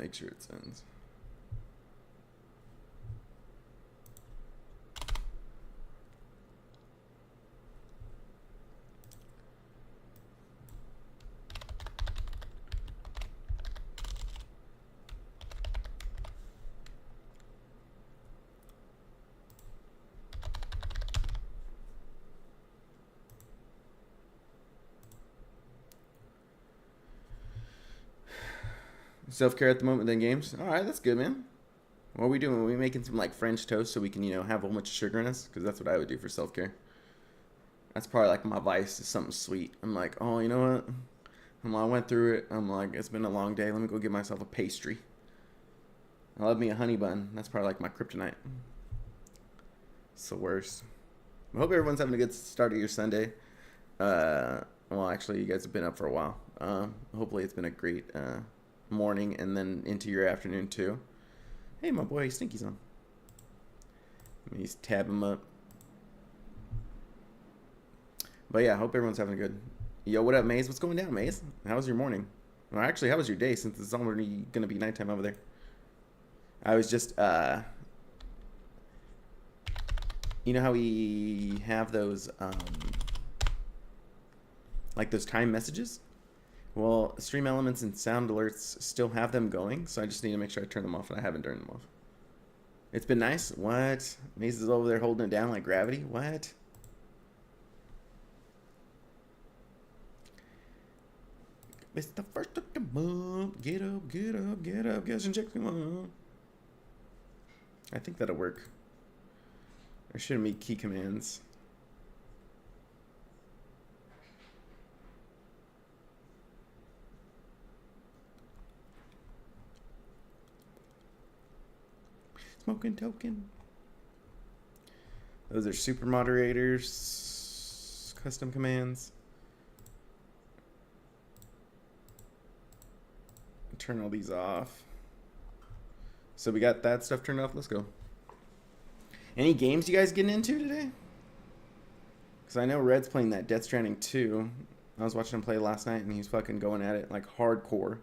Make sure it sends. Self-care at the moment, then games. All right, that's good, man. What are we doing? Are we making some like French toast so we can, have a whole bunch of sugar in us? Because that's what I would do for self-care. That's probably like my vice is something sweet. I'm like, oh, you know what? I went through it. I'm like, it's been a long day. Let me go get myself a pastry. I love me a honey bun. That's probably like my kryptonite. It's the worst. I hope everyone's having a good start of your Sunday. Well, actually, you guys have been up for a while. Hopefully, it's been a great morning and then into your afternoon too. Hey, my boy Stinky's on. Let me just tab him up. But yeah, hope everyone's having a good. Yo, what up, Maze? What's going down, Maze? How was your morning? Well, actually, how was your day since it's already gonna be nighttime over there? I was just you know how we have those like those time messages? Well, Stream Elements and Sound Alerts still have them going, so I just need to make sure I turn them off, and I haven't turned them off. It's been nice. What? Maze is over there holding it down like gravity? What? It's the first of the month. Get up, get up, get up, get some checks. Come on. I think that'll work. There shouldn't be key commands. Smoking token. Those are super moderators. Custom commands. Turn all these off. So we got that stuff turned off. Let's go. Any games you guys getting into today? Because I know Red's playing that Death Stranding 2. I was watching him play last night, and he's fucking going at it like hardcore.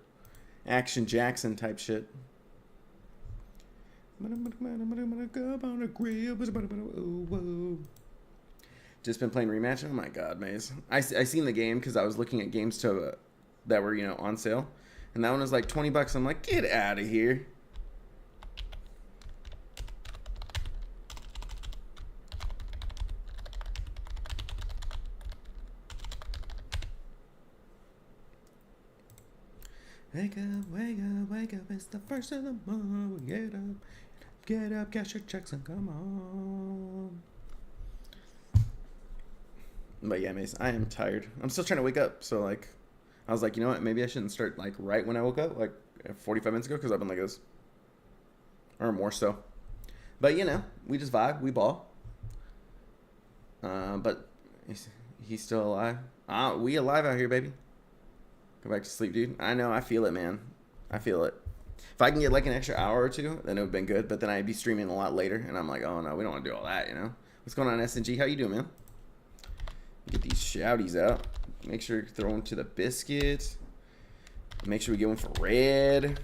Action Jackson type shit. Just been playing Rematch. Oh my god, Maze. I seen the game because I was looking at games that were, on sale. And that one was like $20. I'm like, get out of here. Wake up, wake up, wake up. It's the first of the month. Get up, cash your checks and come on. But yeah, Mace, I am tired. I'm still trying to wake up. So like, I was like, you know what? Maybe I shouldn't start like right when I woke up, like 45 minutes ago, because I've been like this. Or more so. But we just vibe, we ball. But he's still alive. We alive out here, baby. Go back to sleep, dude. I know, I feel it, man. I feel it. If I can get like an extra hour or two, then it would have been good. But then I'd be streaming a lot later, and I'm like, oh no, we don't want to do all that, What's going on, SNG? How you doing, man? Get these shouties out. Make sure you throw them to the biscuit. Make sure we get one for Red.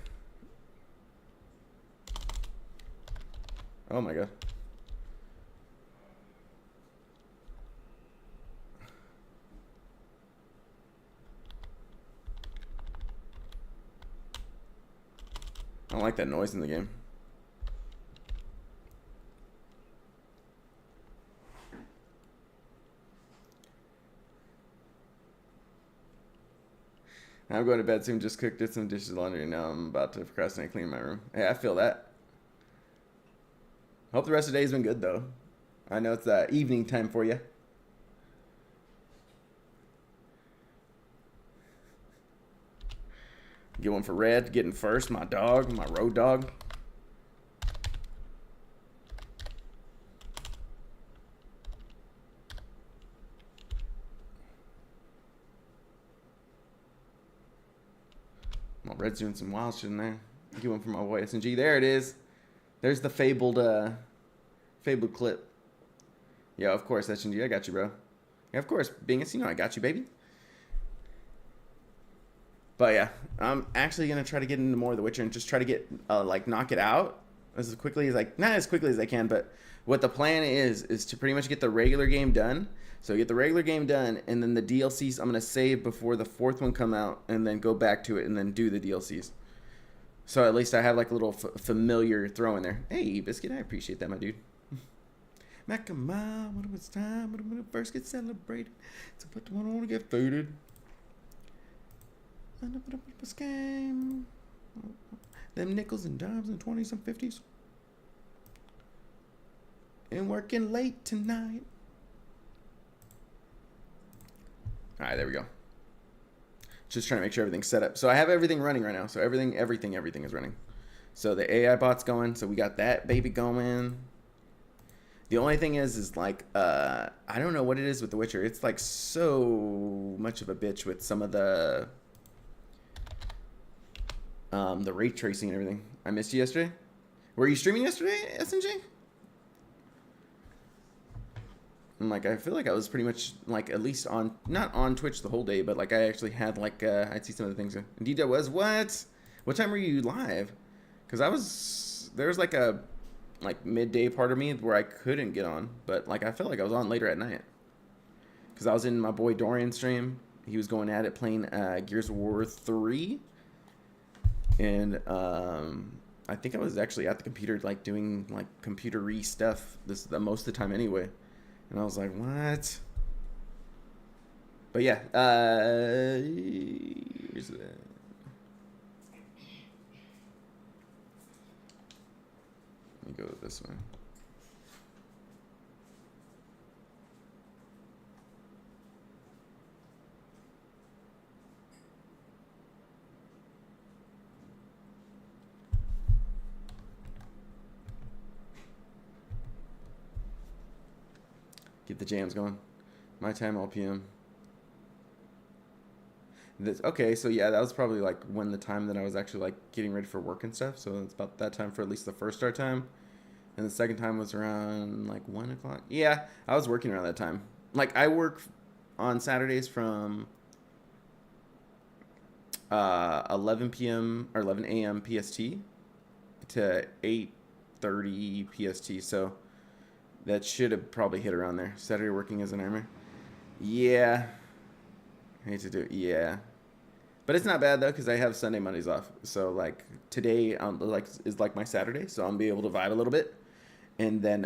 Oh my god. I don't like that noise in the game. I'm going to bed soon. Just cooked, did some dishes, laundry, and now I'm about to procrastinate cleaning my room. Hey, I feel that. Hope the rest of the day's been good, though. I know it's evening time for you. Get one for Red, getting first. My dog, my road dog. Well, Red's doing some wild shit in there. Get one for my boy SNG. There it is. There's the fabled clip. Yeah, of course, SNG. I got you, bro. Yeah, of course. Bingus, I got you, baby. But yeah, I'm actually gonna try to get into more of The Witcher and just try to get like knock it out as quickly as not as quickly as I can, but what the plan is to pretty much get the regular game done. So get the regular game done, and then the DLCs I'm gonna save before the fourth one come out, and then go back to it and then do the DLCs. So at least I have like a little familiar throw in there. Hey, Biscuit, I appreciate that, my dude. Macamile, when it was time, when it first gets celebrated, to put the one on to get faded. Game. Them nickels and dimes and 20s and 50s. And working late tonight. Alright, there we go. Just trying to make sure everything's set up. So I have everything running right now. So everything is running. So the AI bot's going. So we got that baby going. The only thing is like, I don't know what it is with The Witcher. It's like so much of a bitch with some of the ray tracing and everything. I missed you yesterday. Were you streaming yesterday, SNJ? And like, I feel like I was pretty much like at least on, not on Twitch the whole day, but like I actually had like, I'd see some of the things. Indeed I was. What time were you live? Because there was like a midday part of me where I couldn't get on, but like I felt like I was on later at night. Because I was in my boy Dorian's stream. He was going at it playing Gears of War 3. And I think I was actually at the computer like doing like computer-y stuff most of the time anyway. And I was like, what? But yeah, here's that. Let me go this way. Get the jams going. My time, all PM. Okay, so yeah, that was probably like when the time that I was actually like getting ready for work and stuff. So it's about that time for at least the first start time. And the second time was around like 1 o'clock. Yeah, I was working around that time. Like I work on Saturdays from 11 p.m. or 11 a.m. PST to 8:30 PST. So that should have probably hit around there. Saturday working as an armor. Yeah. I hate to do it. Yeah. But it's not bad though, because I have Sunday, Mondays off. So like today is like my Saturday, so I'll be able to vibe a little bit. And then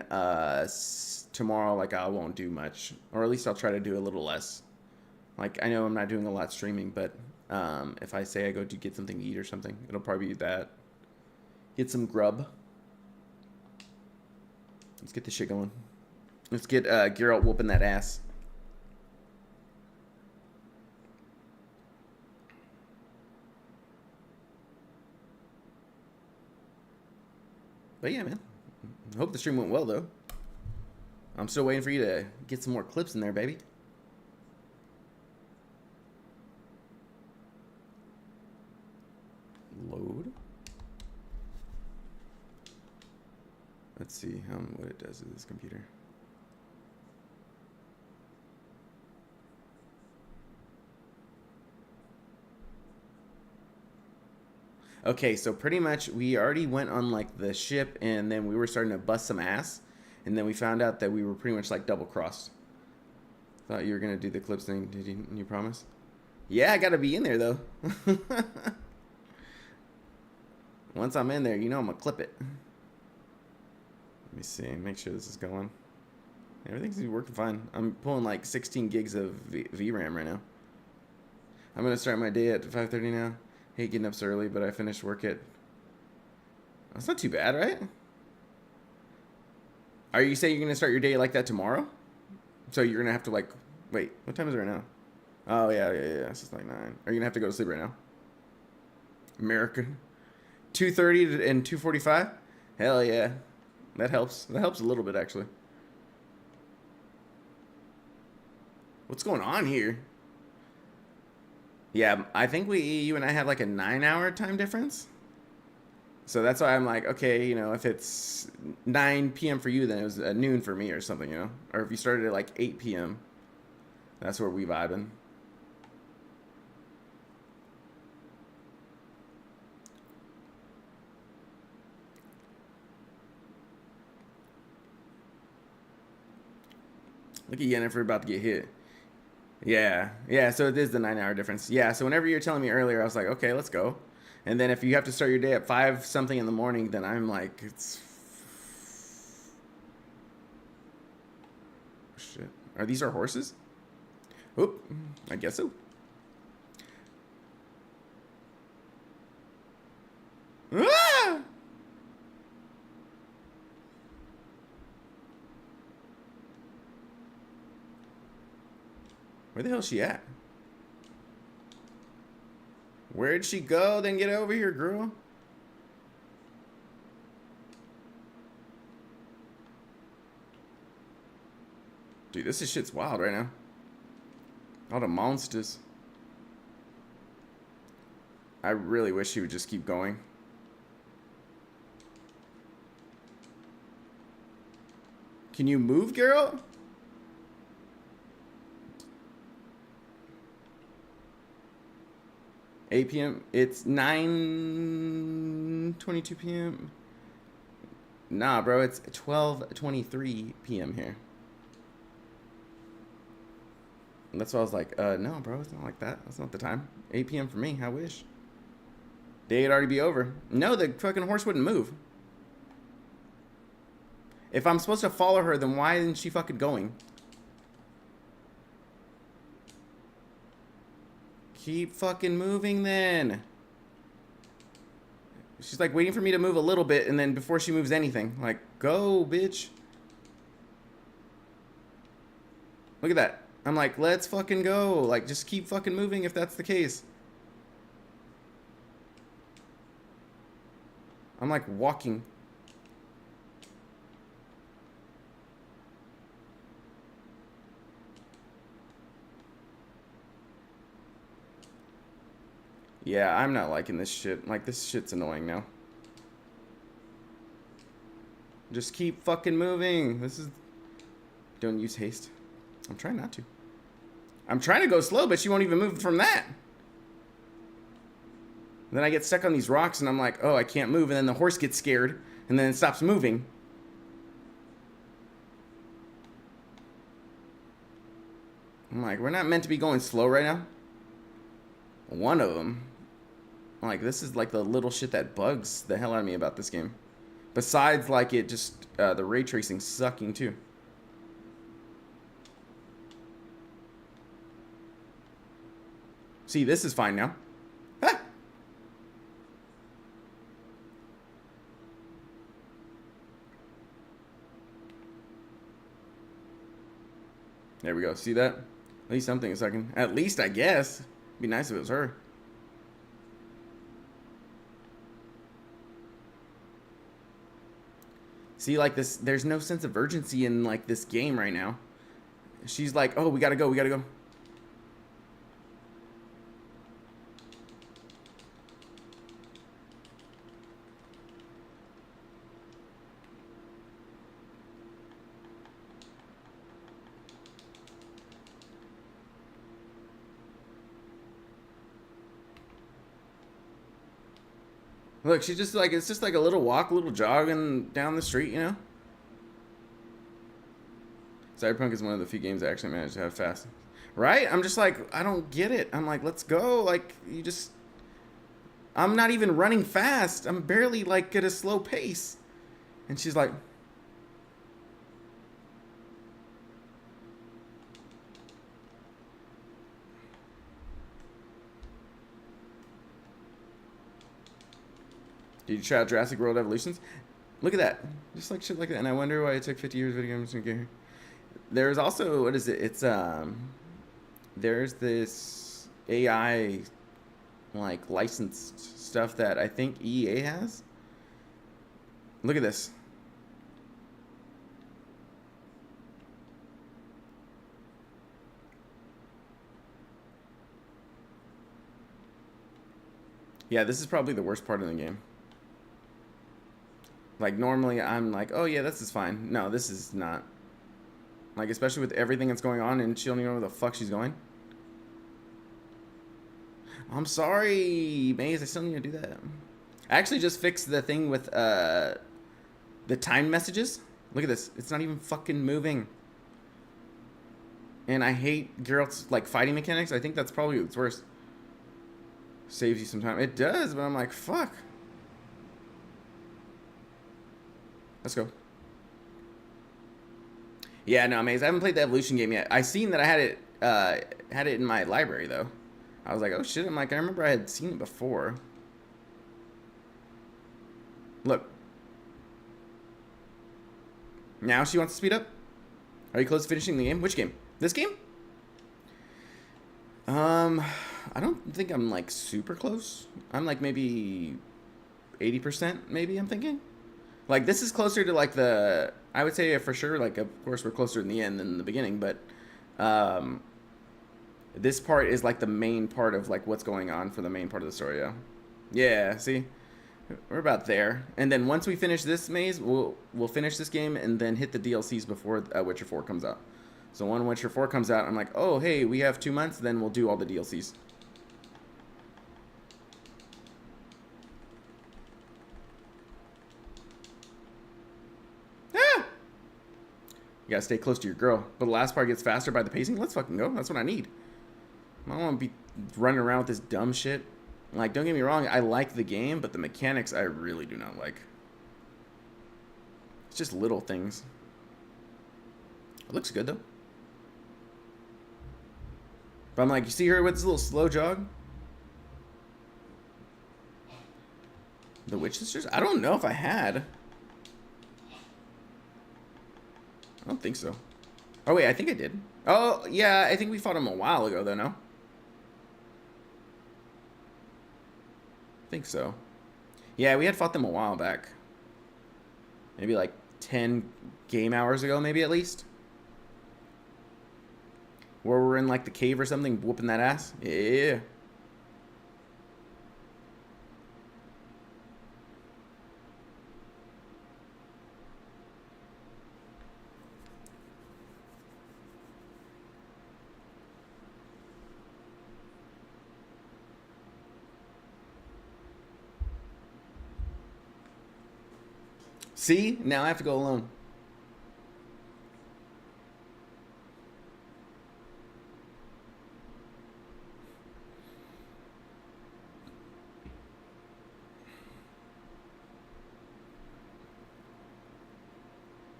tomorrow, like I won't do much, or at least I'll try to do a little less. Like I know I'm not doing a lot streaming, but if I say I go to get something to eat or something, it'll probably be that. Get some grub. Let's get this shit going. Let's get Geralt whooping that ass. But yeah, man. I hope the stream went well, though. I'm still waiting for you to get some more clips in there, baby. Load. Let's see what it does to this computer. Okay, so pretty much we already went on like the ship, and then we were starting to bust some ass, and then we found out that we were pretty much like double crossed. Thought you were gonna do the clips thing. Did you promise? Yeah, I gotta be in there though. Once I'm in there, you know I'm gonna clip it. Let me see. Make sure this is going. Everything's working fine. I'm pulling like 16 gigs of VRAM right now. I'm gonna start my day at 5:30 now. Hate getting up so early, but I finished work at... That's not too bad, right? Are you saying you're going to start your day like that tomorrow? So you're going to have to like... Wait, what time is it right now? Oh, yeah. It's just like 9. Are you going to have to go to sleep right now? American. 2:30 and 2:45? Hell yeah. That helps. That helps a little bit, actually. What's going on here? Yeah, I think you and I have like a 9-hour time difference. So that's why I'm like, okay, you know, if it's 9 p.m. for you, then it was noon for me or something, you know? Or if you started at like 8 p.m., that's where we vibing. Look at Yennefer about to get hit. Yeah, yeah. So it is the 9 hour difference. Yeah. So whenever you were telling me earlier, I was like, okay, let's go. And then if you have to start your day at 5 something in the morning, then I'm like, it's shit. Are these our horses? Oop. I guess so. Ah! Where the hell is she at? Where'd she go? Then get over here, girl. Dude, this shit's wild right now. All the monsters. I really wish she would just keep going. Can you move, girl? 8 p.m. It's 9:22 p.m. Nah, bro, it's 12:23 p.m. here. And that's why I was like, no, bro, it's not like that. That's not the time. 8 p.m. for me. I wish. Day'd already be over. No, the fucking horse wouldn't move. If I'm supposed to follow her, then why isn't she fucking going? Keep fucking moving then. She's like waiting for me to move a little bit and then before she moves anything. Like, go, bitch. Look at that. I'm like, let's fucking go. Like, just keep fucking moving if that's the case. I'm like walking. Yeah, I'm not liking this shit. Like, this shit's annoying now. Just keep fucking moving. This is... Don't use haste. I'm trying not to. I'm trying to go slow, but she won't even move from that. Then I get stuck on these rocks, and I'm like, oh, I can't move. And then the horse gets scared, and then it stops moving. I'm like, we're not meant to be going slow right now. One of them. I'm like, this is like the little shit that bugs the hell out of me about this game. Besides, like, it just, the ray tracing sucking, too. See, this is fine now. Ah! There we go. See that? At least something a second. At least, I guess. It'd be nice if it was her. See, like this, there's no sense of urgency in like this game right now. She's like, oh, we gotta go, we gotta go. Look, she's just like, it's just like a little walk, a little jogging down the street, you know? Cyberpunk is one of the few games I actually managed to have fast. Right? I'm just like, I don't get it. I'm like, let's go. Like, you just... I'm not even running fast. I'm barely, like, at a slow pace. And she's like... Did you try out Jurassic World Evolutions? Look at that. Just like shit like that. And I wonder why it took 50 years video games to get here. There's also, what is it? It's, there's this AI, like, licensed stuff that I think EA has. Look at this. Yeah, this is probably the worst part of the game. Like, normally I'm like, oh yeah, this is fine. No, this is not. Like, especially with everything that's going on and she don't even know where the fuck she's going. I'm sorry, Maze, I still need to do that. I actually just fixed the thing with the time messages. Look at this. It's not even fucking moving. And I hate Geralt's like fighting mechanics. I think that's probably what's worst. Saves you some time. It does, but I'm like, fuck. Let's go. Yeah, no, Maze. I haven't played the Evolution game yet. I seen that I had it in my library though. I was like, oh shit. I'm like, I remember I had seen it before. Look. Now she wants to speed up. Are you close to finishing the game? Which game? This game? I don't think I'm like super close. I'm like maybe 80%. Maybe I'm thinking. Like this is closer to like the. I would say for sure. Like of course we're closer in the end than the beginning, but this part is like the main part of like what's going on for the main part of the story. Yeah. Yeah. See. We're about there, and then once we finish this maze, we'll finish this game and then hit the DLCs before Witcher 4 comes out. So when Witcher 4 comes out, I'm like, oh hey, we have 2 months, then we'll do all the DLCs. Ah! You gotta stay close to your girl, but the last part gets faster by the pacing. Let's fucking go. That's what I need. I don't want to be running around with this dumb shit. Like, don't get me wrong, I like the game, but the mechanics I really do not like. It's just little things. It looks good, though. But I'm like, you see her with this little slow jog? The Witch Sisters? I don't know if I had. I don't think so. Oh, wait, I think I did. Oh, yeah, I think we fought him a while ago, though, no? I think so. Yeah, we had fought them a while back. Maybe like 10 game hours ago, maybe at least. Where we're in like the cave or something, whooping that ass. Yeah. See? Now I have to go alone.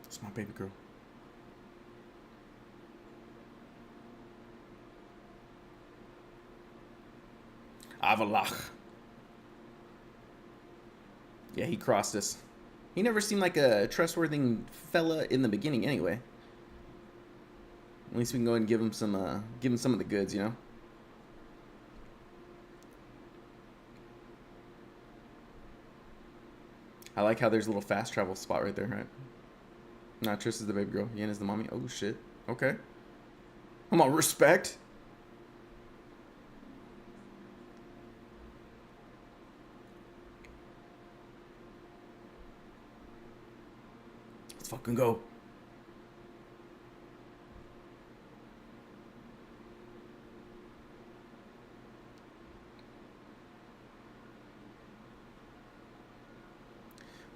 It's my baby girl. Avalach. Yeah, he crossed us. He never seemed like a trustworthy fella in the beginning anyway. At least we can go and give him some of the goods, you know? I like how there's a little fast travel spot right there, right? Nah, Triss is the baby girl. Yen is the mommy. Oh, shit. Okay. Come on, respect. Let's fucking go.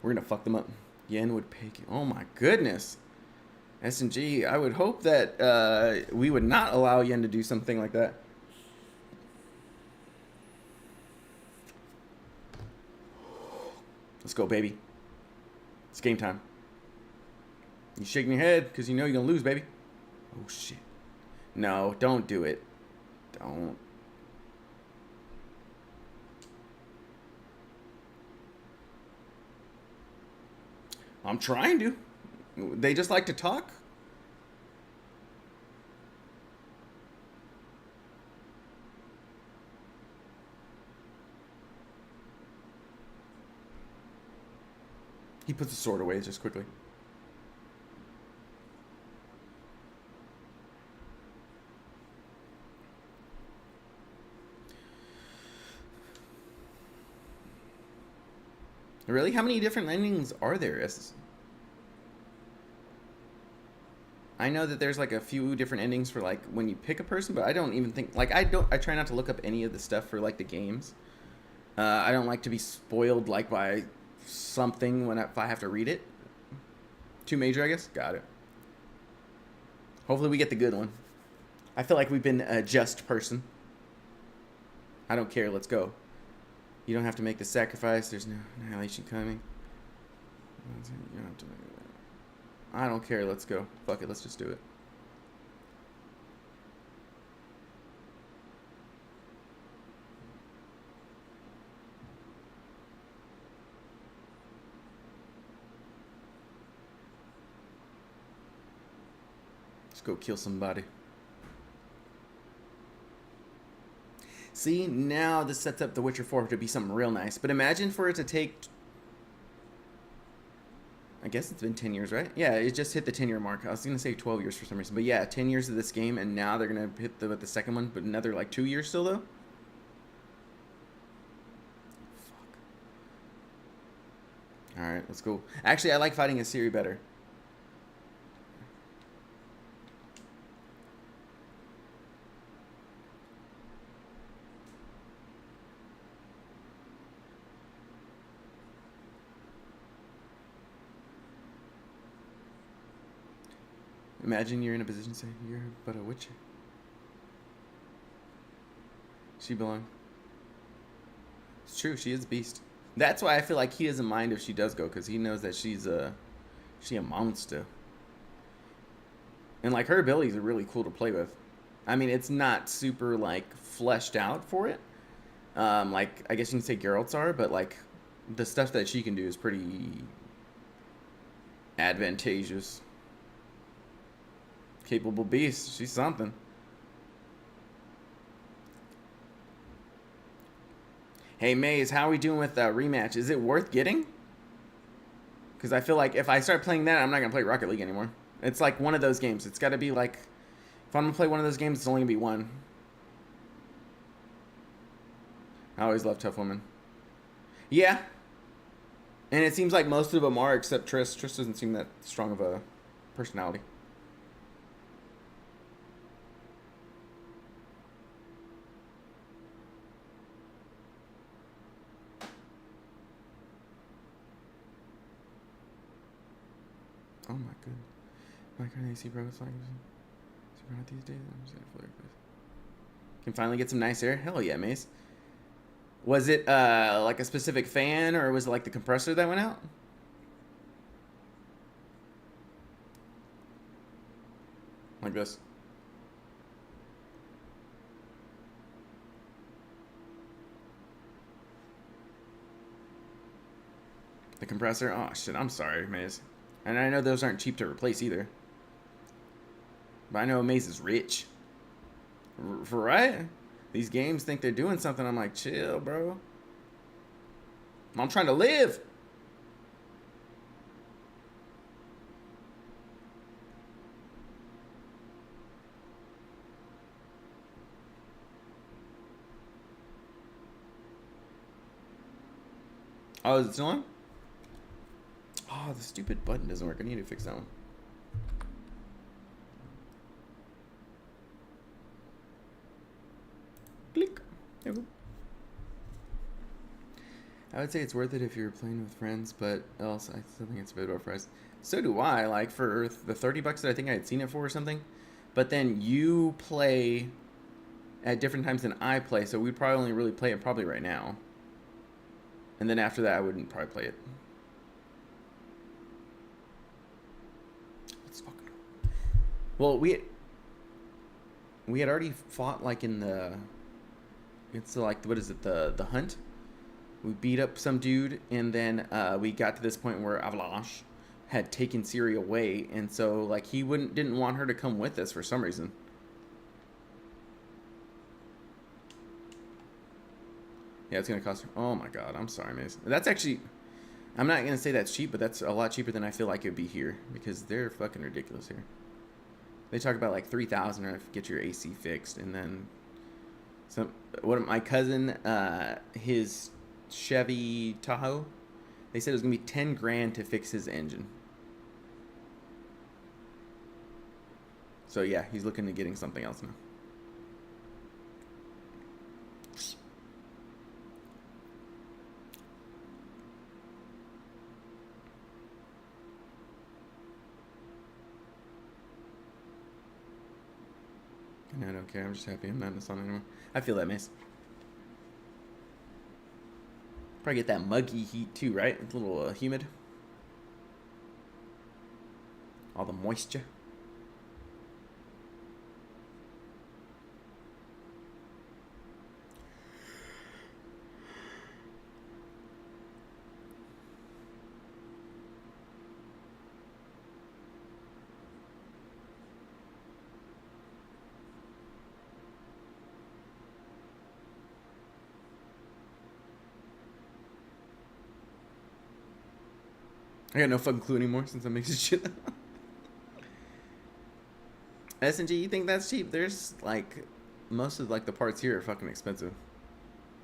We're gonna fuck them up. Yen would pay. Oh my goodness. S&G, I would hope that we would not allow Yen to do something like that. Let's go, baby. It's game time. You shaking your head because you know you're gonna lose, baby. Oh shit. No, don't do it. Don't. I'm trying to. They just like to talk. He puts the sword away just quickly. Really? How many different endings are there? I know that there's like a few different endings for like when you pick a person, but I don't even think like I try not to look up any of the stuff for like the games. I don't like to be spoiled like by something if I have to read it. Too major, I guess. Got it. Hopefully we get the good one. I feel like we've been a just person. I don't care. Let's go. You don't have to make the sacrifice. There's no annihilation coming. You don't have to make that. I don't care. Let's go. Fuck it. Let's just do it. Let's go kill somebody. See, now this sets up The Witcher 4 to be something real nice. But imagine for it to take... I guess it's been 10 years, right? Yeah, it just hit the 10-year mark. I was going to say 12 years for some reason. But yeah, 10 years of this game, and now they're going to hit with the second one. But another, like, 2 years still, though? Fuck. Alright, let's go. Actually, I like fighting as Ciri better. Imagine you're in a position to say, you're but a witcher. She belongs. It's true, she is a beast. That's why I feel like he doesn't mind if she does go, because he knows that she a monster. And like her abilities are really cool to play with. I mean, it's not super like fleshed out for it. Like I guess you can say Geralt's are, but like the stuff that she can do is pretty advantageous. Capable beast. She's something. Hey, Maze, how are we doing with rematch? Is it worth getting? Because I feel like if I start playing that, I'm not going to play Rocket League anymore. It's like one of those games. It's got to be like... If I'm going to play one of those games, it's only going to be one. I always love tough women. Yeah. And it seems like most of them are, except Triss. Triss doesn't seem that strong of a personality. Oh my goodness. My current AC bro, it's like super hot these days. I'm just gonna flare this. Can finally get some nice air. Hell yeah, Mace. Was it like a specific fan, or was it like the compressor that went out? Like this. The compressor? Oh shit, I'm sorry, Maze. And I know those aren't cheap to replace either. But I know Maze is rich. Right? These games think they're doing something. I'm like, chill, bro. I'm trying to live. Oh, is it still on? Oh, the stupid button doesn't work. I need to fix that one. Click. There we go. I would say it's worth it if you're playing with friends, but else I still think it's a bit overpriced. So do I. Like for the $30 that I think I had seen it for or something. But then you play at different times than I play, so we'd probably only really play it probably right now. And then after that, I wouldn't probably play it. Let's fucking go. Well, we had already fought like in the... It's like, what is it, the hunt? We beat up some dude, and then we got to this point where Avalanche had taken Ciri away, and so like he didn't want her to come with us for some reason. Yeah, it's gonna cost her. Oh my god, I'm sorry, Maze. That's actually, I'm not gonna say that's cheap, but that's a lot cheaper than I feel like it would be here, because they're fucking ridiculous here. They talk about like 3,000 or get your AC fixed, and then my cousin, his Chevy Tahoe, they said it was gonna be 10 grand to fix his engine. So yeah, he's looking at getting something else now. I don't care. I'm just happy I'm not in the sun anymore. I feel that, Mace. Probably get that muggy heat too, right? It's a little humid. All the moisture. I got no fucking clue anymore since I'm mixing shit up. S&G, you think that's cheap? There's like most of like the parts here are fucking expensive.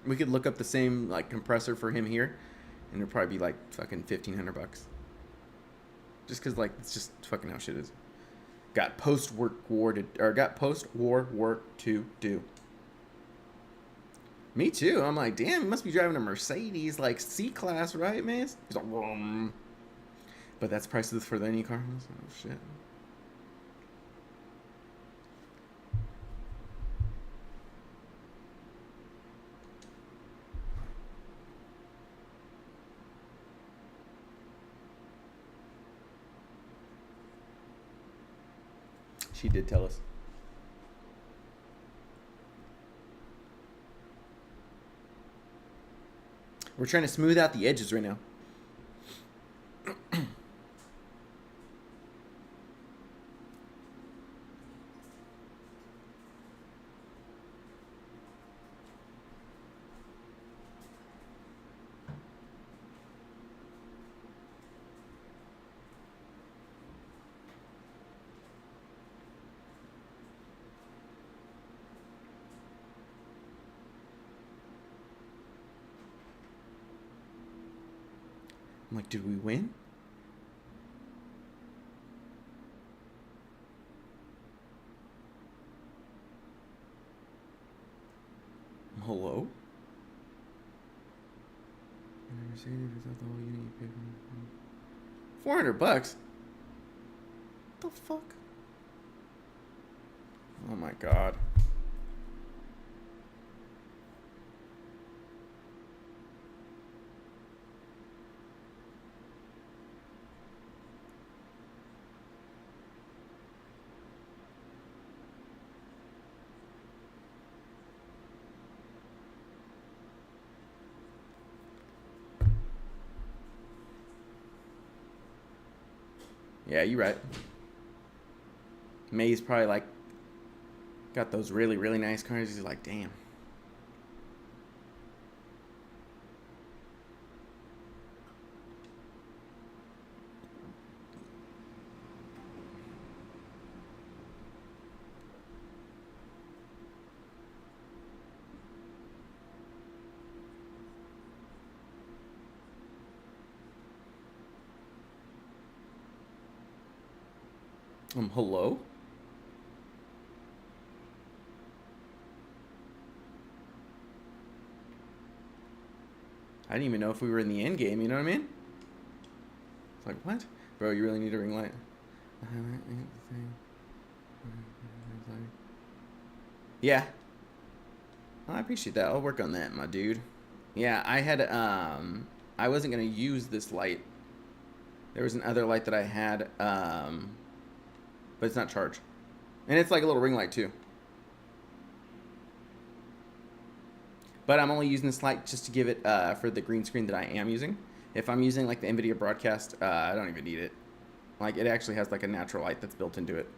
We could look up the same like compressor for him here, and it'd probably be like fucking $1,500. Just cause like it's just fucking how shit is. Got post-war work to do. Me too. I'm like, damn, you must be driving a Mercedes like C-Class, right, man? He's like, vroom. But that's prices for any car. Oh shit. She did tell us. We're trying to smooth out the edges right now. I'm like, did we win? Hello? $400? What the fuck? Oh my god. Yeah, you're right. May's probably like got those really, really nice cars. He's like, damn. Hello? I didn't even know if we were in the end game, you know what I mean? It's like, what? Bro, you really need a ring light. Yeah. I appreciate that. I'll work on that, my dude. Yeah, I had, I wasn't going to use this light. There was another light that I had, but it's not charged. And it's like a little ring light too. But I'm only using this light just to give it for the green screen that I am using. If I'm using like the NVIDIA broadcast, I don't even need it. Like it actually has like a natural light that's built into it.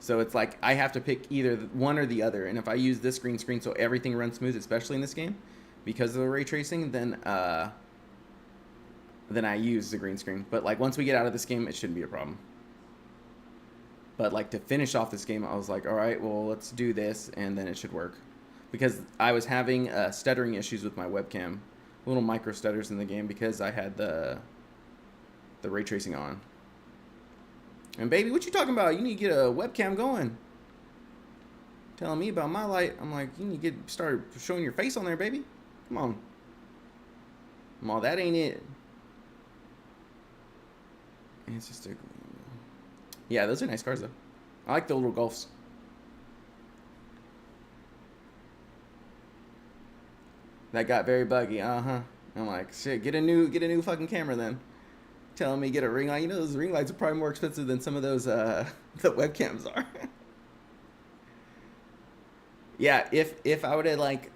So it's like I have to pick either one or the other. And if I use this green screen so everything runs smooth, especially in this game, because of the ray tracing, then I use the green screen. But like once we get out of this game, it shouldn't be a problem. But like to finish off this game, I was like, all right, well, let's do this, and then it should work. Because I was having stuttering issues with my webcam, little micro stutters in the game because I had the ray tracing on. And baby, what you talking about? You need to get a webcam going. Telling me about my light. I'm like, you need to start showing your face on there, baby. Come on. Well, that ain't it. And it's just a... Yeah, those are nice cars, though. I like the little Golfs. That got very buggy. Uh-huh. I'm like, shit, get a new fucking camera then. Telling me get a ring light. You know those ring lights are probably more expensive than some of those the webcams are. Yeah, if I would have like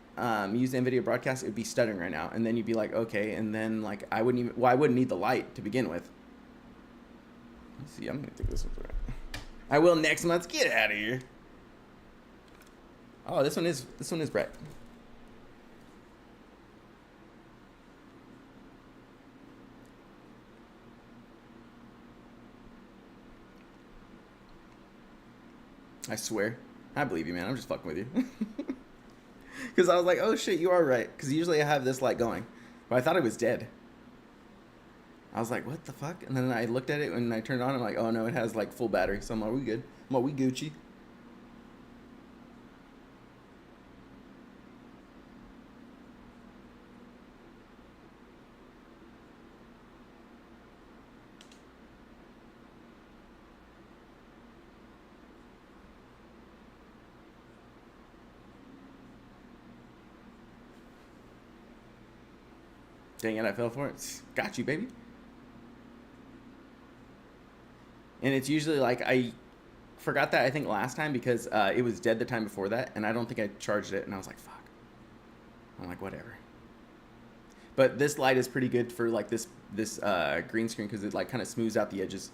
used NVIDIA broadcast, it would be stuttering right now. And then you'd be like, okay, and then like I wouldn't need the light to begin with. Let's see, I'm gonna think this one's right. I will next month. Get out of here. Oh, this one is Brett. I swear. I believe you, man. I'm just fucking with you. Because I was like, oh shit, you are right. Because usually I have this light going. But I thought it was dead. I was like, what the fuck? And then I looked at it and I turned it on. I'm like, oh no, it has like full battery. So I'm like, we good. I'm like, we Gucci. Dang it, I fell for it. Got you, baby. And it's usually like I forgot that I think last time because it was dead the time before that, and I don't think I charged it, and I was like, fuck. I'm like, whatever. But this light is pretty good for like this green screen because it like kind of smooths out the edges.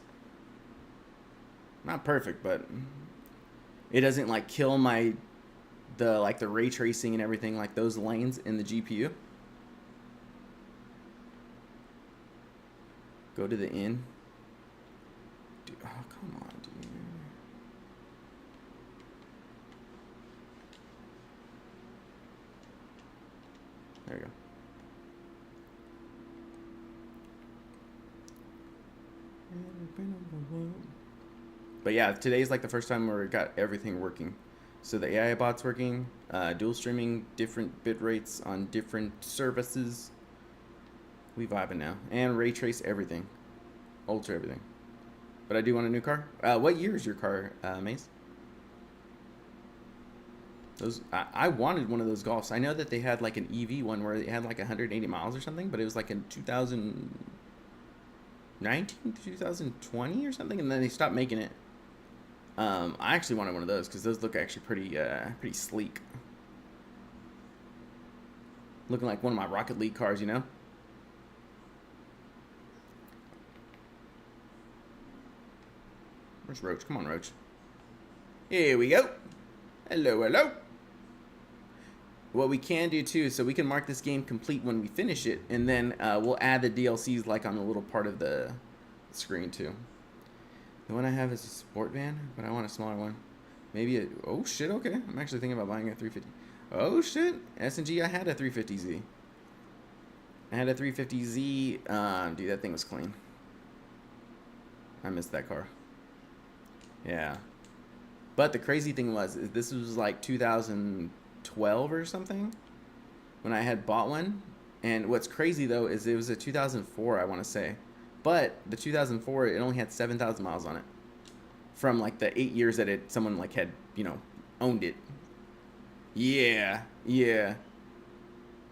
Not perfect, but it doesn't like kill the ray tracing and everything like those lanes in the GPU. Go to the in. Dude, oh, come on, dude. There we go. But yeah, today's like the first time where we got everything working. So the AI bot's working, dual streaming, different bit rates on different services. We vibing now. And ray trace everything. Ultra everything. But I do want a new car. What year is your car, Mace? I wanted one of those Golfs. I know that they had like an EV one where it had like 180 miles or something, but it was like in 2019, 2020 or something, and then they stopped making it. I actually wanted one of those because those look actually pretty sleek. Looking like one of my Rocket League cars, you know? Where's Roach? Come on, Roach. Here we go. Hello, hello. What we can do too, so we can mark this game complete when we finish it, and then we'll add the DLCs like on a little part of the screen too. The one I have is a sport van, but I want a smaller one. Maybe a, oh shit, okay. I'm actually thinking about buying a 350. Oh shit, S&G, I had a 350Z. I had a 350Z, dude, that thing was clean. I missed that car. Yeah. But the crazy thing was, this was like 2012 or something when I had bought one. And what's crazy though is it was a 2004, I want to say. But the 2004, it only had 7,000 miles on it. From like the 8 years that someone like had, you know, owned it. Yeah, yeah.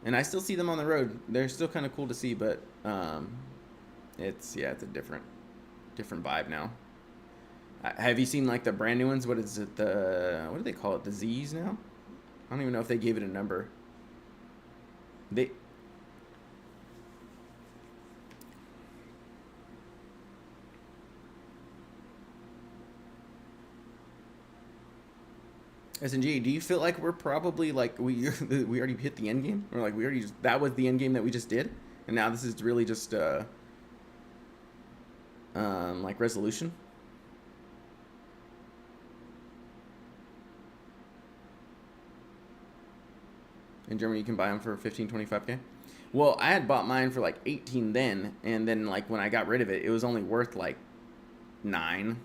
And I still see them on the road. They're still kind of cool to see, but it's a different vibe now. Have you seen like the brand new ones? What is it? What do they call it? The Z's now? I don't even know if they gave it a number. S&G, do you feel like we're probably like we already hit the end game, or like that was the end game that we just did, and now this is really just like resolution? In Germany, you can buy them for 15, 25K. Well, I had bought mine for like 18 then, and then like when I got rid of it, it was only worth like 9.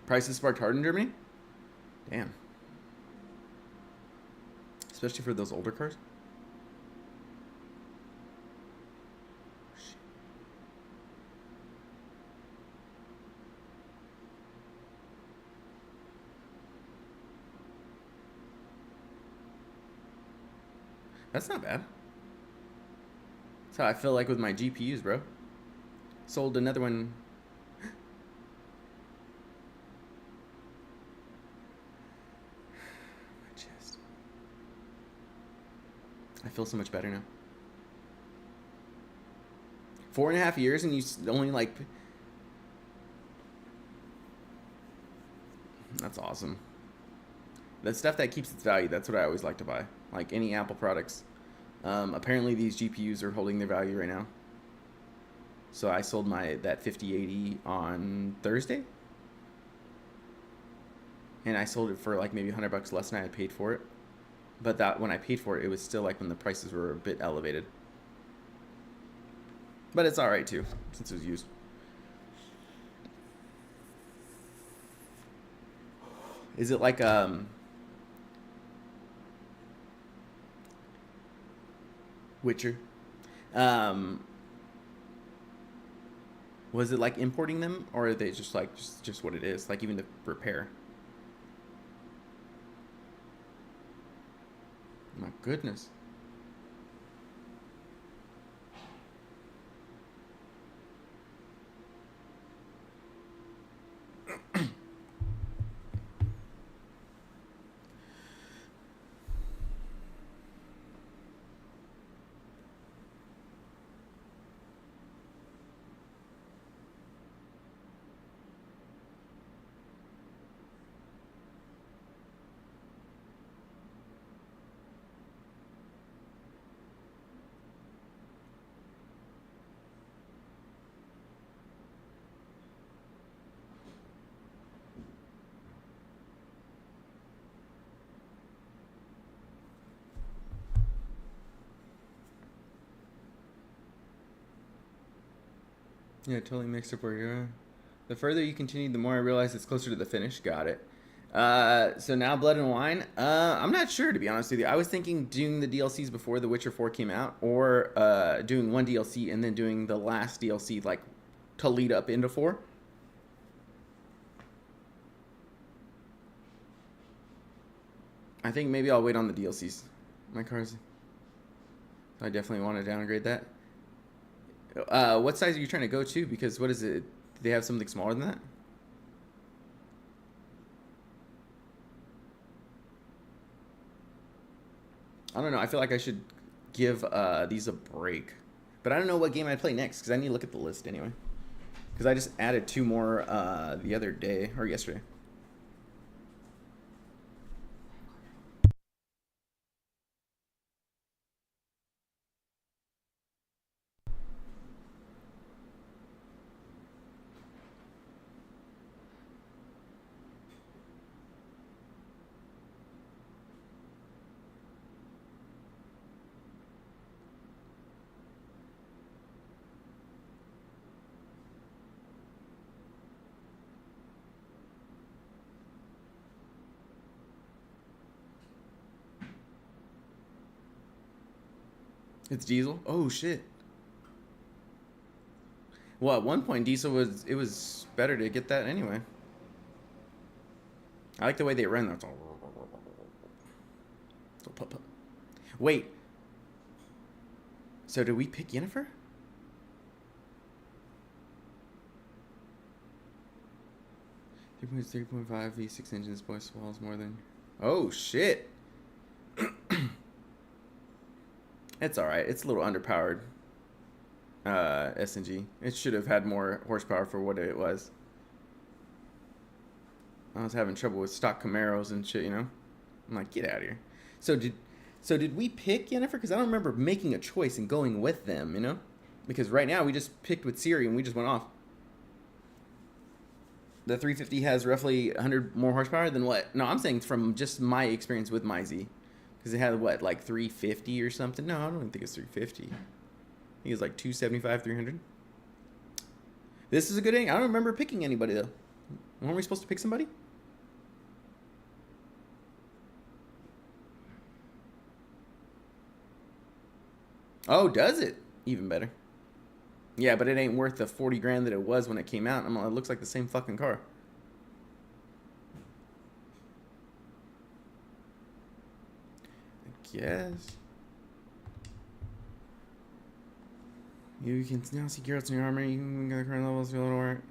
Prices sparked hard in Germany? Damn. Especially for those older cars. That's not bad. That's how I feel like with my GPUs, bro. Sold another one. My chest. I feel so much better now. 4.5 years and you only like... That's awesome. The stuff that keeps its value, that's what I always like to buy. Like any Apple products. Apparently these GPUs are holding their value right now. So I sold that 5080 on Thursday. And I sold it for like maybe $100 less than I had paid for it. But that when I paid for it, it was still like when the prices were a bit elevated. But it's alright too, since it was used. Is it like Witcher? Was it like importing them, or are they just like just what it is? Like even the repair. My goodness. Yeah, totally mixed up where you're. The further you continue, the more I realize it's closer to the finish. Got it. So now Blood and Wine. I'm not sure, to be honest with you. I was thinking doing the DLCs before The Witcher 4 came out, or doing one DLC and then doing the last DLC like to lead up into 4. I think maybe I'll wait on the DLCs. My car's. I definitely want to downgrade that. What size are you trying to go to? Because what is it? Do they have something smaller than that? I don't know. I feel like I should give these a break. But I don't know what game I'd play next because I need to look at the list anyway. Because I just added 2 more the other day or yesterday. It's Diesel. Oh shit. Well, at one point Diesel was better to get that anyway. I like the way they run. That's all. Wait. So did we pick Yennefer? 3.5 V6 engines, voice walls more than. Oh shit. It's alright. It's a little underpowered. SNG. It should have had more horsepower for what it was. I was having trouble with stock Camaros and shit, you know? I'm like, get out of here. So did we pick Yennefer? Because I don't remember making a choice and going with them, you know? Because right now we just picked with Siri and we just went off. The 350 has roughly 100 more horsepower than what? No, I'm saying from just my experience with my Z. Because it had, what, like 350 or something? No, I don't even think it's 350. I think it's like 275, 300. This is a good thing. I don't remember picking anybody, though. Weren't we supposed to pick somebody? Oh, does it? Even better. Yeah, but it ain't worth the 40 grand that it was when it came out. It looks like the same fucking car. I guess. You can now see Garrett's in your armor. You can get the current levels, feel it'll work.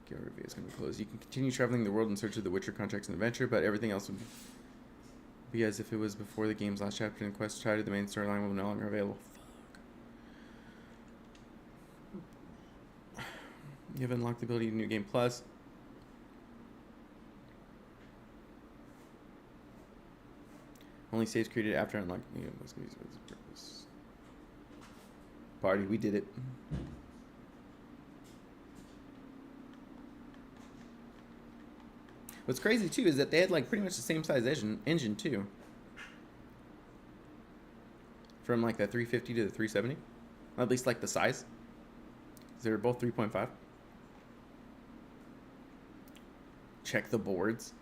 Garrett review is going to be closed. You can continue traveling the world in search of the Witcher contracts and adventure, but everything else would be as if it was before the game's last chapter, and quests tied to the main storyline will be no longer available. Fuck. You have unlocked the ability to New Game Plus. Only saves created after unlocking the purpose. Party, we did it. What's crazy too is that they had like pretty much the same size engine too. From like the 350 to the 370. At least like the size. They're both 3.5. Check the boards.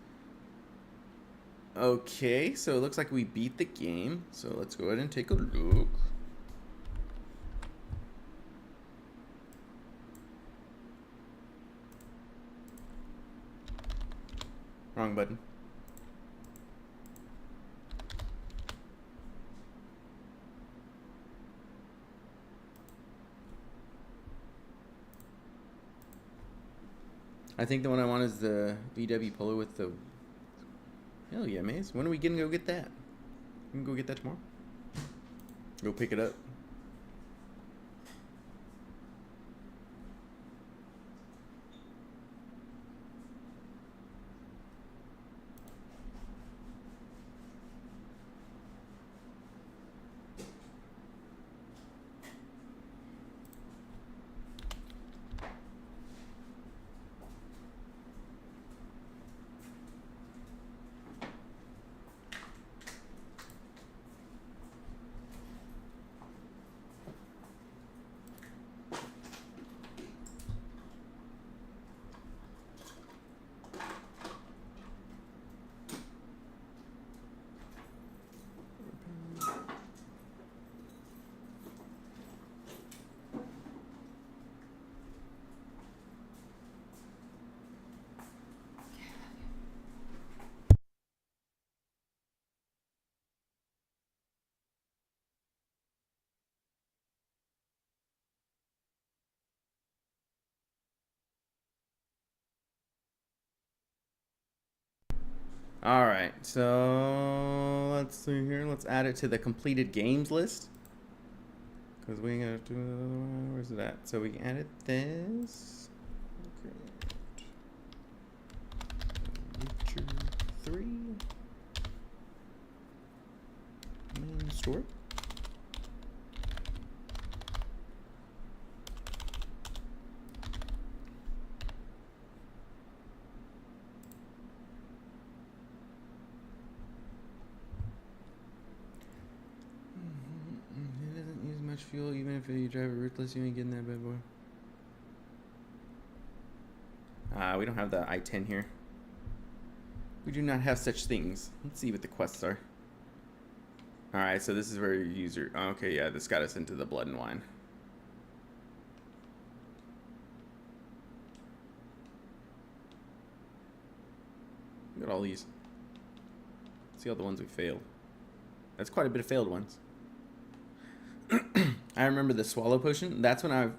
Okay, so it looks like we beat the game. So let's go ahead and take a look. Wrong button. I think the one I want is the VW Polo with the... Hell yeah, Maze. When are we gonna go get that? We can go get that tomorrow. Go pick it up. Alright, so let's see here. Let's add it to the completed games list. Because we ain't gonna do... Where's it at? So we can edit this. Witcher 3. Main store. Fuel, even if you drive it ruthless, you ain't getting that bad boy. We don't have the I-10 here. We do not have such things. Let's see what the quests are. Alright, so this is where your user... Okay, yeah, this got us into the blood and wine. Look at all these. See all the ones we failed. That's quite a bit of failed ones. I remember the swallow potion. That's when I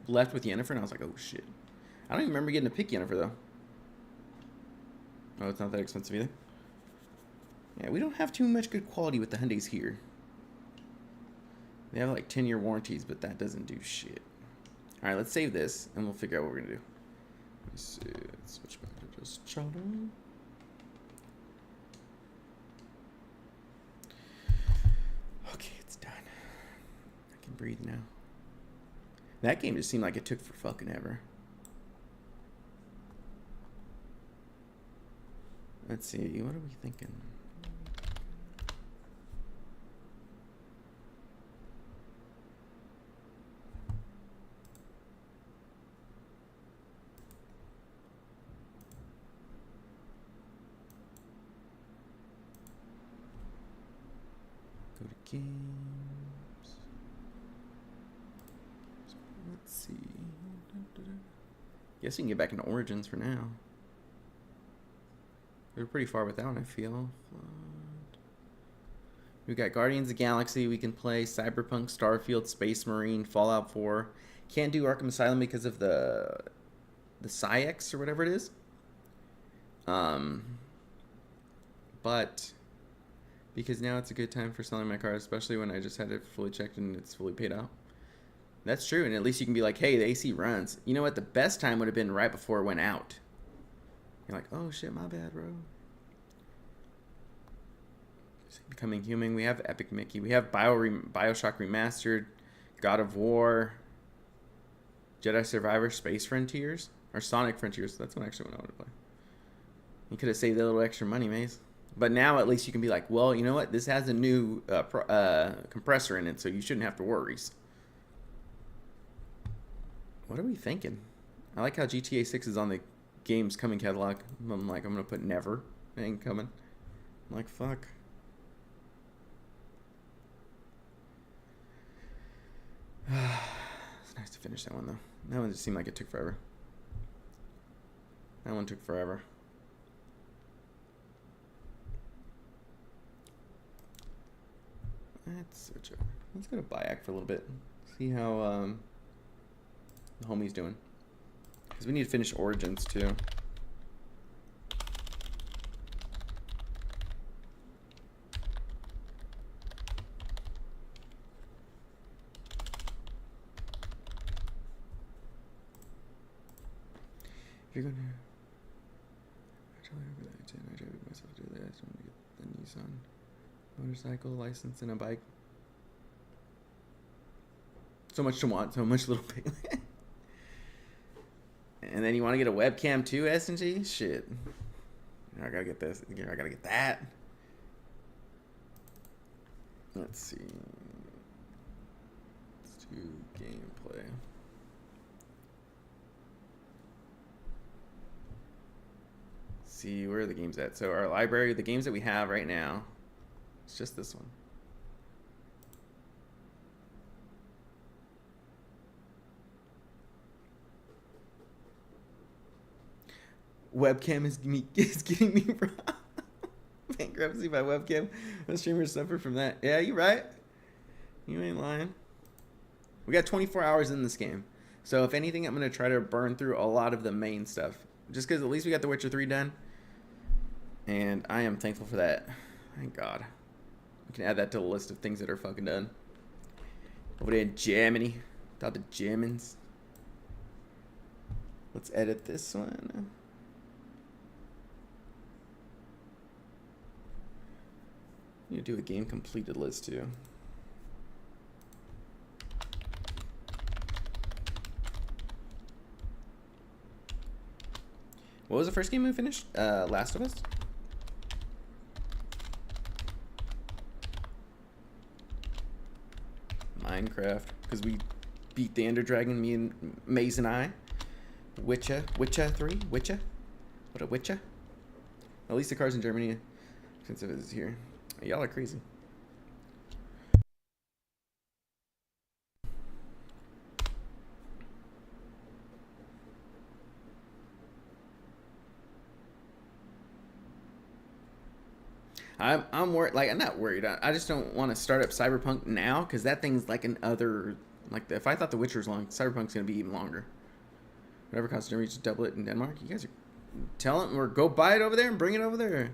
left with Yennefer, and I was like, oh shit. I don't even remember getting to pick Yennefer, though. Oh, it's not that expensive either. Yeah, we don't have too much good quality with the Hyundais here. They have like 10-year warranties, but that doesn't do shit. Alright, let's save this, and we'll figure out what we're going to do. Let me see. Let's switch back to just chowder. Okay, it's done. I can breathe now. That game just seemed like it took for fucking ever. Let's see, what are we thinking? Games. Let's see. Guess you can get back into Origins for now. We're pretty far with that one, I feel. We got Guardians of the Galaxy we can play, Cyberpunk, Starfield, Space Marine, Fallout 4. Can't do Arkham Asylum because of the PsyX or whatever it is. But because now it's a good time for selling my car, especially when I just had it fully checked and it's fully paid out. That's true, and at least you can be like, hey, the AC runs. You know what? The best time would have been right before it went out. You're like, oh shit, my bad, bro. Becoming Human. We have Epic Mickey. We have Bioshock Remastered, God of War, Jedi Survivor, Space Frontiers, or Sonic Frontiers. That's one actually one I want to play. You could have saved a little extra money, Maze. But now at least you can be like, well, you know what? This has a new compressor in it, so you shouldn't have to worry. What are we thinking? I like how GTA 6 is on the games coming catalog. I'm like, I'm going to put never. It ain't coming. I'm like, fuck. It's nice to finish that one, though. That one just seemed like it took forever. That one took forever. Let's switch over. Let's go to Bayak for a little bit. See how the homie's doing. Because we need to finish Origins, too. If you're going to... I drive myself to do that. I just want to get the Nissan motorcycle license and a bike. So much to want, so much little pay. And then you want to get a webcam too, S&G? Shit. I gotta get this. I gotta get that. Let's see. Let's do gameplay. See, where are the games at? So our library, the games that we have right now, it's just this one. Webcam is getting me bankruptcy by webcam. The streamers suffer from that. Yeah, you right. You ain't lying. We got 24 hours in this game. So if anything, I'm going to try to burn through a lot of the main stuff. Just because at least we got The Witcher 3 done. And I am thankful for that. Thank God. We can add that to the list of things that are fucking done. Over there in Germany. Without the Germans. Let's edit this one. You do a game completed list too. What was the first game we finished? Last of Us? Minecraft. Because we beat the Ender Dragon, me and Maze and I. Witcher 3? Witcher? What a Witcher? At least the cars in Germany, since it is here. Y'all are crazy. I'm worried. Like, I'm not worried. I just don't want to start up Cyberpunk now because that thing's like another. Like, if I thought The Witcher was long, Cyberpunk's gonna be even longer. Whatever costs to reach double it in Denmark. You guys are telling or go buy it over there and bring it over there.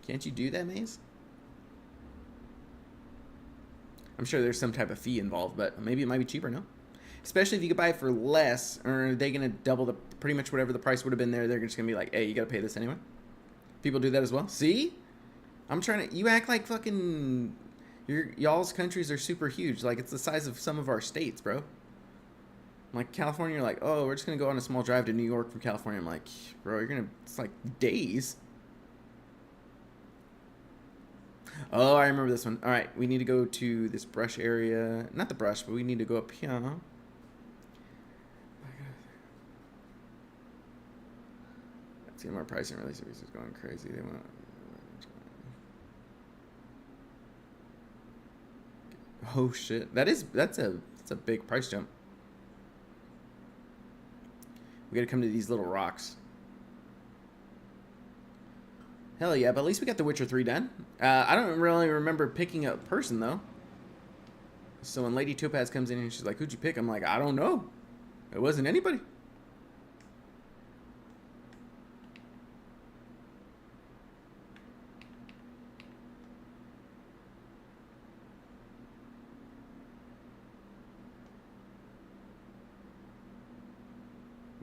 Can't you do that, Maze? I'm sure there's some type of fee involved, but maybe it might be cheaper, no? Especially if you could buy it for less, or are they going to double the pretty much whatever the price would have been there? They're just going to be like, hey, you got to pay this anyway. People do that as well. See? I'm trying to... You act like fucking... Y'all's countries are super huge. Like, it's the size of some of our states, bro. Like, California, you're like, oh, we're just going to go on a small drive to New York from California. I'm like, bro, you're going to... It's like days. Oh, I remember this one. All right, we need to go to this brush area. Not the brush, but we need to go up here. CMR pricing release is going crazy. They want. Oh shit, that's a big price jump. We gotta come to these little rocks. Hell yeah, but at least we got The Witcher 3 done. I don't really remember picking a person though. So when Lady Topaz comes in and she's like, "Who'd you pick?" I'm like, "I don't know. It wasn't anybody."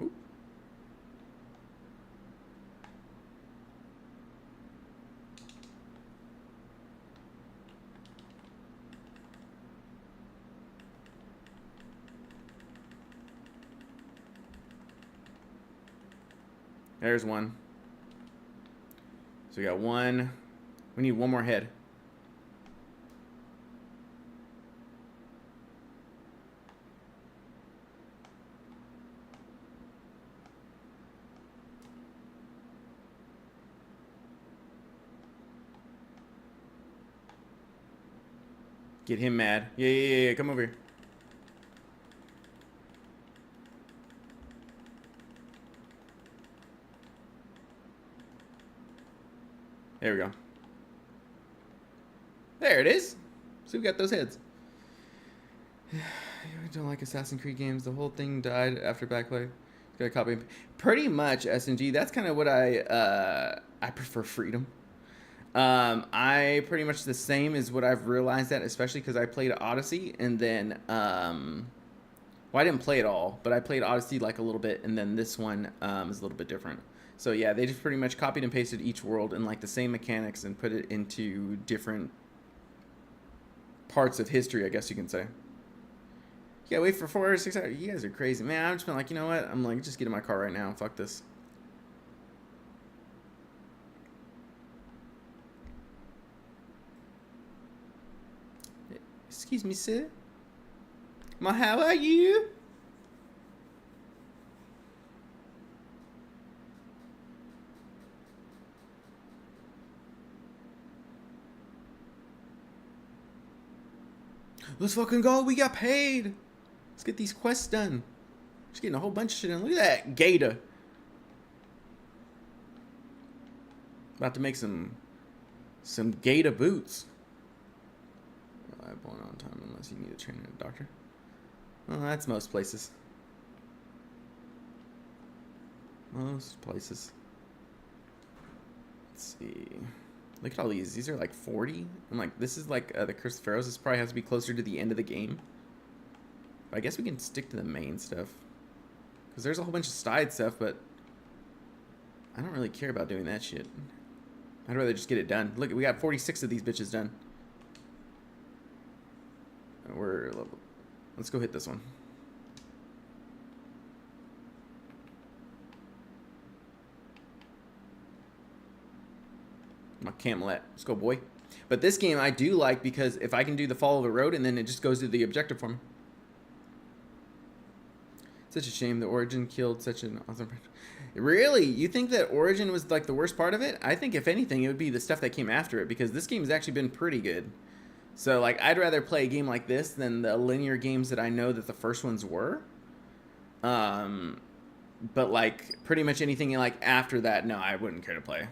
Ooh. There's one. So we got one. We need one more head. Get him mad. Yeah. Come over here. There we go. There it is. So we got those heads. I don't like Assassin's Creed games. The whole thing died after backplay. Got a copy. Pretty much SNG. That's kind of what I prefer freedom. I pretty much the same as what I've realized that, especially because I played Odyssey and then well, I didn't play it all, but I played Odyssey like a little bit, and then this one is a little bit different. So yeah, they just pretty much copied and pasted each world and like the same mechanics and put it into different parts of history, I guess you can say. Yeah, wait for 4 or 6 hours. You guys are crazy, man. I've just been like, you know what? I'm like, just get in my car right now. Fuck this. Excuse me, sir. How are you? Let's fucking go. We got paid. Let's get these quests done. Just getting a whole bunch of shit done. Look at that gator. About to make some gator boots. Reliable on time unless you need a trainer and a doctor. Well, that's most places. Most places. Let's see. Look at all these. These are like 40. I'm like, this is like the Curse of Pharaohs. This probably has to be closer to the end of the game. But I guess we can stick to the main stuff. Because there's a whole bunch of side stuff, but I don't really care about doing that shit. I'd rather just get it done. Look, we got 46 of these bitches done. We're level. Let's go hit this one. My Camelot. Let's go, boy. But this game I do like because if I can do the follow the road and then it just goes to the objective for me. Such a shame the Origin killed such an awesome. Really? You think that Origin was like the worst part of it? I think if anything it would be the stuff that came after it, because this game has actually been pretty good. So like I'd rather play a game like this than the linear games that I know that the first ones were. But like pretty much anything like after that, no, I wouldn't care to play.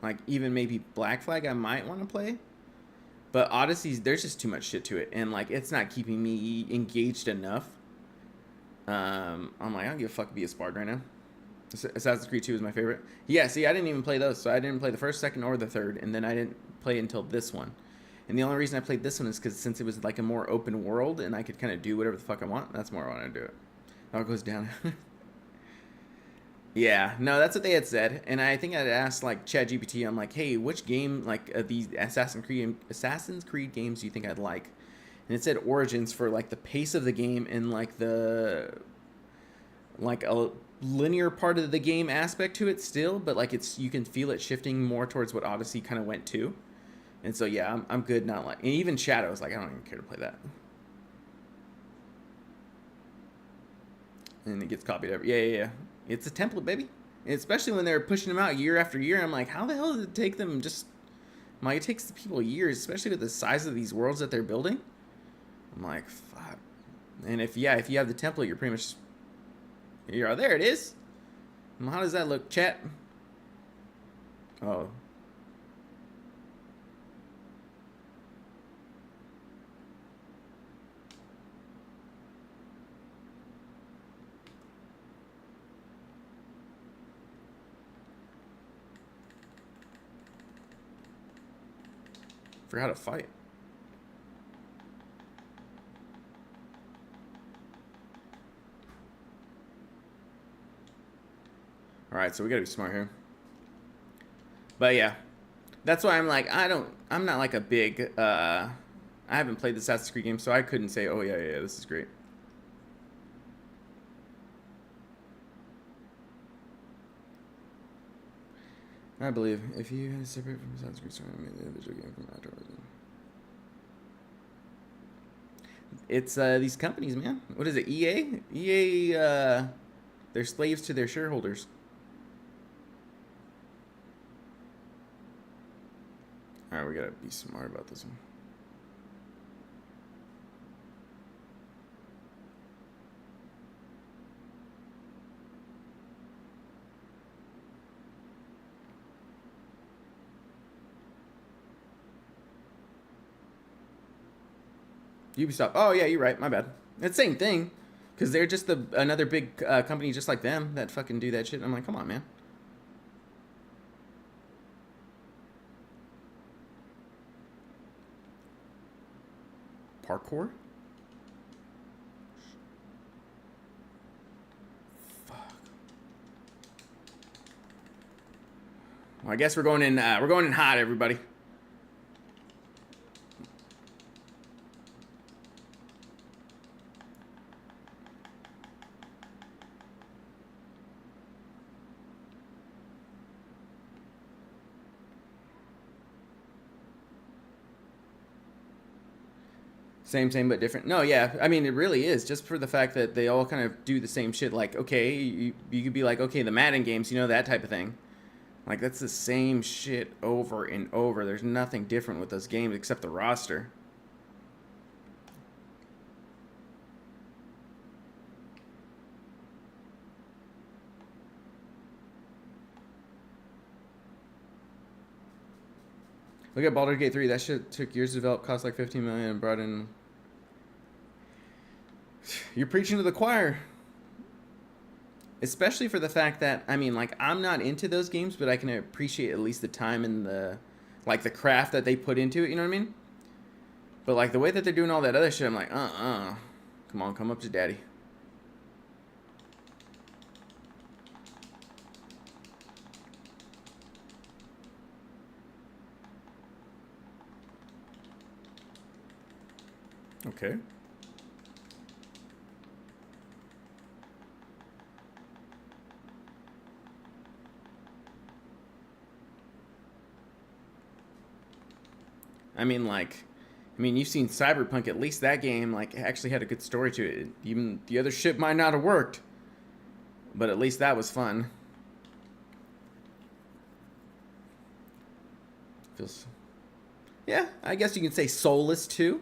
Like even maybe Black Flag I might want to play. But Odyssey's, there's just too much shit to it, and like it's not keeping me engaged enough. I'm like, I don't give a fuck to be a Spard right now. Assassin's Creed 2 is my favorite. Yeah, see, I didn't even play those. So I didn't play the first, second, or the third, and then I didn't play until this one. And the only reason I played this one is because since it was like a more open world and I could kind of do whatever the fuck I want, that's more I want to do it. It all goes down. Yeah, no, that's what they had said. And I think I'd asked like ChatGPT, I'm like, hey, which game, like these Assassin's Creed games do you think I'd like? And it said Origins for like the pace of the game and like the like a linear part of the game aspect to it still, but like it's, you can feel it shifting more towards what Odyssey kind of went to. And so yeah, I'm good not like, and even Shadows, like I don't even care to play that. And it gets copied every, yeah. It's a template, baby. And especially when they're pushing them out year after year, I'm like, how the hell did it take them just, I'm like, it takes the people years, especially with the size of these worlds that they're building. I'm like, fuck. And if you have the template, you're pretty much, there it is. How does that look, chat? Oh. Forgot how to fight. Alright, so we gotta be smart here. But yeah. That's why I'm like, I'm not like a big, I haven't played the Assassin's Creed game, so I couldn't say, oh yeah, this is great. I believe if you had to separate from Assassin's Creed story, I made the individual game from afterwards. It's these companies, man. What is it? EA? EA, they're slaves to their shareholders. Alright, we gotta be smart about this one. Ubisoft. Oh yeah, you're right. My bad. It's the same thing, because they're just another big company just like them that fucking do that shit. I'm like, come on, man. Parkour. Fuck. Well, I guess we're going in hot, everybody. Same but different. No, yeah. I mean, it really is. Just for the fact that they all kind of do the same shit. Like, okay, you could be like, okay, the Madden games, that type of thing. Like, that's the same shit over and over. There's nothing different with those games except the roster. Look at Baldur's Gate 3. That shit took years to develop, cost like $15 million, and brought in... You're preaching to the choir. Especially for the fact that, I mean, like, I'm not into those games, but I can appreciate at least the time and the craft that they put into it, you know what I mean? But, like, the way that they're doing all that other shit, I'm like, Come on, come up to daddy. Okay. I mean, you've seen Cyberpunk. At least that game, actually had a good story to it. Even the other shit might not have worked, but at least that was fun. Feels... Yeah, I guess you can say soulless, too.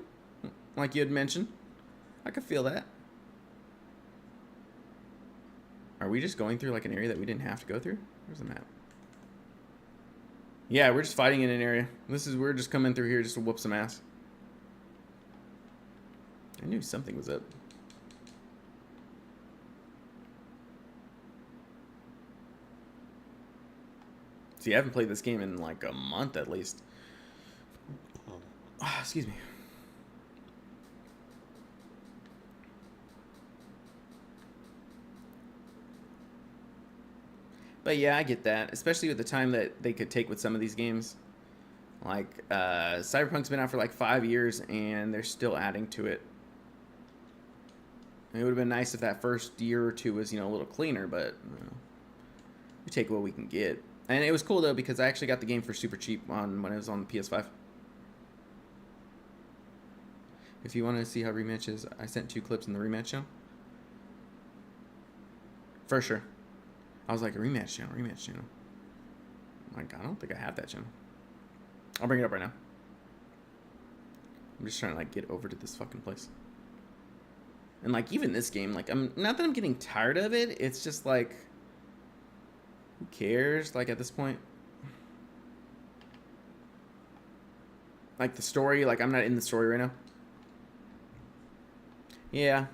Like you had mentioned. I could feel that. Are we just going through, an area that we didn't have to go through? Where's the map? Yeah, we're just fighting in an area. We're just coming through here just to whoop some ass. I knew something was up. See, I haven't played this game in a month at least. Oh, excuse me. But yeah, I get that, especially with the time that they could take with some of these games. Cyberpunk's been out for 5 years, and they're still adding to it. It would have been nice if that first year or two was, a little cleaner, but we take what we can get. And it was cool, though, because I actually got the game for super cheap when it was on the PS5. If you want to see how rematch is, I sent 2 clips in the rematch channel. For sure. I was like, a rematch channel. I don't think I have that channel. I'll bring it up right now. I'm just trying to get over to this fucking place. And like even this game, like I'm not that I'm getting tired of it. It's just like, who cares? Like at this point, like the story, like I'm not in the story right now. Yeah.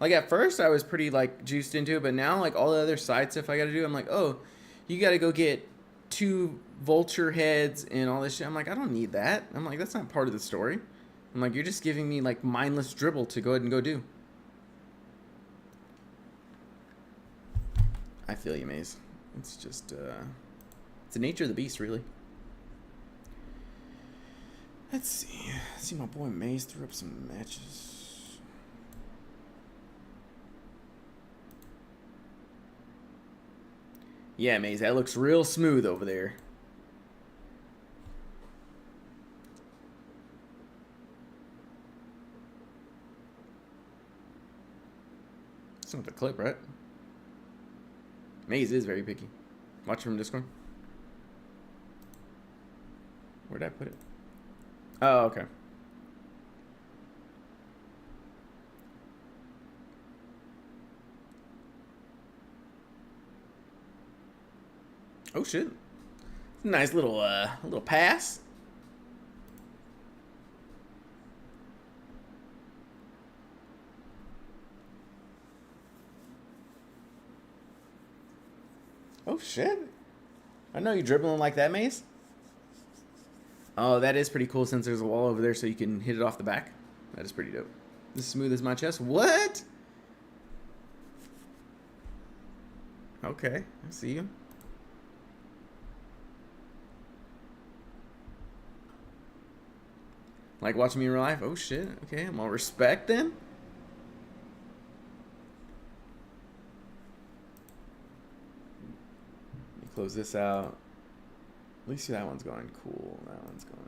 Like at first I was pretty like juiced into it, but now like all the other side stuff I got to do, I'm like, oh, you got to go get 2 vulture heads and all this shit. I'm like, I don't need that. I'm like, that's not part of the story. I'm like, you're just giving me like mindless dribble to go ahead and go do. I feel you, Maze. It's just, it's the nature of the beast, really. Let's see. Let's see, my boy Maze threw up some matches. Yeah, Maze, that looks real smooth over there. It's not the clip, right? Maze is very picky. Watch from Discord. Where'd I put it? Oh, okay. Oh shit! Nice little pass. Oh shit! I know you dribbling like that, Maze. Oh, that is pretty cool since there's a wall over there so you can hit it off the back. That is pretty dope. As smooth as my chest. What? Okay, I see you. Like watching me in real life? Oh shit. Okay, I'm all respect then. Let me close this out. At least that one's going cool. That one's going.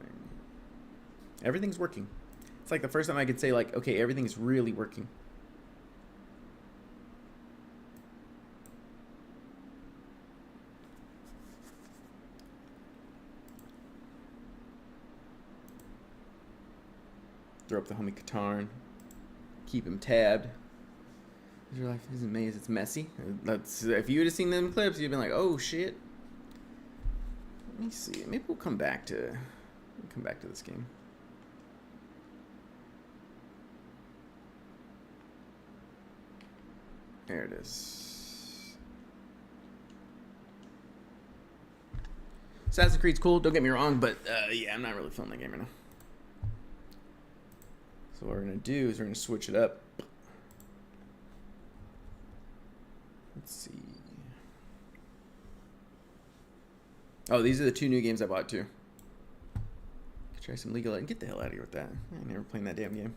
Everything's working. It's like the first time I could say like, okay, everything's really working. Throw up the homie Katarn. Keep him tabbed. Your life is a maze. It's messy. That's if you would have seen them clips, you'd been like, "Oh shit." Let me see. Maybe we'll come back to this game. There it is. Assassin's Creed's cool. Don't get me wrong, but yeah, I'm not really feeling that game right now. So what we're gonna do is we're gonna switch it up. Let's see. Oh, these are the 2 new games I bought too. Could try some Legal and get the hell out of here with that. I never played that damn game.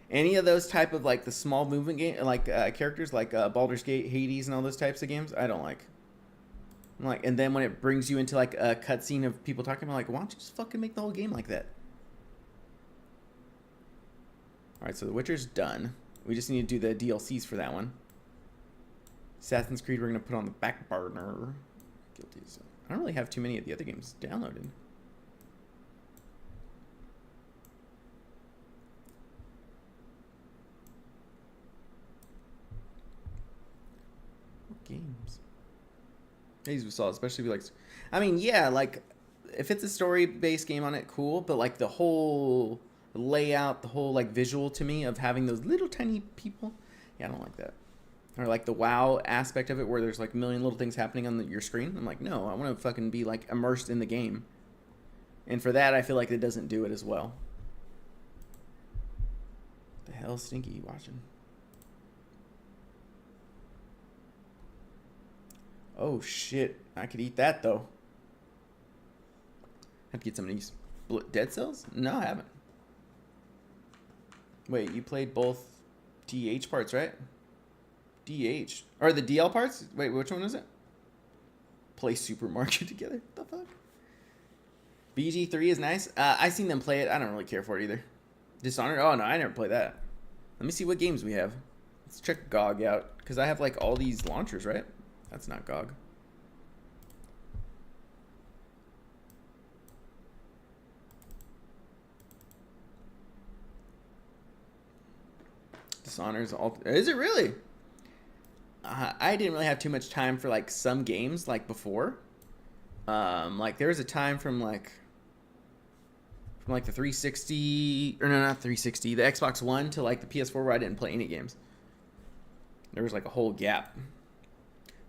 Any of those type of like the small movement game, like characters like Baldur's Gate, Hades, and all those types of games, I don't like. I'm like, and then when it brings you into like a cutscene of people talking, I'm like, why don't you just fucking make the whole game like that? All right, so The Witcher's done. We just need to do the DLCs for that one. Assassin's Creed, we're gonna put on the back burner. Guilty as I don't really have too many of the other games downloaded. What games? These we saw, especially if you like. I mean, yeah, like if it's a story-based game on it, cool. But like the whole layout, the whole like visual to me of having those little tiny people, yeah, I don't like that. Or like the WoW aspect of it where there's like a million little things happening on your screen. I'm like, no, I want to fucking be like immersed in the game. And for that, I feel like it doesn't do it as well. The hell Stinky you watching? Oh shit, I could eat that though. Have to get some of these. Dead Cells? No, I haven't. Wait, you played both DH parts, right? DH. Or the DL parts? Wait, which one is it? Play Supermarket together? What the fuck? BG3 is nice. I seen them play it. I don't really care for it either. Dishonored? Oh, no, I never played that. Let me see what games we have. Let's check GOG out. Because I have, like, all these launchers, right? That's not GOG. Dishonored's all. Is it really? I didn't really have too much time for like some games like before. Like there was a time from like the 360 or no, not 360, the Xbox One to like the PS4 where I didn't play any games. There was like a whole gap.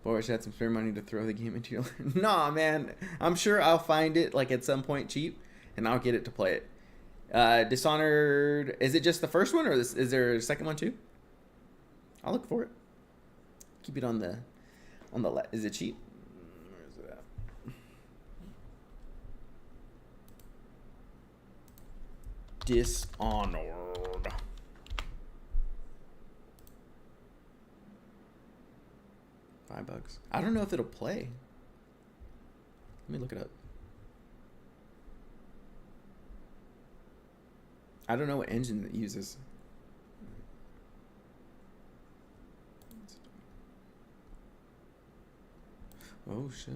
Boy, I wish I had some spare money to throw the game into your. Nah, man. I'm sure I'll find it like at some point cheap, and I'll get it to play it. Dishonored. Is it just the first one, or is there a second one too? I'll look for it. Keep it on the left. Is it cheap? Where is it at? Dishonored. $5. I don't know if it'll play. Let me look it up. I don't know what engine it uses. Oh shit.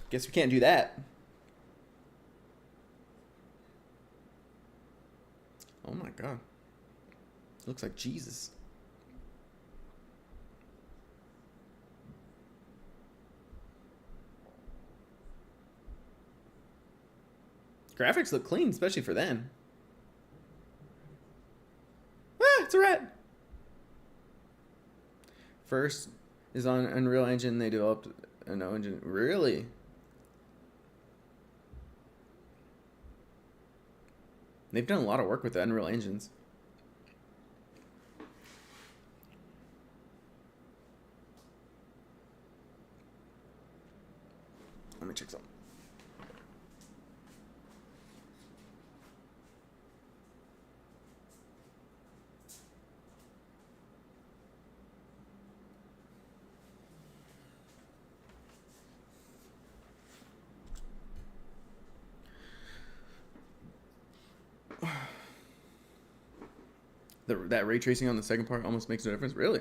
Guess we can't do that. Oh my god. Looks like Jesus. Graphics look clean, especially for then. Ah, it's a rat. First is on Unreal Engine. They developed an engine. Really? They've done a lot of work with the Unreal Engines. Let me check something. That ray tracing on the second part almost makes no difference. Really?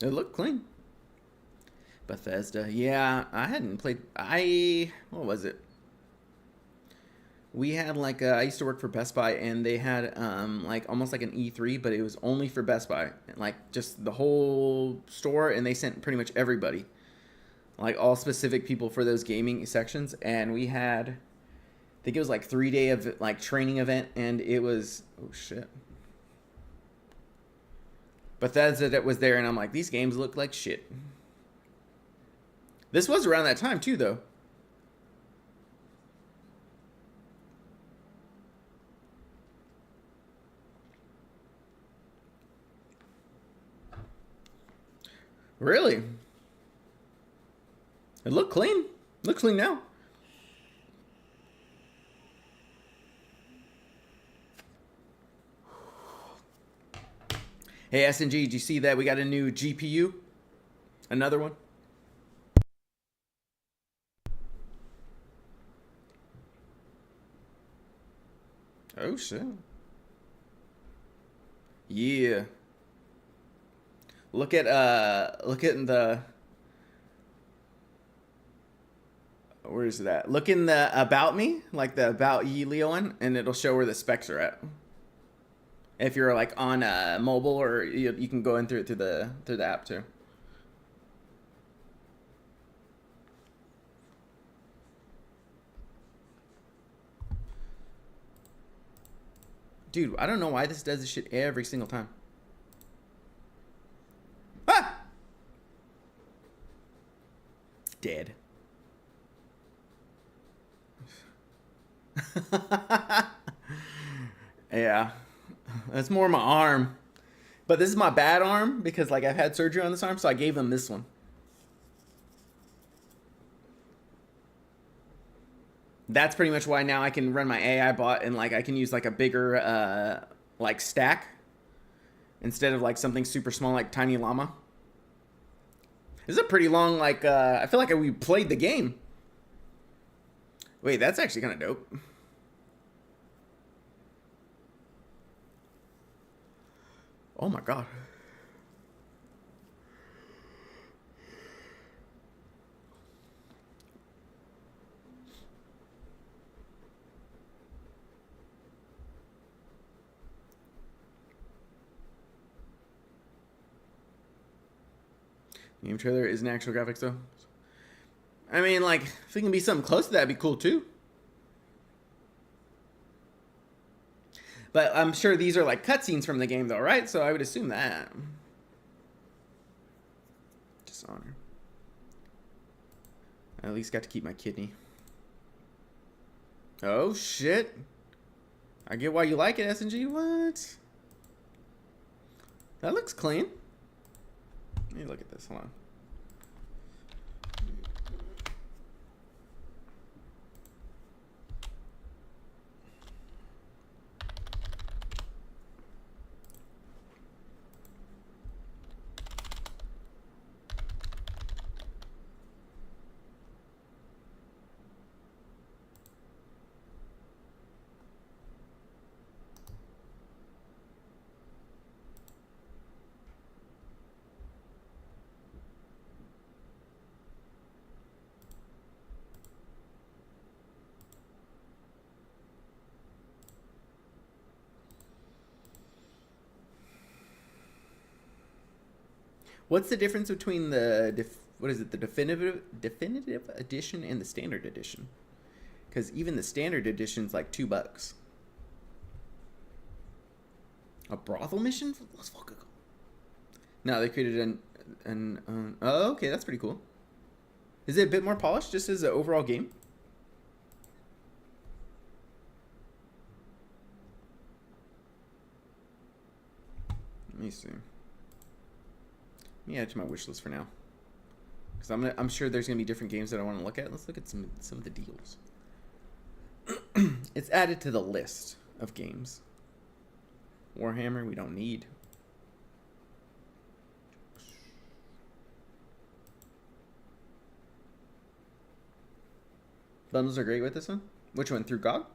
It looked clean. Bethesda. Yeah, I hadn't played. What was it? We had like I used to work for Best Buy, and they had like almost like an E3, but it was only for Best Buy, like just the whole store, and they sent pretty much everybody, like all specific people for those gaming sections. And we had, I think it was like 3-day of like training event, and it was oh shit. Bethesda that was there, and I'm like, these games look like shit. This was around that time too, though. Really? It looked clean. Looks clean now. Hey, SNG, did you see that we got a new GPU? Another one? Oh, shit. Yeah. Look at the, where is that? Look in the About Me, like the About Ye Leo one, and it'll show where the specs are at. If you're like on mobile, or you can go in through the app too. Dude, I don't know why this does this shit every single time. Ah! Dead. Yeah. That's more my arm. But this is my bad arm because like I've had surgery on this arm, so I gave them this one. That's pretty much why now I can run my AI bot, and like I can use like a bigger like stack instead of like something super small like Tiny Llama. This is a pretty long like I feel like we played the game. Wait, that's actually kind of dope. Oh my god. Game trailer isn't actual graphics though. I mean, like, if it can be something close to that, it'd be cool too. But I'm sure these are like cutscenes from the game though, right? So I would assume that. Dishonor. I at least got to keep my kidney. Oh shit. I get why you like it, SNG. What? That looks clean. Let me look at this. Hold on. What's the difference between the what is it, the definitive edition and the standard edition? Because even the standard edition's like $2. A brothel mission? Let's fucking go. No, they created oh, okay, that's pretty cool. Is it a bit more polished just as an overall game? Let me see. Let me add it to my wish list for now, because I'm sure there's gonna be different games that I want to look at. Let's look at some of the deals. It's added to the list of games. Warhammer, we don't need. Bundles are great with this one. Which one? Through GOG?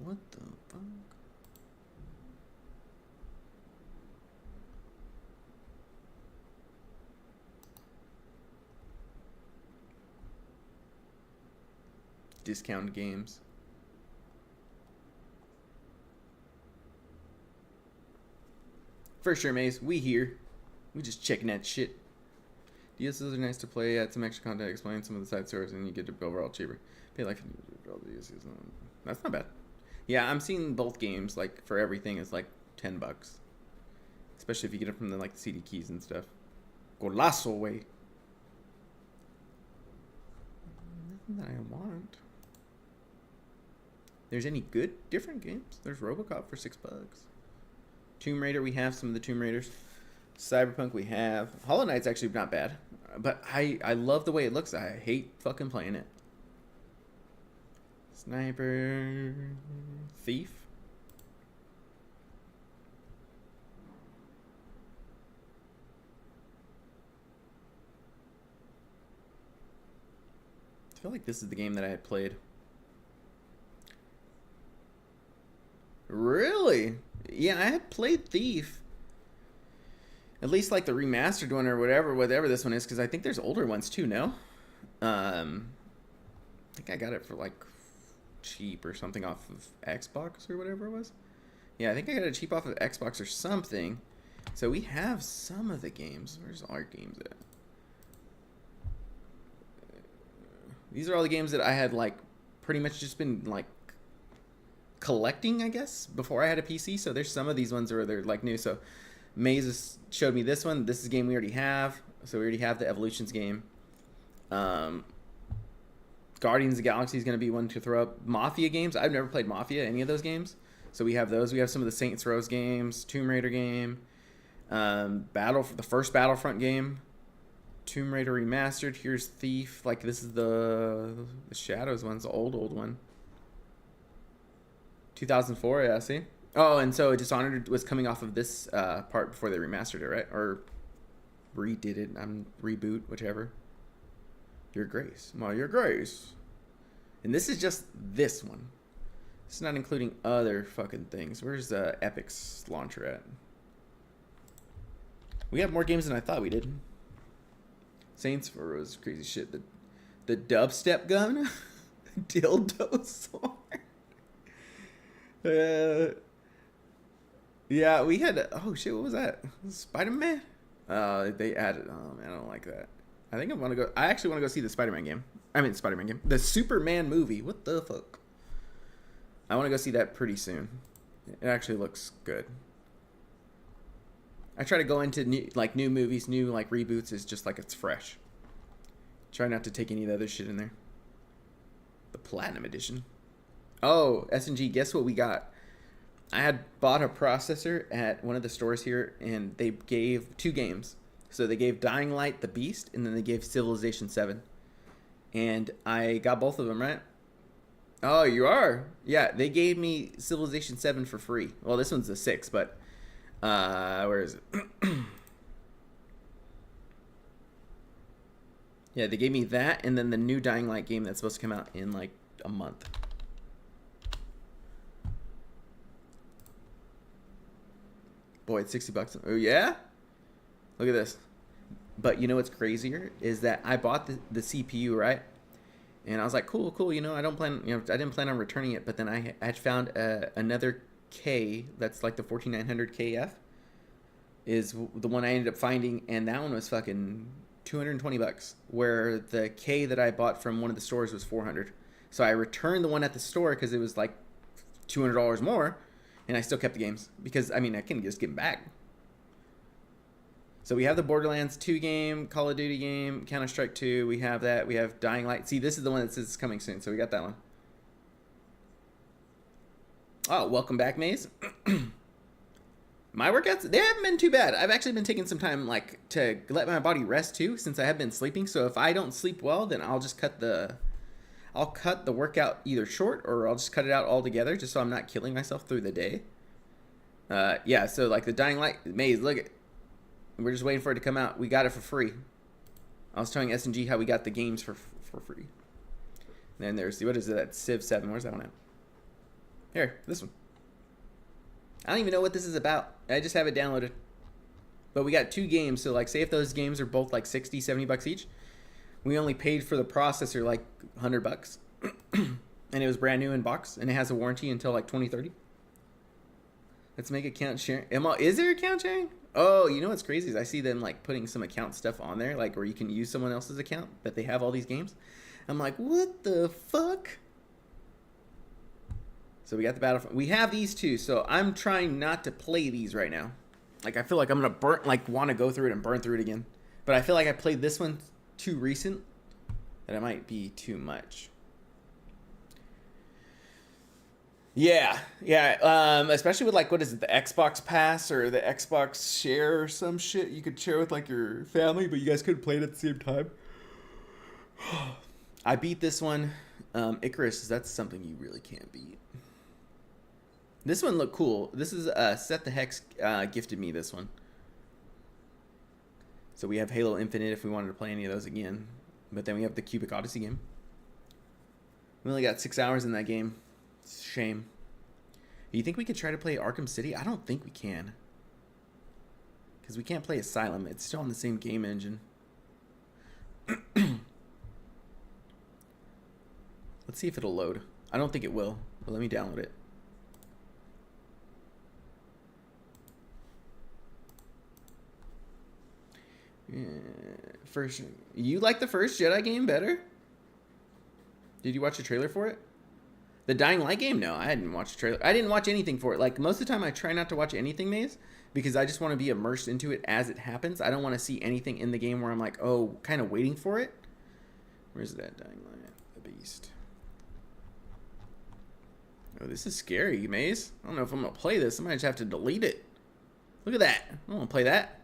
What the fuck? Discounted games. For sure, Maze. We here. We just checking that shit. DLCs are nice to play. Add some extra content. Explain some of the side stories, and you get it overall cheaper. Pay like all the DLCs. That's not bad. Yeah, I'm seeing both games like for everything is like $10, especially if you get it from the like CD keys and stuff. Golazo way. Nothing that I want. There's any good different games? There's RoboCop for $6. Tomb Raider, we have some of the Tomb Raiders. Cyberpunk, we have. Hollow Knight's actually not bad, but I love the way it looks. I hate fucking playing it. Sniper, Thief. I feel like this is the game that I had played. Really? Yeah, I had played Thief. At least like the remastered one or whatever this one is, because I think there's older ones too, no? I think I got it for like cheap or something off of Xbox or whatever it was. Yeah, I think I got it cheap off of Xbox or something. So we have some of the games. Where's our games at? These are all the games that I had like pretty much just been like collecting, I guess, before I had a PC. So there's some of these ones where they're like new. So Maze showed me this one. This is a game we already have. So we already have the Evolutions game. Guardians of the Galaxy is going to be one to throw up. Mafia games. I've never played Mafia, any of those games. So we have those. We have some of the Saints Row games. Tomb Raider game. The first Battlefront game. Tomb Raider Remastered. Here's Thief. Like this is the Shadows one's the old one. 2004, yeah, see? Oh, and so Dishonored was coming off of this part before they remastered it, right? Or redid it. Reboot, whichever. Your Grace. Well, Your Grace. And this is just this one. It's not including other fucking things. Where's the Epic's launcher at? We have more games than I thought we did. Saints Row was crazy shit. The dubstep gun? Dildo sword? Yeah, we had. Oh shit, what was that? Spider Man. They added. Oh man, I don't like that. I think I want to go. I actually want to go see the Spider Man game. I mean, Spider Man game. The Superman movie. What the fuck? I want to go see that pretty soon. It actually looks good. I try to go into new movies, new like reboots is just like it's fresh. Try not to take any of the other shit in there. The Platinum Edition. Oh, S&G, guess what we got? I had bought a processor at one of the stores here, and they gave 2 games. So they gave Dying Light the Beast, and then they gave Civilization 7. And I got both of them, right? Oh, you are? Yeah, they gave me Civilization 7 for free. Well, this one's the 6, but where is it? Yeah, they gave me that, and then the new Dying Light game that's supposed to come out in like a month. Boy, it's $60. Oh yeah, look at this. But you know what's crazier is that I bought the CPU, right? And I was like, cool, cool. You know, I didn't plan on returning it. But then I had found another K that's like the 14900 KF is the one I ended up finding, and that one was fucking $220, where the K that I bought from one of the stores was 400. So I returned the one at the store because it was like $200 more, and I still kept the games because I mean I can just get them back. So we have the Borderlands 2 game, Call of Duty game, Counter-Strike 2. We have that. We have Dying Light. See, this is the one that says it's coming soon, so we got that one. Oh, welcome back, Maze. My workouts, they haven't been too bad. I've actually been taking some time like to let my body rest too, since I have been sleeping. So if I don't sleep well, then I'll just cut the workout either short, or I'll just cut it out altogether, just so I'm not killing myself through the day. Yeah, so like the Dying Light, Maze, look at, we're just waiting for it to come out. We got it for free. I was telling S&G how we got the games for free. And then there's, what is it, that Civ 7, where's that one at? Here, this one. I don't even know what this is about. I just have it downloaded. But we got 2 games, so like say if those games are both like $60-$70 each, we only paid for the processor like $100. And it was brand new in box, and it has a warranty until like 2030. Let's make account sharing. Is there account sharing? Oh, you know what's crazy is I see them like putting some account stuff on there, like where you can use someone else's account that they have all these games. I'm like, what the fuck? So we got the Battlefront. We have these 2, so I'm trying not to play these right now. Like I feel like I'm gonna want to go through it and burn through it again. But I feel like I played this one too recent, that it might be too much. Yeah, especially with like, what is it, the Xbox Pass or the Xbox Share or some shit you could share with like your family, but you guys couldn't play it at the same time. I beat this one. Icarus, that's something you really can't beat. This one looked cool. This is Set the Hex gifted me this one. So we have Halo Infinite if we wanted to play any of those again. But then we have the Cubic Odyssey game. We only got 6 hours in that game. It's a shame. Do you think we could try to play Arkham City? I don't think we can. Because we can't play Asylum. It's still on the same game engine. Let's see if it'll load. I don't think it will. But let me download it. Yeah, you like the first Jedi game better? Did you watch the trailer for it? The Dying Light game? No, I didn't watch the trailer. I didn't watch anything for it. Like, most of the time I try not to watch anything, Maze, because I just want to be immersed into it as it happens. I don't want to see anything in the game where I'm like, oh, kind of waiting for it. Where's that Dying Light? The Beast. Oh, this is scary, Maze. I don't know if I'm going to play this. I might just have to delete it. Look at that. I don't want to play that.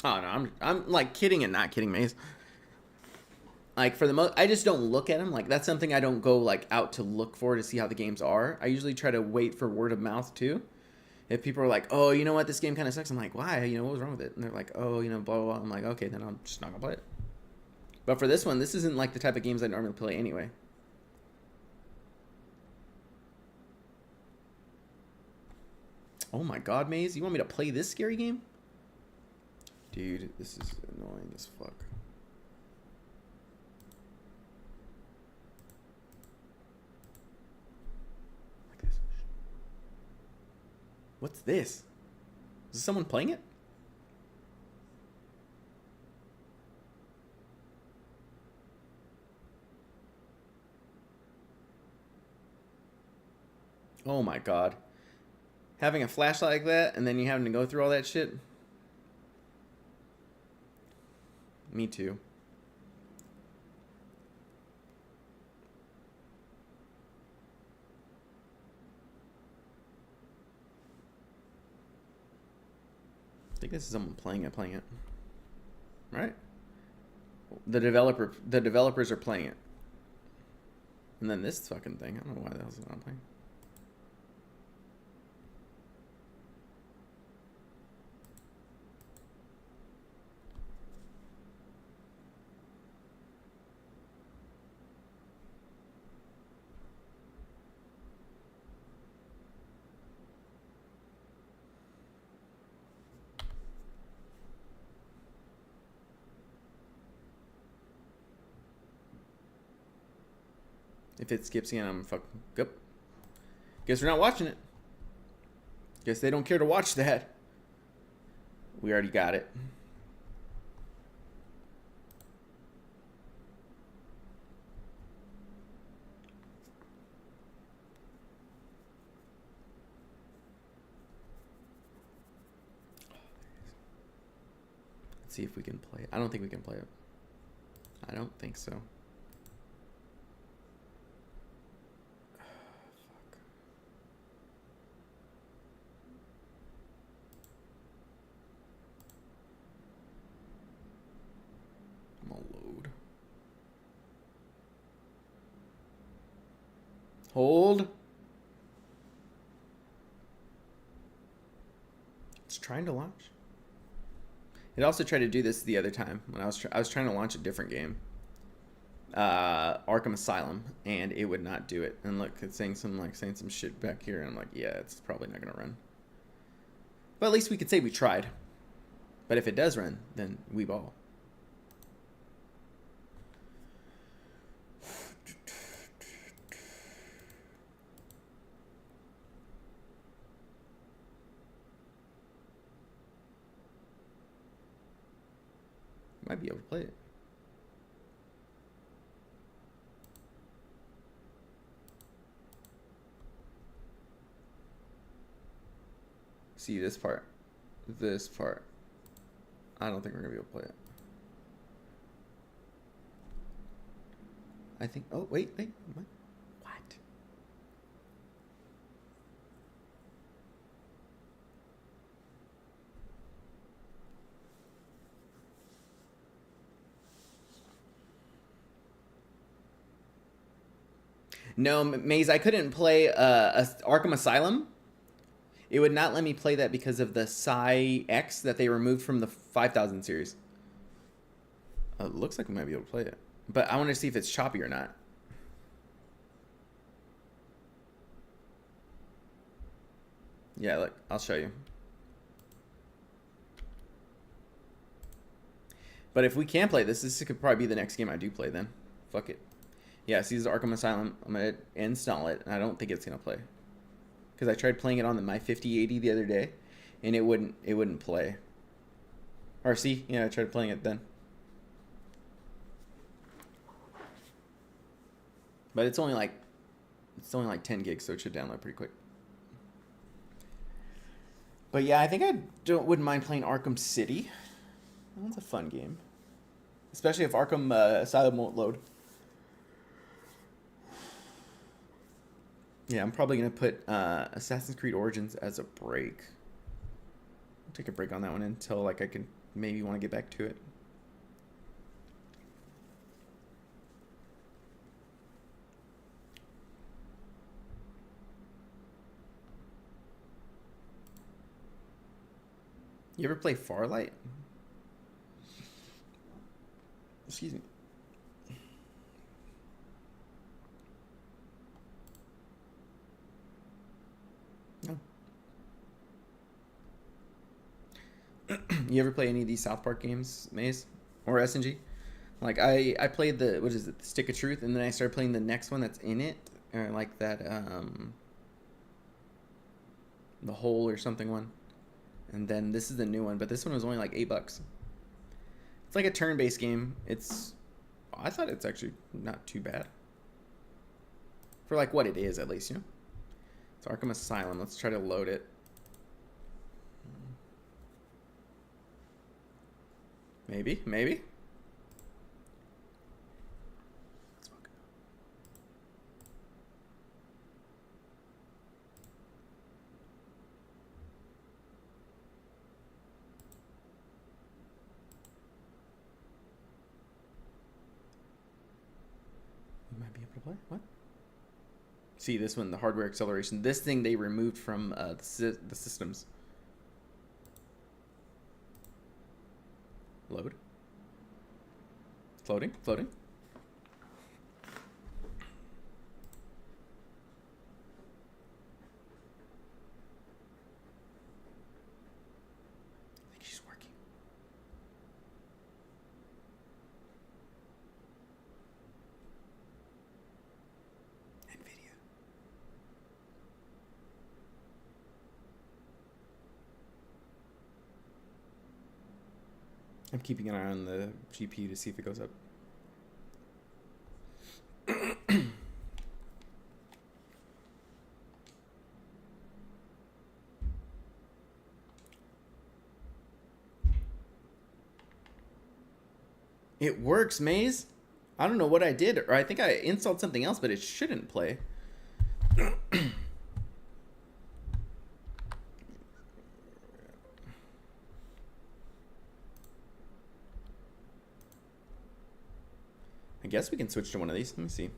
Oh no, I'm like kidding and not kidding, Maze. Like for the most, I just don't look at them. Like that's something I don't go like out to look for to see how the games are. I usually try to wait for word of mouth too. If people are like, oh, you know what, this game kind of sucks, I'm like, why? You know, what was wrong with it? And they're like, oh, you know, blah blah blah. I'm like, okay, then I'm just not gonna play it. But for this one, this isn't like the type of games I normally play anyway. Oh my god, Maze, you want me to play this scary game? Dude, this is annoying as fuck. Like this. What's this? Is someone playing it? Oh my god. Having a flashlight like that and then you having to go through all that shit? Me too. I think this is someone playing it. Right? The developers are playing it. And then this fucking thing, I don't know why the hell it's not playing. If it skips again, I'm fucking good. Guess we're not watching it. Guess they don't care to watch that. We already got it. Let's see if we can play it. I don't think we can play it. I don't think so. Hold. It's trying to launch. It also tried to do this the other time when I was trying to launch a different game, Arkham Asylum, and it would not do it. And look, it's saying some shit back here, and I'm like, yeah, it's probably not gonna run. But at least we could say we tried. But if it does run, then we ball. Might be able to play it. See this part. This part. I don't think we're gonna be able to play it. I think. Oh wait. What? No, Maze, I couldn't play Arkham Asylum. It would not let me play that because of the Psy X that they removed from the 5000 series. It looks like we might be able to play it. But I want to see if it's choppy or not. Yeah, look, I'll show you. But if we can play this could probably be the next game I do play then. Fuck it. Yeah, see, this is Arkham Asylum. I'm going to install it, and I don't think it's going to play. Because I tried playing it on my 5080 the other day, and it wouldn't play. Or see, yeah, I tried playing it then. But it's only like 10 gigs, so it should download pretty quick. But yeah, I think wouldn't mind playing Arkham City. That one's a fun game. Especially if Arkham Asylum won't load. Yeah, I'm probably going to put Assassin's Creed Origins as a break. I'll take a break on that one until like I can maybe want to get back to it. You ever play Farlight? Excuse me. You ever play any of these South Park games, Maze or SNG? Like I played the what is it, the Stick of Truth, and then I started playing the next one that's in it, or like that the Hole or something one, and then this is the new one, but this one was only like $8. It's like a turn-based game. I thought it's actually not too bad for like what it is, at least, you know. It's Arkham Asylum. Let's try to load it. Maybe. You might be able to play. What? See, this one, the hardware acceleration. This thing they removed from the systems. Load. Floating. I think she's working. NVIDIA. I'm keeping an eye on the GPU to see if it goes up. It works, Maze. I don't know what I did, or I think I installed something else, but it shouldn't play. I guess we can switch to one of these. Let me see.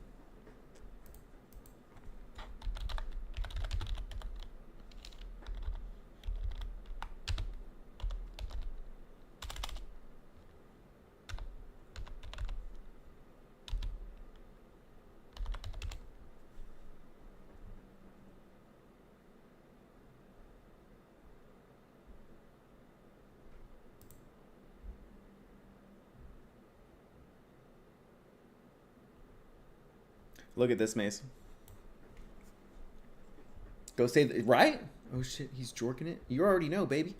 Look at this, Mace. Go save, right? Oh shit, he's jorking it. You already know, baby.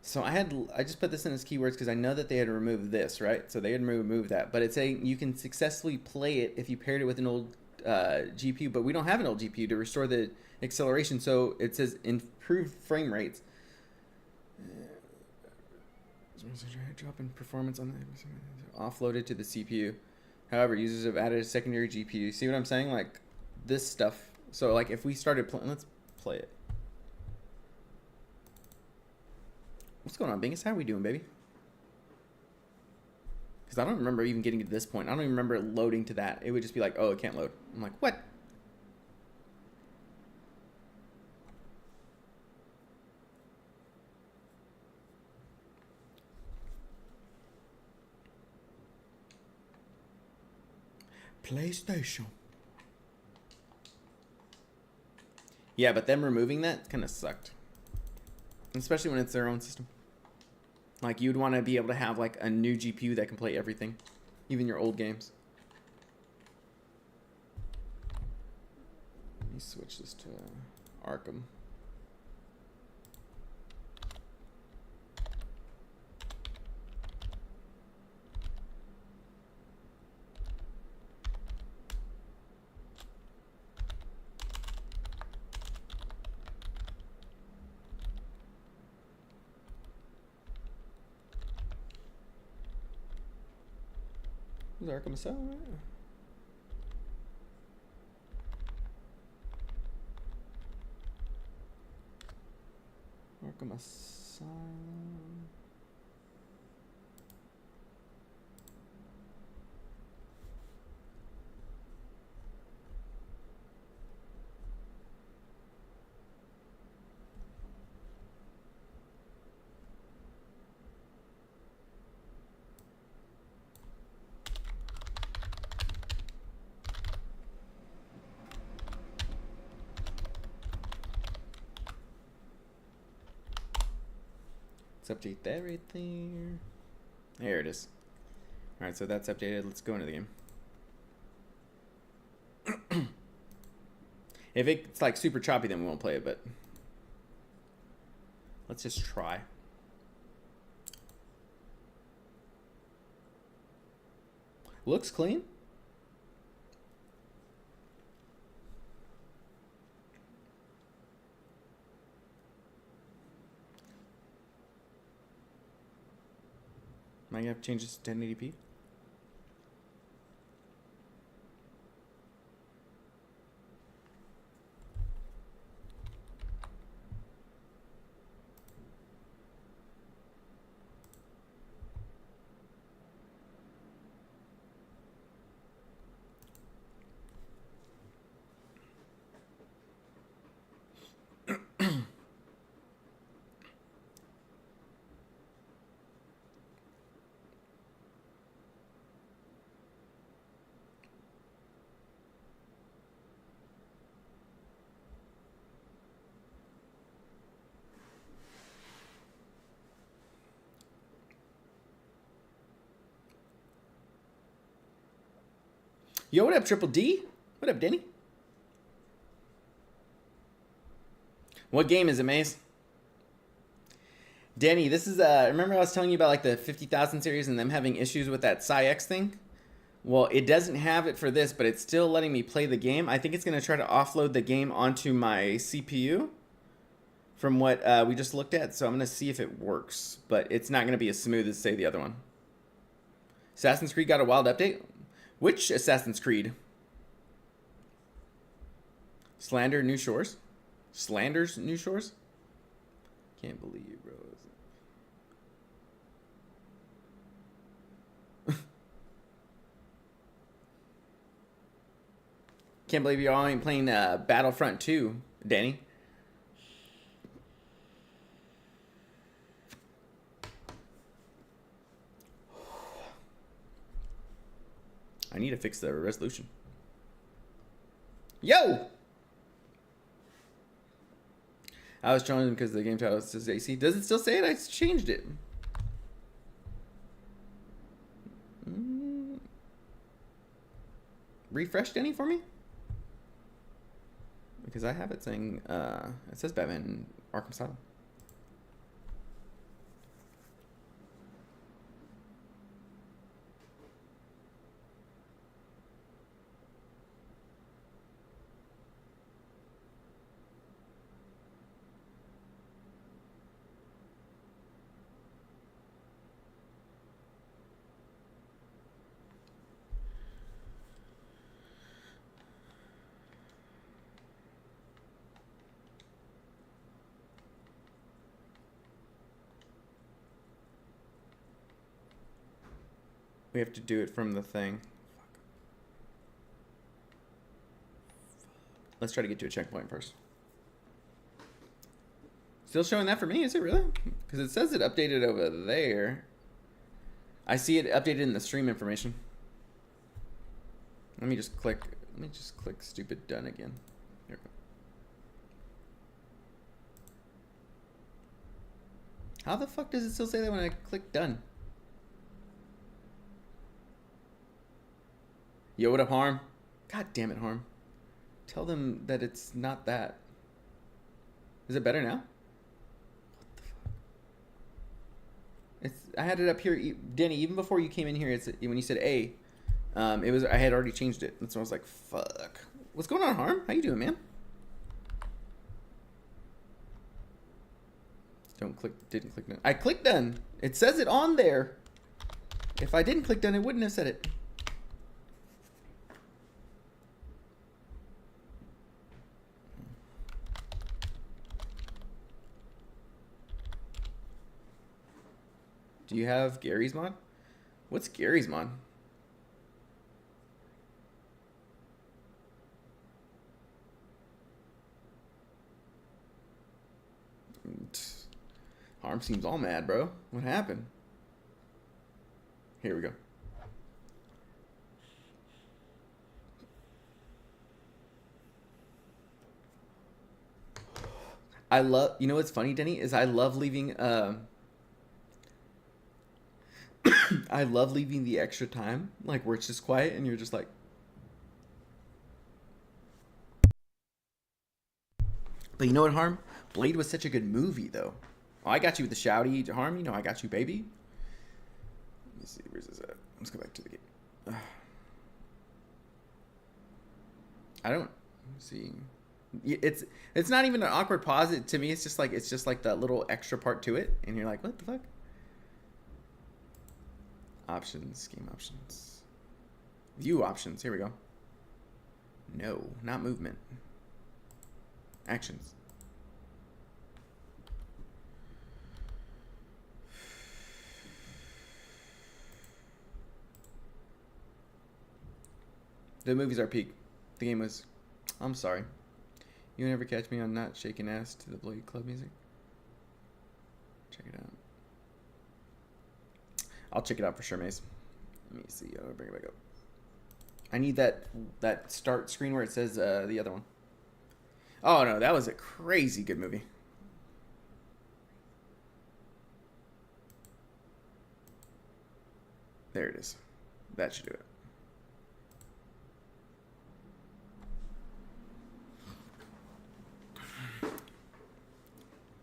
So I just put this in as keywords because I know that they had removed this, right? So they had removed that, but it's saying you can successfully play it if you paired it with an old GPU, but we don't have an old GPU to restore the acceleration. So it says improved frame rates. Drop in performance on the offloaded to the CPU. However, users have added a secondary GPU. See what I'm saying? Like this stuff. So like if we started playing, let's play it. What's going on, Bingus? How are we doing, baby? Because I don't remember even getting to this point. I don't even remember it loading to that. It would just be like, oh, it can't load. I'm like, what? PlayStation. Yeah, but them removing that kind of sucked. Especially when it's their own system. Like, you'd want to be able to have, like, a new GPU that can play everything. Even your old games. Let me switch this to Arkham. Is Arkham Asylum, right? Arkham Asylum. Let's update that right there. There it is. All right, so that's updated. Let's go into the game. If it's like super choppy, then we won't play it, but let's just try. Looks clean. Am I gonna have to change this to 1080p? Yo, what up, Triple D? What up, Denny? What game is it, Maze? Denny, this is, remember I was telling you about like the 50,000 series and them having issues with that Psy-X thing? Well, it doesn't have it for this, but it's still letting me play the game. I think it's going to try to offload the game onto my CPU from what we just looked at, so I'm going to see if it works. But it's not going to be as smooth as, say, the other one. Assassin's Creed got a wild update? Which Assassin's Creed? Slander New Shores? Slander's New Shores? Can't believe you, bro. Can't believe you're only playing Battlefront 2, Danny. I need to fix the resolution. Yo! I was trolling because the game title says AC. Does it still say it? I changed it. Refreshed any for me? Because I have it saying, it says Batman Arkham Asylum. We have to do it from the thing. Let's try to get to a checkpoint first. Still showing that for me? Is it really? Because it says it updated over there. I see it updated in the stream information. Let me just click stupid done again. Here we go. How the fuck does it still say that when I click done? Yo, what up, Harm? God damn it, Harm. Tell them that it's not that. Is it better now? What the fuck? I had it up here, Denny, even before you came in here, when you said A, I had already changed it. And so I was like, fuck. What's going on, Harm? How you doing, man? Didn't click done. I clicked done. It says it on there. If I didn't click done, it wouldn't have said it. Do you have Gary's mod? What's Gary's mod? Harm seems all mad, bro. What happened? Here we go. You know what's funny, Denny, is I love leaving I love leaving the extra time, like where it's just quiet and you're just like. But you know what, Harm? Blade was such a good movie, though. Oh, I got you with the shouty, Harm. You know I got you, baby. Let me see. Where's this at? Let's go back to the game. I don't see. It's not even an awkward pause. To me, it's just like that little extra part to it, and you're like, what the fuck? Options, game options, view options. Here we go. No, not movement. Actions. The movies are peak. The game was. I'm sorry. You never catch me on not shaking ass to the Blade Club music. Check it out. I'll check it out for sure, Mace. Let me see. I'll bring it back up. I need that start screen where it says the other one. Oh no, that was a crazy good movie. There it is. That should do it.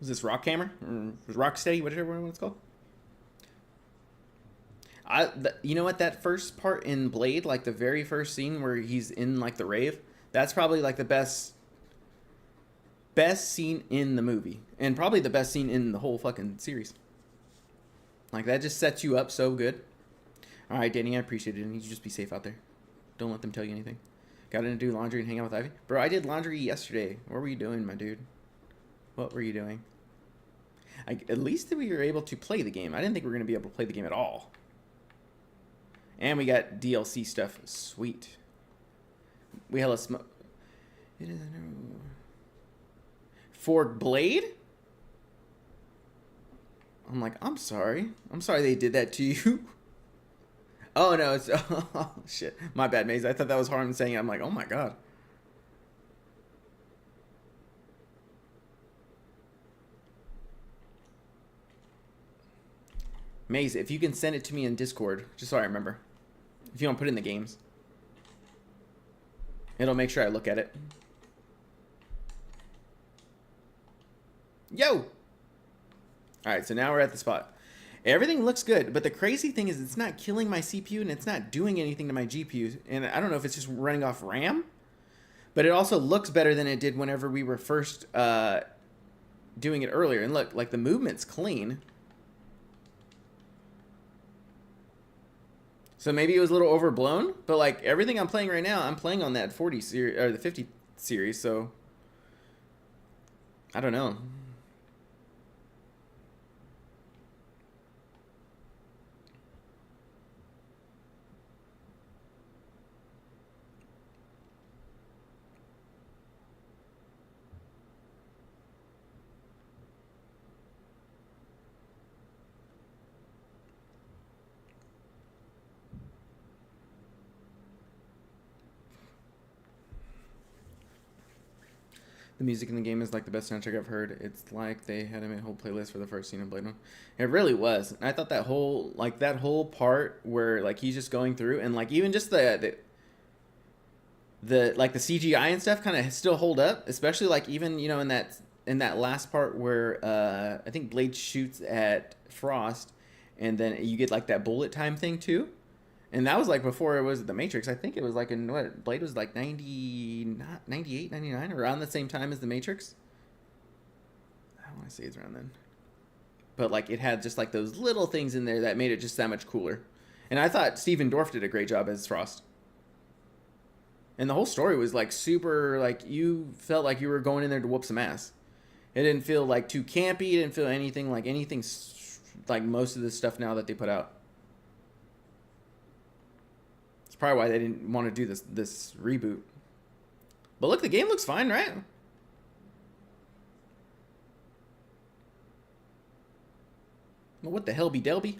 Is this Rockhammer? Or Rocksteady? Whatever it's called? You know what? That first part in Blade, like the very first scene where he's in like the rave, that's probably like the best scene in the movie, and probably the best scene in the whole fucking series. Like that just sets you up so good. All right, Danny, I appreciate it, and you just be safe out there. Don't let them tell you anything. Got to do laundry and hang out with Ivy, bro. I did laundry yesterday. What were you doing, my dude? What were you doing? At least we were able to play the game. I didn't think we were going to be able to play the game at all. And we got DLC stuff. Sweet. We hella smoke. It is for Blade? I'm like, I'm sorry. I'm sorry they did that to you. Oh, no. It's... Oh, shit. My bad, Maze. I thought that was Harm saying it. I'm like, oh, my God. Maze, if you can send it to me in Discord, just so I remember. If you want to put it in the games. It'll make sure I look at it. Yo! Alright, so now we're at the spot. Everything looks good, but the crazy thing is it's not killing my CPU and it's not doing anything to my GPU. And I don't know if it's just running off RAM, but it also looks better than it did whenever we were first doing it earlier. And look, like the movement's clean. So maybe it was a little overblown, but like everything I'm playing right now, I'm playing on that 40 series or the 50 series, so I don't know. The music in the game is like the best soundtrack I've heard. It's like they had a whole playlist for the first scene of Blade 1. It really was. And I thought that whole part where like he's just going through and like even just the like the CGI and stuff kind of still hold up, especially like even, you know, in that last part where I think Blade shoots at Frost and then you get like that bullet time thing too. And that was like before it was The Matrix. I think it was like in what? Blade was like 90, not 98, 99, around the same time as The Matrix. I want to say it's around then. But like it had just like those little things in there that made it just that much cooler. And I thought Stephen Dorff did a great job as Frost. And the whole story was like super, like you felt like you were going in there to whoop some ass. It didn't feel like too campy. It didn't feel anything like most of the stuff now that they put out. Probably why they didn't want to do this reboot. But look, the game looks fine, right? Well, what the hell be Delby?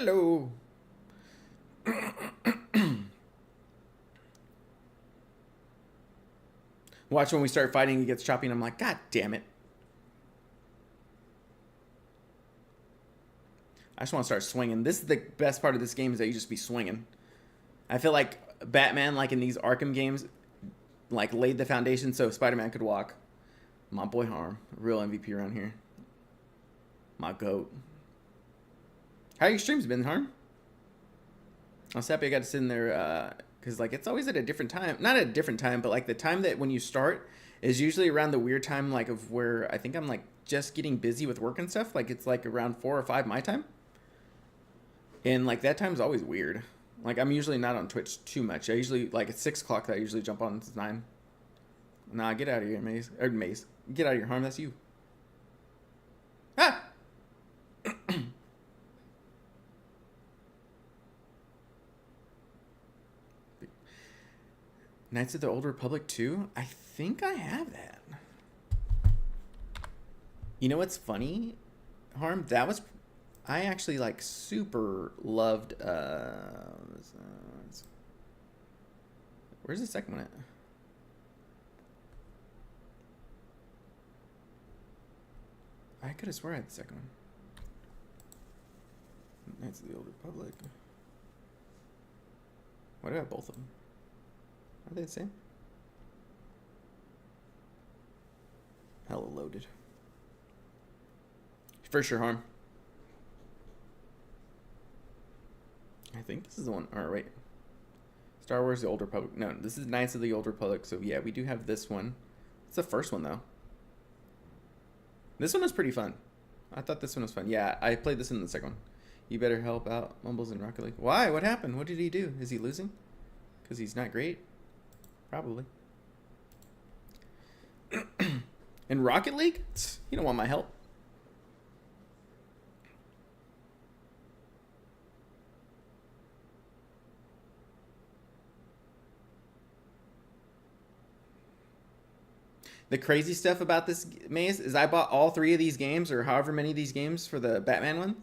Hello. Watch when we start fighting, he gets choppy, and I'm like, God damn it. I just want to start swinging. This is the best part of this game, is that you just be swinging. I feel like Batman, like in these Arkham games, like laid the foundation so Spider-Man could walk. My boy Harm, real MVP around here. My goat. How your streams been, Harm? I was happy I got to sit in there, because like it's always at a different time. Not at a different time, but like the time that when you start is usually around the weird time, like of where I think I'm like just getting busy with work and stuff. Like it's like around 4 or 5 my time. And like that time's always weird. Like I'm usually not on Twitch too much. I usually like at 6 o'clock that I usually jump on. It's 9. Nah, get out of here, Maze. Or Maze. Get out of here, Harm. That's you. Ah! Knights of the Old Republic 2? I think I have that. You know what's funny, Harm? That was... I actually, like, super loved... where's the second one at? I could have sworn I had the second one. Knights of the Old Republic. Why do I have both of them? Are they the same? Hella loaded. For sure, Harm. I think this is the one. Or wait. Star Wars The Old Republic. No, this is Knights of the Old Republic. So yeah, we do have this one. It's the first one though. This one was pretty fun. I thought this one was fun. Yeah, I played this in the second one. You better help out Mumbles in Rocket League. Why? What happened? What did he do? Is he losing? Because he's not great? Probably. In Rocket League? You don't want my help. The crazy stuff about this maze is I bought all 3 of these games, or however many of these games for the Batman one.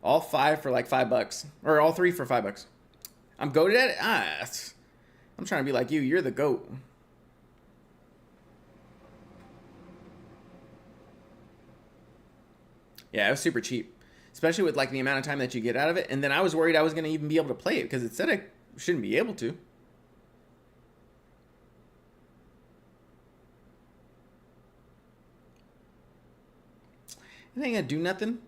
All 5 for like $5. Or all 3 for $5. I'm goated at it? I'm trying to be like you. You're the GOAT. Yeah, it was super cheap. Especially with like the amount of time that you get out of it. And then I was worried I was going to even be able to play it, because it said I shouldn't be able to. I ain't gonna do nothing.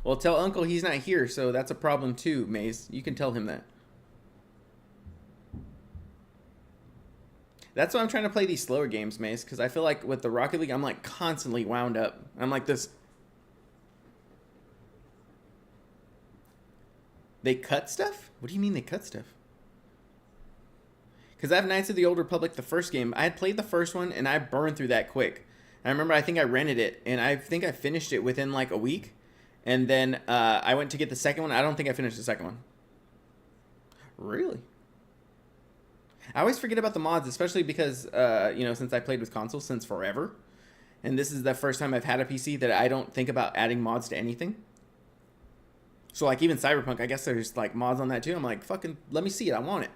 Well, tell Uncle he's not here, so that's a problem too, Maze. You can tell him that. That's why I'm trying to play these slower games, Maze, because I feel like with the Rocket League, I'm like constantly wound up. I'm like this. They cut stuff? What do you mean they cut stuff? Because I have Knights of the Old Republic, the first game. I had played the first one, and I burned through that quick. I remember I think I rented it, and I think I finished it within like a week. And then I went to get the second one. I don't think I finished the second one. Really? I always forget about the mods, especially because, you know, since I played with consoles since forever. And this is the first time I've had a PC that I don't think about adding mods to anything. So, like, even Cyberpunk, I guess there's, like, mods on that, too. I'm like, fucking, let me see it. I want it.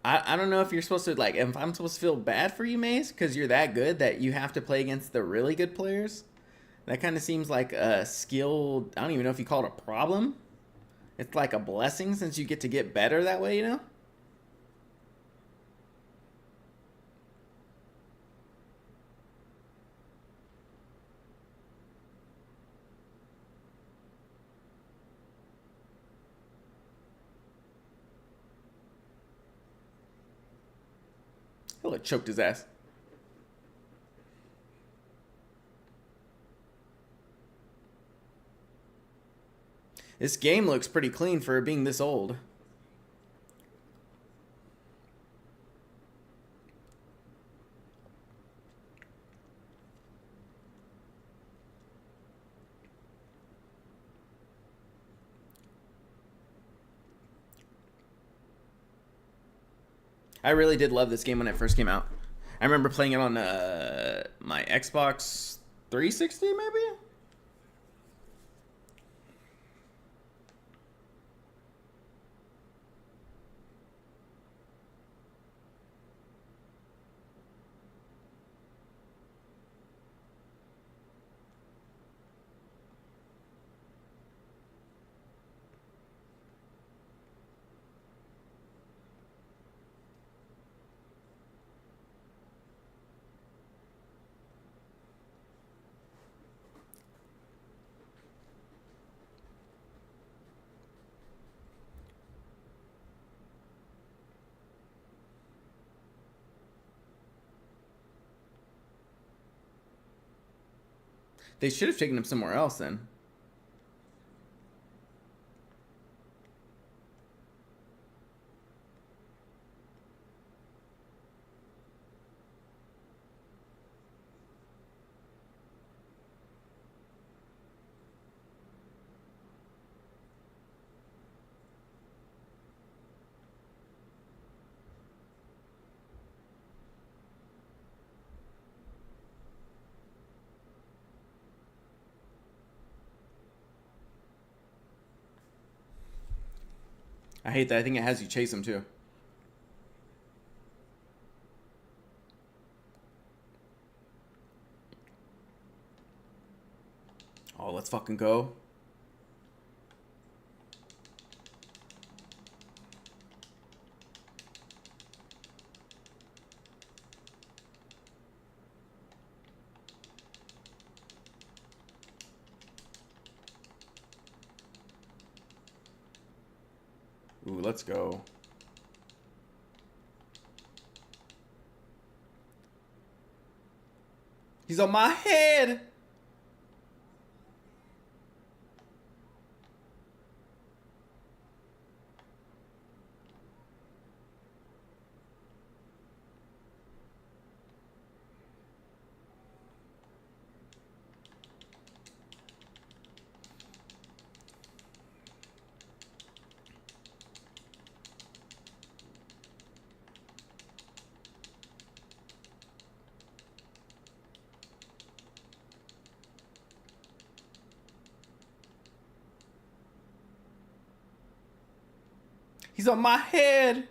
I don't know if you're supposed to, like, if I'm supposed to feel bad for you, Maze, because you're that good that you have to play against the really good players. That kind of seems like a skill. I don't even know if you call it a problem. It's like a blessing since you get to get better that way, you know? would have choked his ass. This game looks pretty clean for being this old. I really did love this game when it first came out. I remember playing it on my Xbox 360, maybe? They should have taken him somewhere else then. I hate that. I think it has you chase him too. Oh, let's fucking go. Ooh, let's go. He's on my head. He's on my head.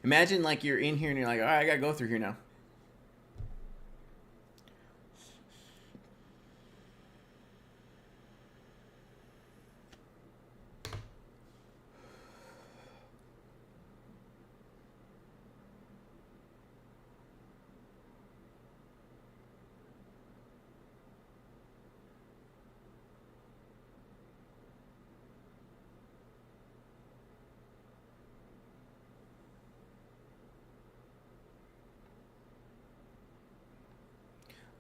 Imagine like you're in here and you're like, all right, I gotta go through here now.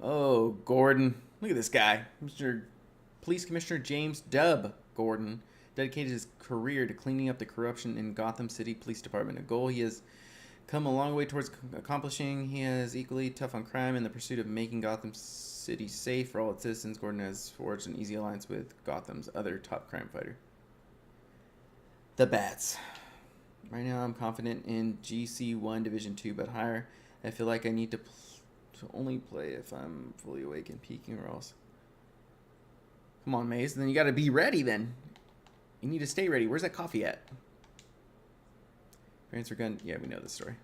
Oh, Gordon. Look at this guy. Mr. Police Commissioner James Dubb Gordon dedicated his career to cleaning up the corruption in Gotham City Police Department, a goal he has come a long way towards accomplishing. He is equally tough on crime in the pursuit of making Gotham City safe for all its citizens. Gordon has forged an easy alliance with Gotham's other top crime fighter, the Bats. Right now, I'm confident in GC1 Division 2, but higher. I feel like I need to only play if I'm fully awake and peaking, or else. Come on, Maze. Then you got to be ready. Then you need to stay ready. Where's that coffee at? Parents are gun. Yeah, we know this story.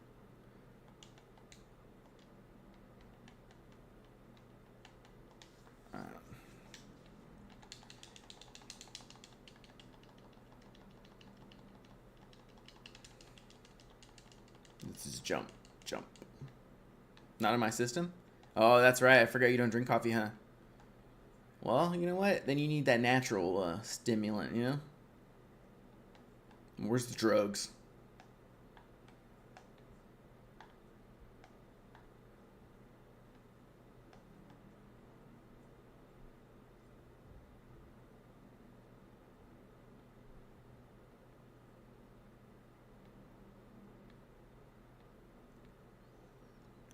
This is jump. Not in my system? Oh, that's right. I forgot you don't drink coffee, huh? Well, you know what? Then you need that natural stimulant, you know? Where's the drugs?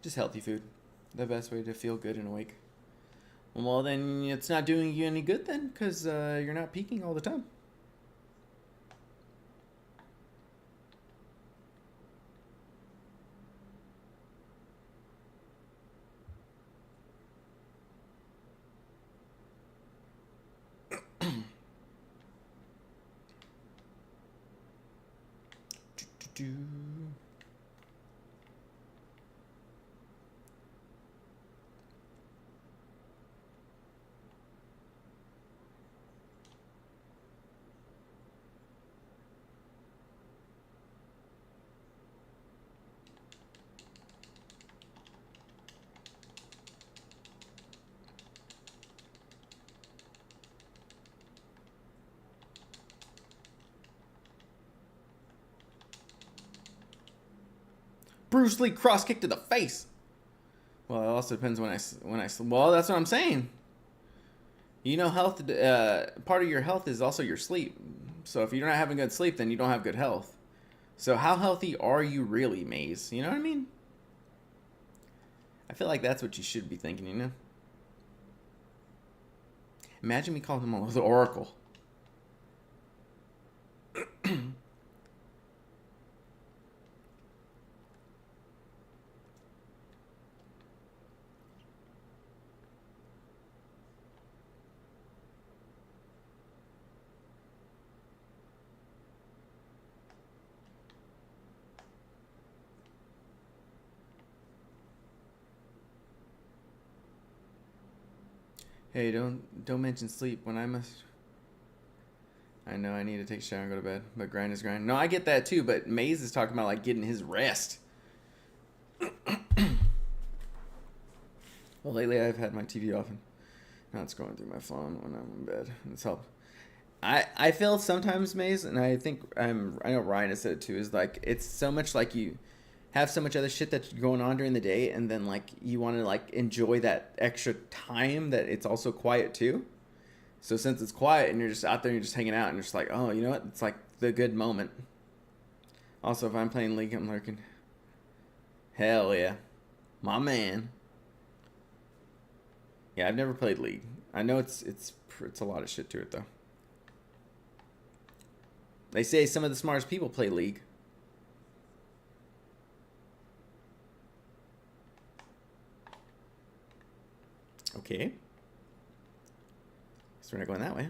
Just healthy food. The best way to feel good and awake. Well, then it's not doing you any good then, because you're not peaking all the time. Do. Bruce Lee cross kick to the face. Well, it also depends when I. Well, that's what I'm saying. You know, health. Part of your health is also your sleep. So if you're not having good sleep, then you don't have good health. So how healthy are you really, Maze? You know what I mean? I feel like that's what you should be thinking. You know. Imagine me calling him the Oracle. Hey, don't mention sleep when I must. I know I need to take a shower and go to bed, but grind is grind. No, I get that too, but Maze is talking about like getting his rest. Well, lately I've had my TV off and now it's going through my phone when I'm in bed. It's helped. I feel sometimes, Maze, and I think I know Ryan has said it too, is like it's so much like you have so much other shit that's going on during the day, and then like you want to like enjoy that extra time that it's also quiet too. So since it's quiet and you're just out there and you're just hanging out and you're just like, oh, you know what? It's like the good moment. Also, if I'm playing League, I'm lurking. Hell yeah. My man. Yeah, I've never played League. I know it's a lot of shit to it though. They say some of the smartest people play League. Okay. So we're not going that way.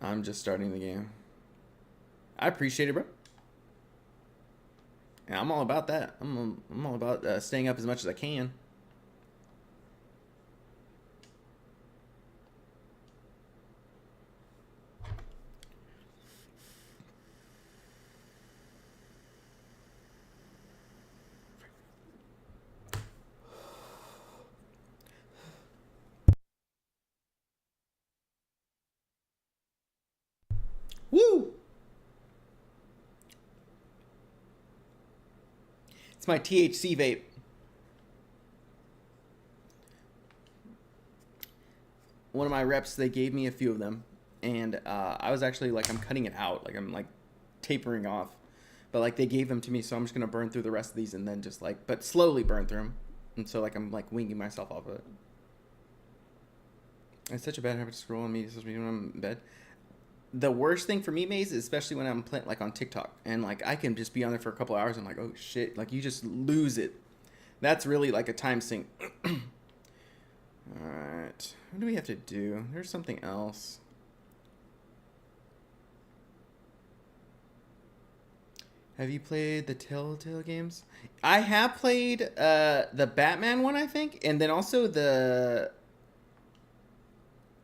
I'm just starting the game. I appreciate it, bro. Yeah, I'm all about that. I'm all about staying up as much as I can. Woo! It's my THC vape. One of my reps, they gave me a few of them, and I was actually like, I'm cutting it out, like I'm like tapering off, but like they gave them to me, so I'm just gonna burn through the rest of these and then just like, but slowly burn through them, and so like I'm like winging myself off of it. It's such a bad habit to scroll on media social media when I'm in bed. The worst thing for me, Maze, is especially when I'm playing like on TikTok and like I can just be on there for a couple hours and I'm like, oh shit, like you just lose it. That's really like a time sink. Alright. What do we have to do? There's something else. Have you played the Telltale games? I have played the Batman one, I think, and then also the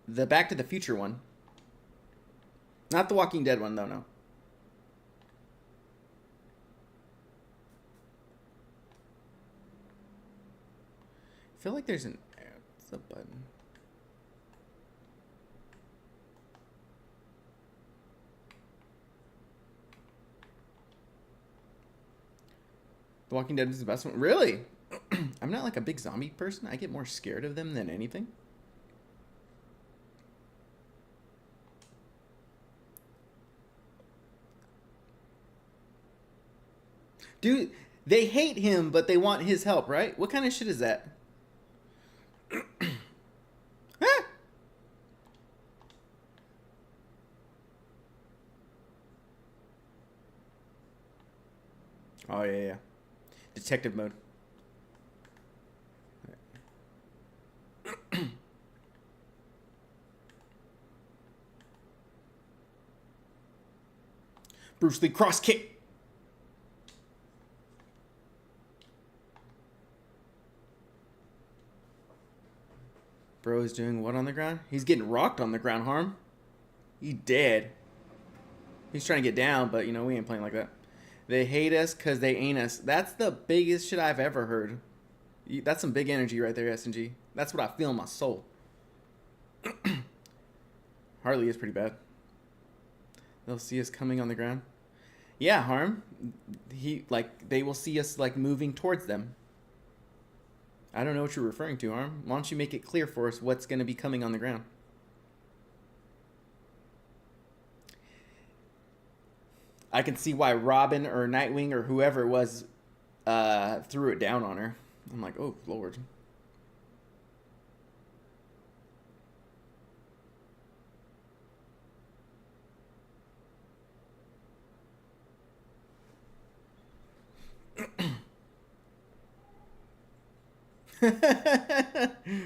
Back to the Future one. Not the Walking Dead one, though, no. feel like there's an... What's the button? The Walking Dead is the best one. Really? I'm not like a big zombie person. I get more scared of them than anything. Dude, they hate him, but they want his help, right? What kind of shit is that? Ah! Oh, yeah. Detective mode. Bruce Lee cross kick. Bro is doing what on the ground? He's getting rocked on the ground, Harm. He dead. He's trying to get down, but, we ain't playing like that. They hate us because they ain't us. That's the biggest shit I've ever heard. That's some big energy right there, SNG. That's what I feel in my soul. Harley is pretty bad. They'll see us coming on the ground. Yeah, Harm. They will see us, moving towards them. I don't know what you're referring to, Harm. Why don't you make it clear for us what's going to be coming on the ground? I can see why Robin or Nightwing or whoever it was threw it down on her. I'm like, oh, Lord.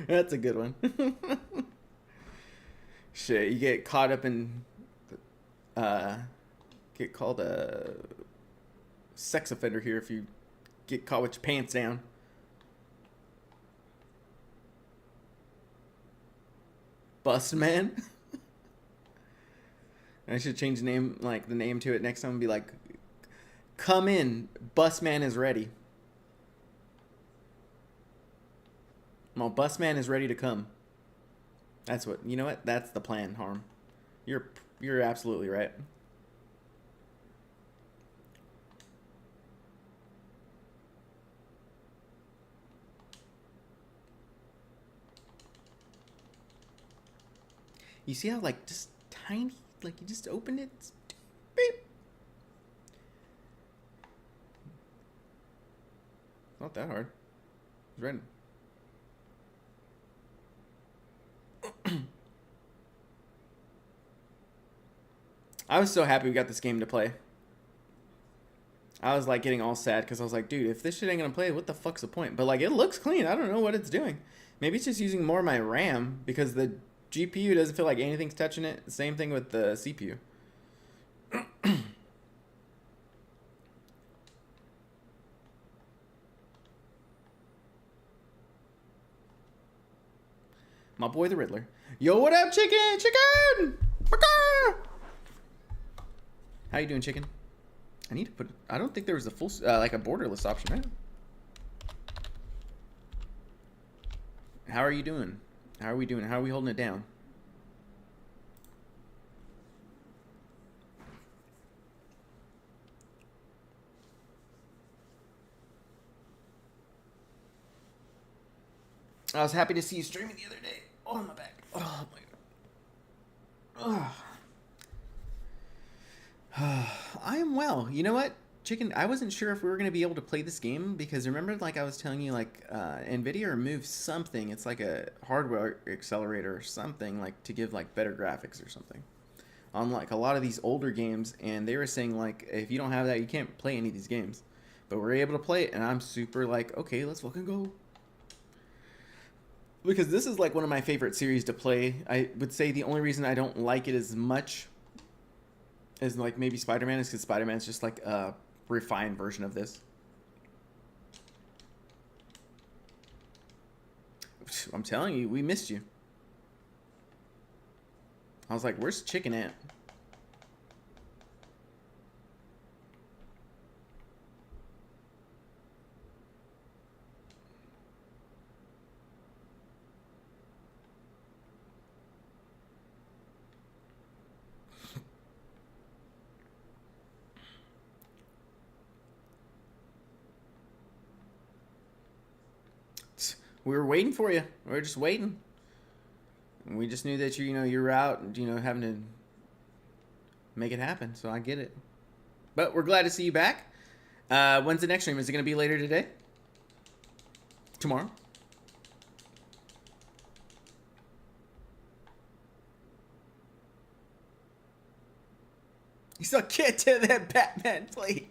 That's a good one. Shit, you get caught up in... get called a sex offender here if you get caught with your pants down. Bust man. I should change the name to it next time and be like, come in, bus man is ready. Well, bus man is ready to come. That's what, you know what? That's the plan, Harm. You're absolutely right. You see how, just tiny, you just open it? Beep. Not that hard. It's right. I was so happy we got this game to play. I was, getting all sad because I was like, dude, if this shit ain't gonna play, what the fuck's the point? But, it looks clean. I don't know what it's doing. Maybe it's just using more of my RAM because the GPU doesn't feel like anything's touching it. Same thing with the CPU. My boy the Riddler. Yo, what up, chicken? Chicken! How you doing, chicken? I need to put... I don't think there was a full... a borderless option, right? How are you doing? How are we doing? How are we holding it down? I was happy to see you streaming the other day. Oh, my back. Oh, my God. I am well. You know what, Chicken? I wasn't sure if we were going to be able to play this game because remember, I was telling you, NVIDIA removed something. It's like a hardware accelerator or something, to give, better graphics or something. On, a lot of these older games, and they were saying, if you don't have that, you can't play any of these games. But we're able to play it, and I'm super, okay, let's fucking go. Because this is, one of my favorite series to play. I would say the only reason I don't like it as much as maybe Spider-Man is because Spider-Man's just a refined version of this. I'm telling you, we missed you. I was like, where's Chicken at? We were waiting for you. We were just waiting. We just knew that you were out, having to make it happen. So I get it. But we're glad to see you back. When's the next stream? Is it going to be later today? Tomorrow? You still get to that Batman, please.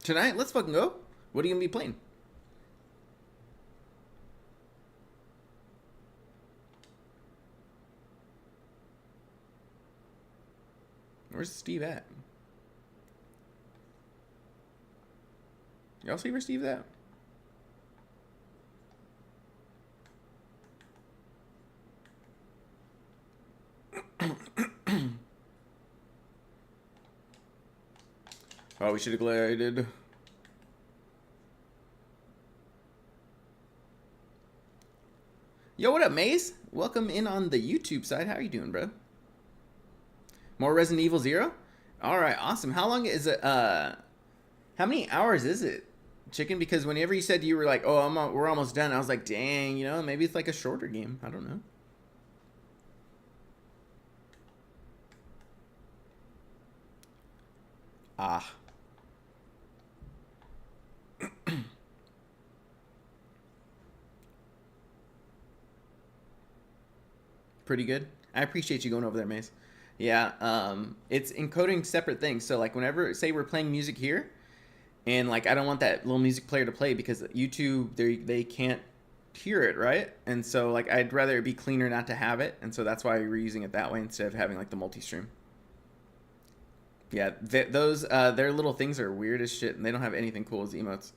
Tonight, let's fucking go. What are you gonna be playing? Where's Steve at? Y'all see where Steve's at? Oh, we should have glided. Yo, what up, Maze? Welcome in on the YouTube side. How are you doing, bro? More Resident Evil 0? Alright, awesome. How long is it? How many hours is it, Chicken? Because whenever you said you were like, oh, we're almost done, I was like, dang, maybe it's like a shorter game. I don't know. Ah. Pretty good. I appreciate you going over there, Mace. Yeah, it's encoding separate things. So like whenever, say we're playing music here, and like I don't want that little music player to play because YouTube, they can't hear it, right? And so like I'd rather it be cleaner not to have it, and so that's why we're using it that way instead of having like the multi-stream. Yeah, those their little things are weird as shit, and they don't have anything cool as emotes.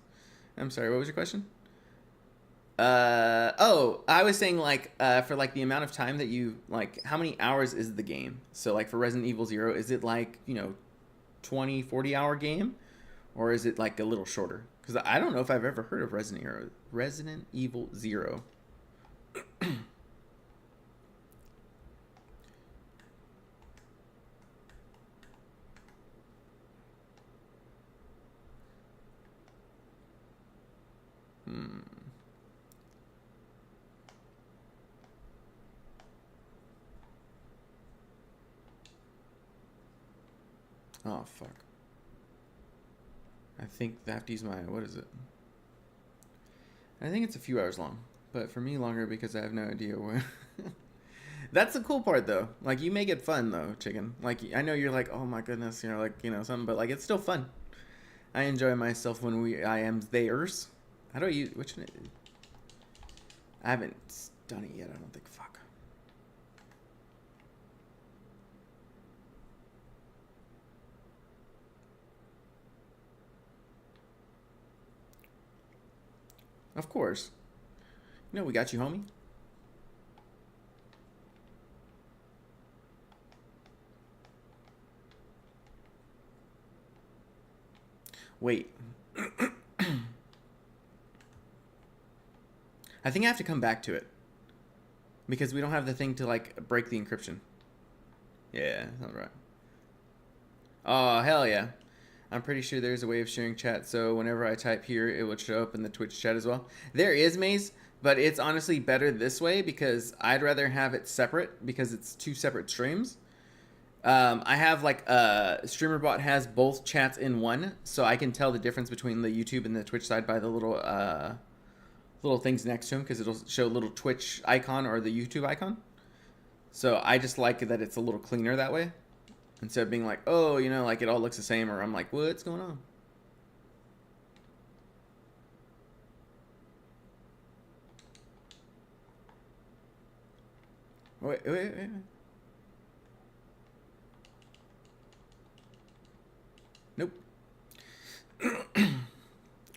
I'm sorry, what was your question? I was saying like for like the amount of time that you like, how many hours is the game? So like for Resident Evil 0, is it like 20-40 hour game, or is it like a little shorter? Because I don't know if I've ever heard of Resident Evil 0. Oh, fuck. I think I have to use my, what is it? I think it's a few hours long, but for me longer because I have no idea where. That's the cool part though. Like you make it fun though, Chicken. Like I know you're like, oh my goodness, something, but like it's still fun. I enjoy myself when I am theirs. How do I use, which one? I haven't done it yet, I don't think. Fuck. Of course. We got you, homie. Wait. I think I have to come back to it. Because we don't have the thing to, like, break the encryption. Yeah, that's right. Oh, hell yeah. I'm pretty sure there's a way of sharing chat, so whenever I type here, it would show up in the Twitch chat as well. There is, Maze, but it's honestly better this way because I'd rather have it separate because it's two separate streams. I have like StreamerBot has both chats in one, so I can tell the difference between the YouTube and the Twitch side by the little things next to them because it'll show a little Twitch icon or the YouTube icon. So I just like that it's a little cleaner that way. Instead of being like, oh, like it all looks the same, or I'm like, what's going on? Wait. Nope.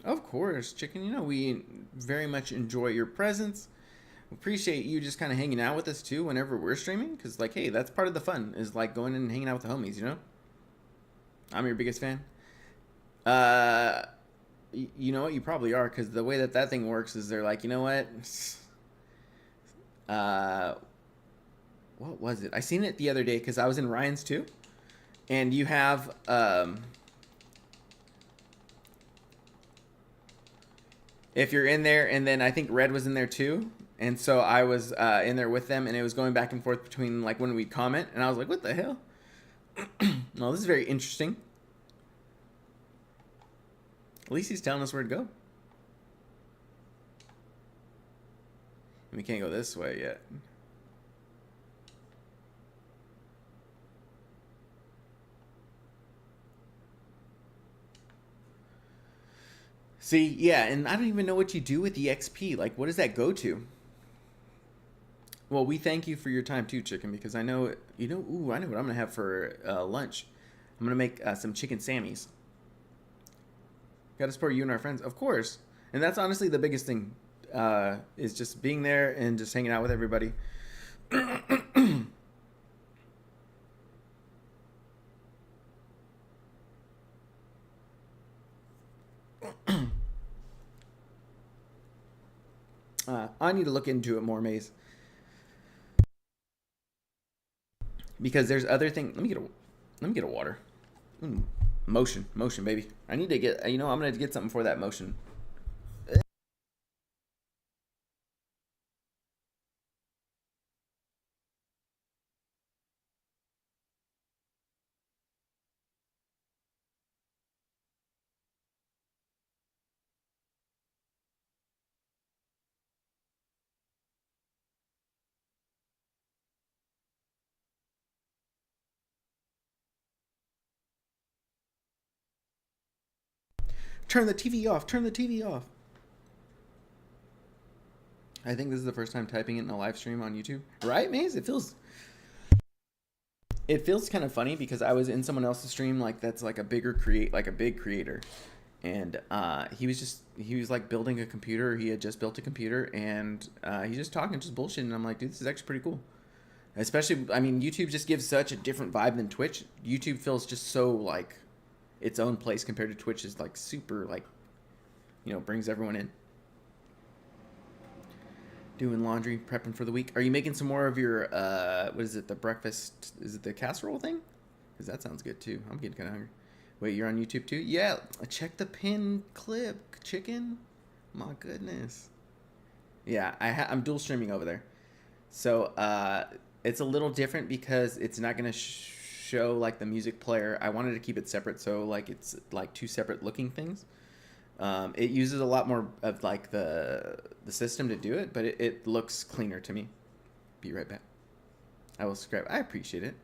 Of course, Chicken. We very much enjoy your presence. Appreciate you just kind of hanging out with us too whenever we're streaming, because like, hey, that's part of the fun is like going in and hanging out with the homies. I'm your biggest fan. Uh, you know what? You probably are, because the way that that thing works is they're like, you know what? Uh, what was it? I seen it the other day because I was in Ryan's too, and you have if you're in there, and then I think Red was in there too, and so I was in there with them, and it was going back and forth between like when we comment, and I was like, what the hell? Well, this is very interesting. At least he's telling us where to go. We can't go this way yet. See, yeah, and I don't even know what you do with the XP. Like, what does that go to? Well, we thank you for your time too, Chicken, because I know, you know, ooh, I know what I'm going to have for lunch. I'm going to make some chicken Sammies. Got to support you and our friends, of course. And that's honestly the biggest thing, is just being there and just hanging out with everybody. I need to look into it more, Maze, because there's other things. Let me get a water. Motion, baby. I need to get. You know, I'm gonna get something for that motion. Turn the TV off. Turn the TV off. I think this is the first time typing it in a live stream on YouTube. Right, Maze? It feels kind of funny because I was in someone else's stream like that's like a big creator, and he was like building a computer. He had just built a computer, and he's just talking just bullshit. And I'm like, dude, this is actually pretty cool. Especially, I mean, YouTube just gives such a different vibe than Twitch. YouTube feels just so like its own place compared to Twitch is like super like, you know, brings everyone in. Doing laundry, prepping for the week. Are you making some more of your what is it, the breakfast, is it the casserole thing? Because that sounds good too. I'm getting kind of hungry. Wait, you're on YouTube too? Yeah, check the pin clip, Chicken. My goodness. Yeah, I'm dual streaming over there. So it's a little different because it's not gonna show like the music player. I wanted to keep it separate, so like it's like two separate looking things. It uses a lot more of like the system to do it, but it looks cleaner to me. Be right back. I will subscribe. I appreciate it.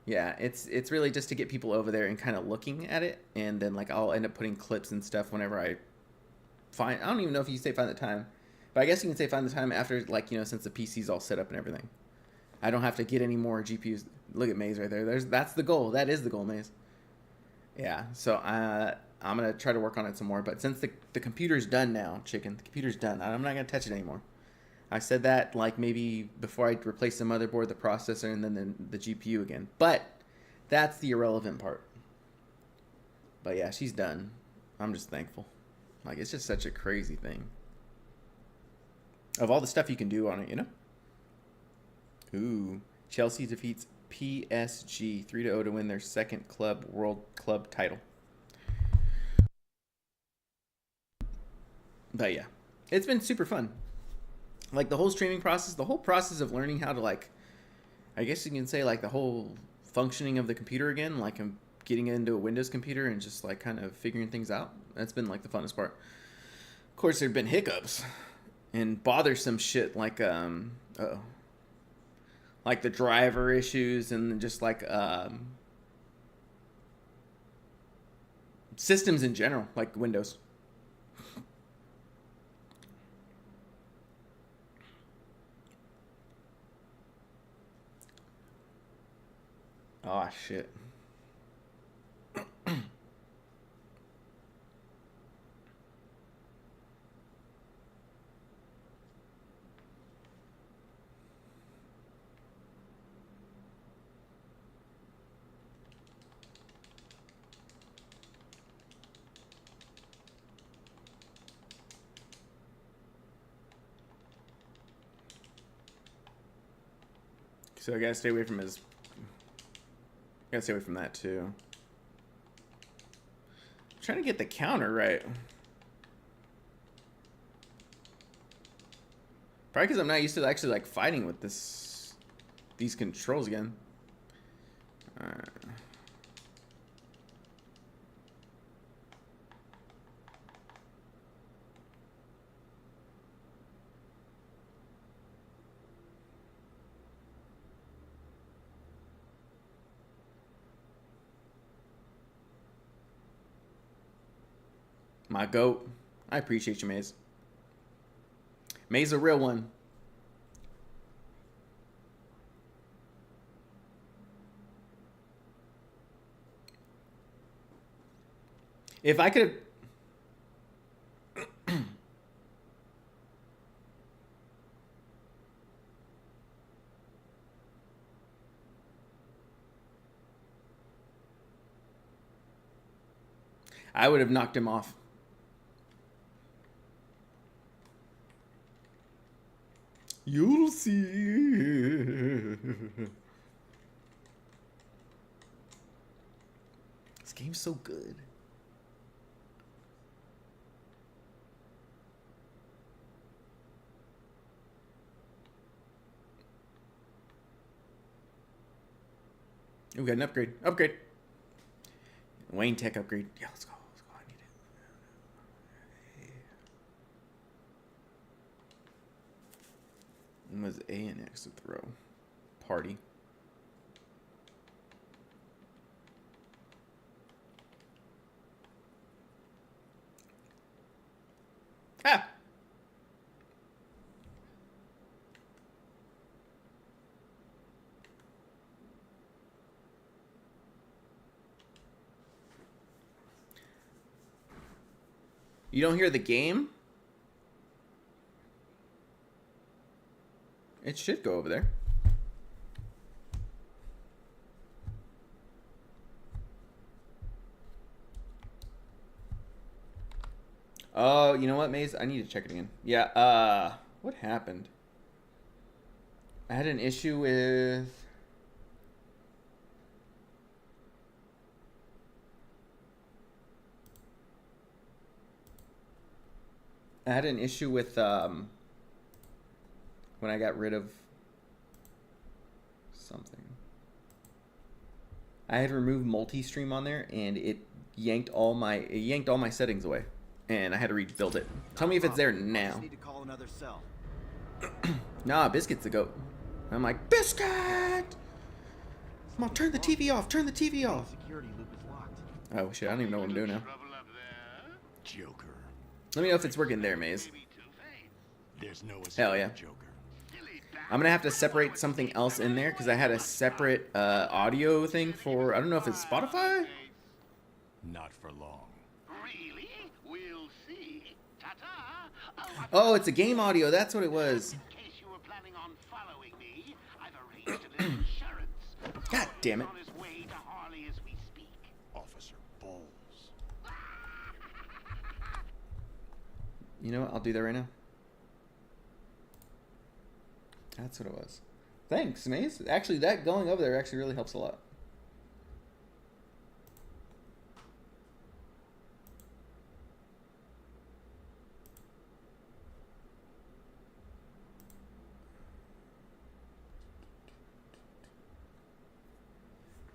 Yeah, it's really just to get people over there and kind of looking at it, and then like I'll end up putting clips and stuff whenever I find. I don't even know if you say find the time, but I guess you can say find the time after, like, you know, since the PC's all set up and everything. I don't have to get any more GPUs. Look at Maze right there. That's the goal. That is the goal, Maze. Yeah. So I'm gonna try to work on it some more. But since the computer's done now, Chicken, the computer's done. I'm not gonna touch it anymore. I said that like maybe before I replace the motherboard, the processor, and then the GPU again. But that's the irrelevant part. But yeah, she's done. I'm just thankful. Like, it's just such a crazy thing. Of all the stuff you can do on it, you know? Ooh. Chelsea defeats PSG 3-0 to win their second World Club title. But yeah, it's been super fun. Like the whole streaming process, the whole process of learning how to, like, I guess you can say like the whole functioning of the computer again, like I'm getting into a Windows computer and just like kind of figuring things out. That's been like the funnest part. Of course, there've been hiccups and bothersome shit like like the driver issues and just like systems in general, like Windows. Oh shit. So I gotta stay away from his... Gotta stay away from that too. I'm trying to get the counter right. Probably because I'm not used to actually like fighting with these controls again. Alright. My goat. I appreciate you, Maze. Maze a real one. If I could have... I would have knocked him off. You'll see. This game's so good. We got an upgrade. Upgrade. Wayne Tech upgrade. Yeah, let's go. Let's go. I need it. When was A and X to throw? Party. Ah! You don't hear the game? It should go over there. Oh, you know what, Maze? I need to check it again. Yeah, what happened? I had an issue with... I had an issue with, when I got rid of something. I had removed multi-stream on there, and it yanked all my settings away, and I had to rebuild it. Tell me if it's there now. Need to call another cell. Nah, Biscuit's the goat. I'm like, Biscuit! Come on, turn the TV off. Turn the TV off. Security loop is locked. Oh shit, I don't even know what I'm doing now. Joker. Let me know if it's working there, Maze. There's no Hell yeah. Joker. I'm gonna have to separate something else in there because I had a separate audio thing for, I don't know if it's Spotify? Not for long. Really? We'll see. Ta-ta. Oh, it's a game audio. That's what it was. In case you were planning on following me, I've arranged a little insurance. God damn it. On his way to Harley as we speak. Officer Bowles. You know what? I'll do that right now. That's what it was. Thanks, Maze. Actually, that going over there actually really helps a lot.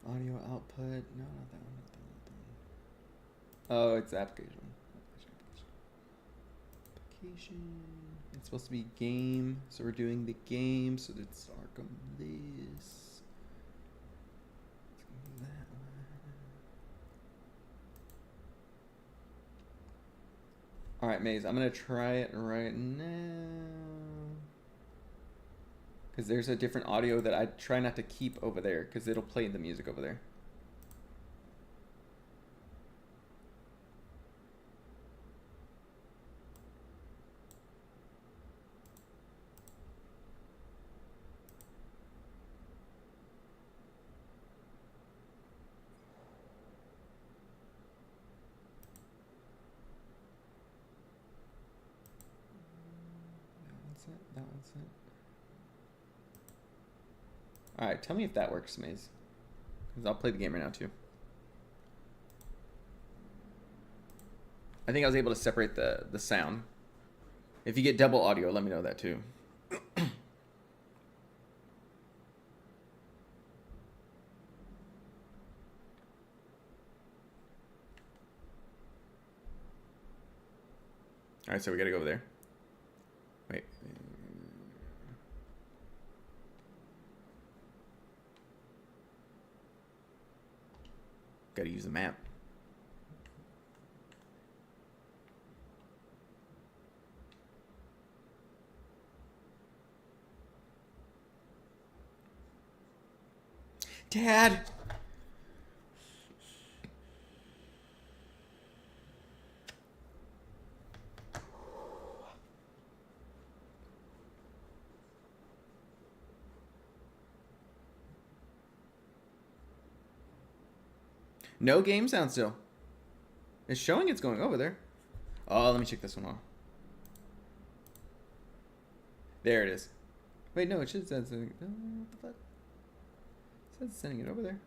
Audio output. No, not that one. Not that one. Not that one. Oh, it's application. Application. It's supposed to be game, so we're doing the game. So let's start on this. That one. All right, Maze. I'm gonna try it right now. Because there's a different audio that I try not to keep over there because it'll play the music over there. That one's it. That one's it. Alright, tell me if that works, Maze. Because I'll play the game right now, too. I think I was able to separate the sound. If you get double audio, let me know that, too. Alright, so we gotta go over there. Wait. Gotta use the map. Dad! No game sound still. It's showing it's going over there. Oh, let me check this one off. There it is. Wait, no, it should say something. What the fuck? It says sending it over there.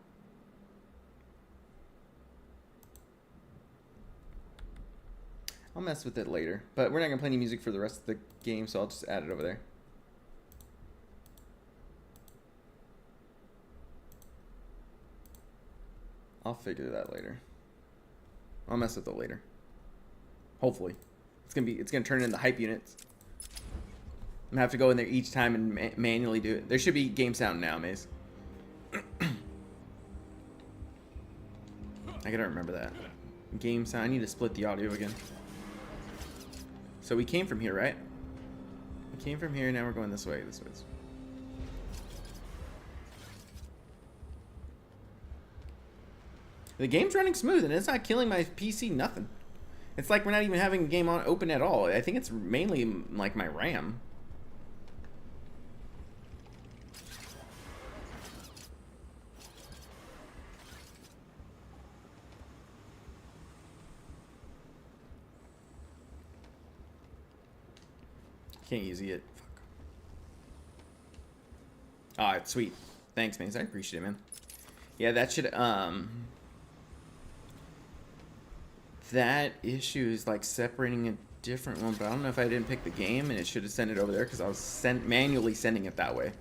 I'll mess with it later. But we're not going to play any music for the rest of the game, so I'll just add it over there. I'll figure that later. I'll mess with it later. Hopefully. It's gonna turn into hype units. I'm gonna have to go in there each time and manually do it. There should be game sound now, Maze. I gotta remember that. Game sound. I need to split the audio again. So we came from here, right? We came from here, now we're going this way. This way. The game's running smooth, and it's not killing my PC, nothing. It's like we're not even having a game on open at all. I think it's mainly like my RAM. Can't use it. Fuck. Alright, sweet. Thanks, man. I appreciate it, man. Yeah, that should, that issue is like separating a different one, but I don't know if I didn't pick the game and it should have sent it over there because I was manually sending it that way.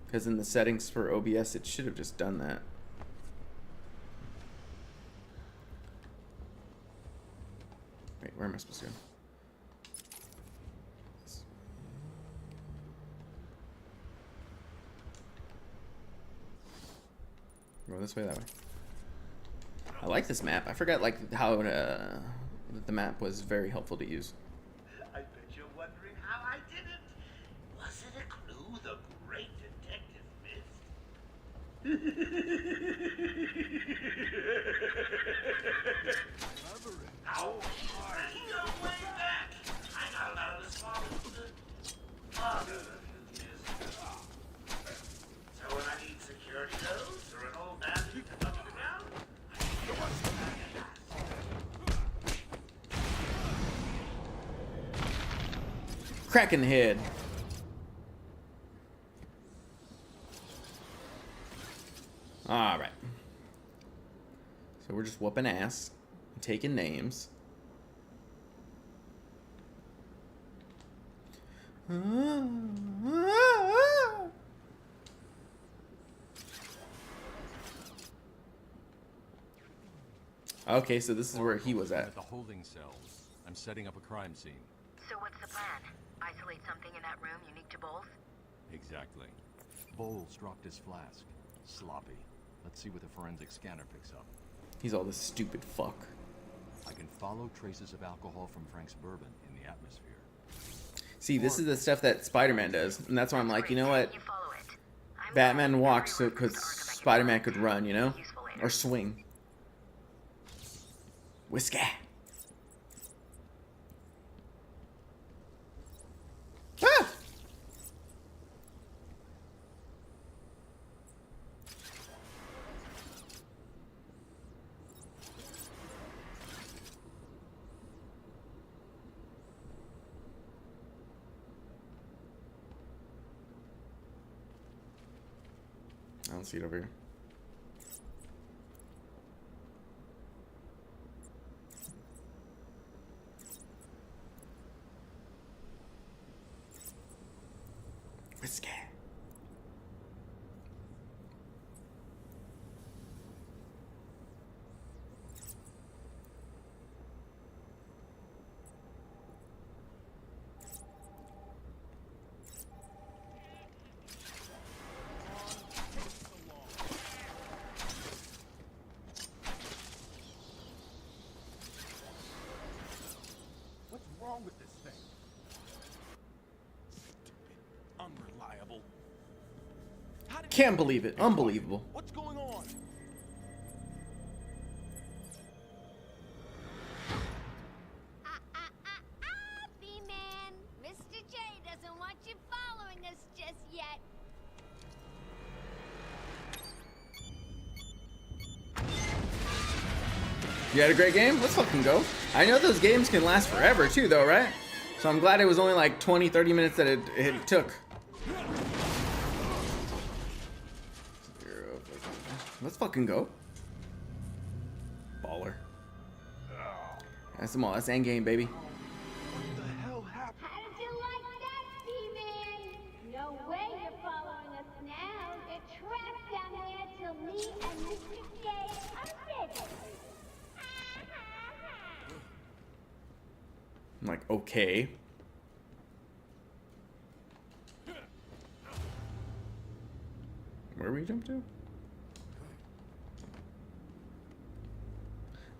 Because in the settings for OBS, it should have just done that. Wait, where am I supposed to go? Go this way, that way. I like this map. I forgot like how the map was very helpful to use. I bet you're wondering how I did it. Was it a clue the great detective missed? Oh, you're way back. I got a lot of this father a few years ago. So when I need security codes or an old man to come under the ground, I need to watch the back of Crack in the head. Alright. So we're just whooping ass. Taking names. Okay, so this is where he was at. The holding cells. I'm setting up a crime scene. So what's the plan? Isolate something in that room unique to Bowles? Exactly. Bowles dropped his flask. Sloppy. Let's see what the forensic scanner picks up. He's all this stupid fuck. I can follow traces of alcohol from Frank's bourbon in the atmosphere. See, this is the stuff that Spider-Man does, and that's why I'm like, you know what? You follow it. I'm Batman following walks every so because reference to Arkham I can Spider-Man find. could run, you know? Useful later. Or swing. Whiskey. Ah! I don't see it over here. Whiskey. What's wrong with this thing? Stupid. Unreliable. How did Can't believe it. Unbelievable. What's going on? B-Man. Mr. J doesn't want you following us just yet. You had a great game? Let's fucking go. I know those games can last forever too though, right? So I'm glad it was only like 20-30 minutes that it took. Let's fucking go. Baller. That's them all. That's endgame, baby. What the hell happened? How did you like that, B-Man? No way you're following us now. You're trapped down there till me and Mr. J are ready. I'm like, okay. Where we jump to?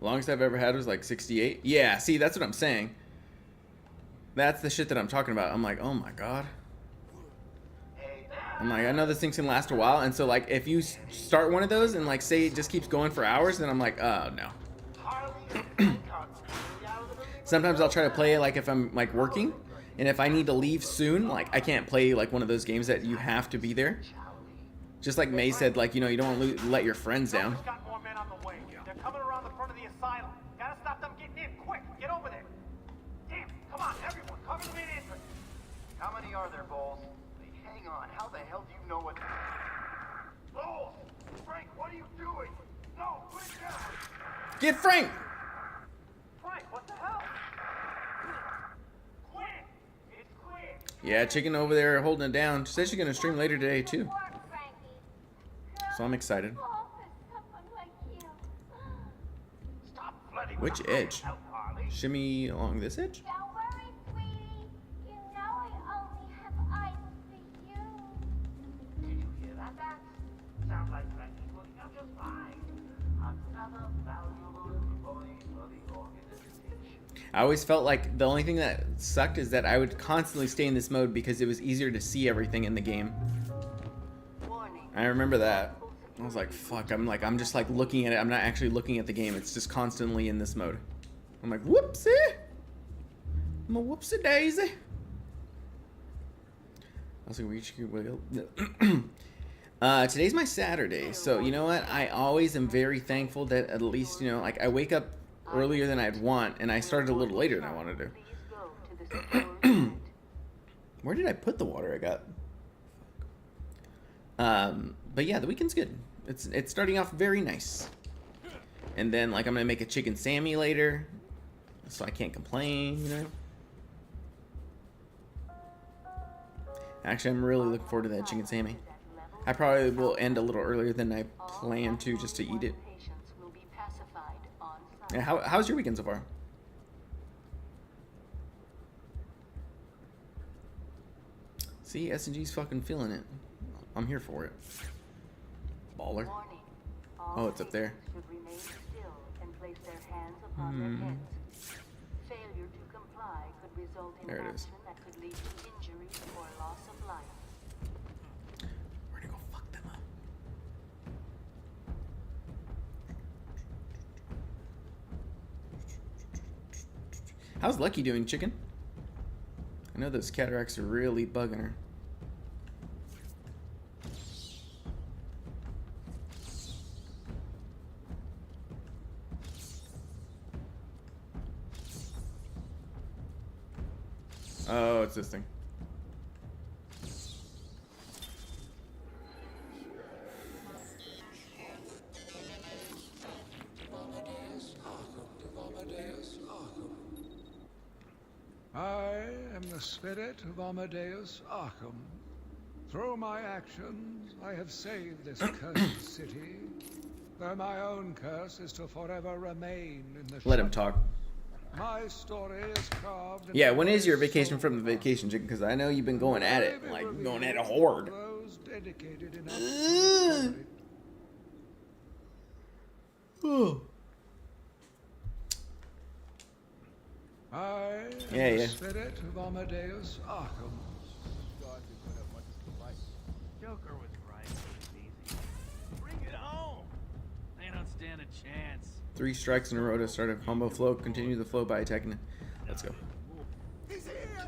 Longest I've ever had was like 68. Yeah, see, that's what I'm saying. That's the shit that I'm talking about. I'm like, oh my god. I'm like, I know this thing's gonna last a while, and so like, if you start one of those and like say it just keeps going for hours, then I'm like, oh no. Sometimes I'll try to play it like if I'm like working, and if I need to leave soon, like I can't play like one of those games that you have to be there. Just like May said, like, you know, you don't want to let your friends down. Got more men on the way. They're coming around the front of the asylum. Gotta stop them getting in. Quick, get over there. Damn, come on, everyone, cover the main entrance. How many are there, Bowles? Wait, hang on. How the hell do you know what... Bowles! Frank, what are you doing? No, put it down. Get Frank! Frank, what the hell? Quick! It's quick! Yeah, Chicken over there holding it down. She said she's gonna stream later today too, so I'm excited. Stop flooding. Which edge? Out, Harley. Shimmy along this edge? Don't worry, sweetie. You know I only have eyes for you. Did you hear that, Max? Sounds like Frankie's working out just fine. Another valuable employee for the organization. I always felt like the only thing that sucked is that I would constantly stay in this mode because it was easier to see everything in the game. I remember that. I was like, fuck, I'm just like looking at it. I'm not actually looking at the game. It's just constantly in this mode. I'm like, whoopsie. I'm a whoopsie daisy. Also, today's my Saturday, so you know what? I always am very thankful that at least, you know, like I wake up earlier than I'd want, and I started a little later than I wanted to. Where did I put the water I got? But yeah, the weekend's good. It's starting off very nice. And then like I'm gonna make a chicken Sammy later, so I can't complain, you know. Actually, I'm really looking forward to that chicken Sammy. I probably will end a little earlier than I planned to just to eat it. Yeah, how's your weekend so far? See, S&G's fucking feeling it. I'm here for it. Baller. Oh, it's up there. There it is. We're gonna go fuck them up. How's Lucky doing, Chicken? I know those cataracts are really bugging her. Oh, it's this thing. I am the spirit of Amadeus Arkham. Through my actions, I have saved this cursed city, though my own curse is to forever remain in the Let him shadows. talk. My story is carved in Yeah, the when is very your vacation soul from the of my vacation, chicken? Because I know you've been going at it, May be like going at it revealed hard. to those dedicated enough to discover it. I am Yeah, the yeah. spirit of Amadeus Arkham. Joker was right. It's easy. Bring it home. They don't stand a chance. 3 strikes in a row to start a combo flow. Continue the flow by attacking it. Let's go. He's here!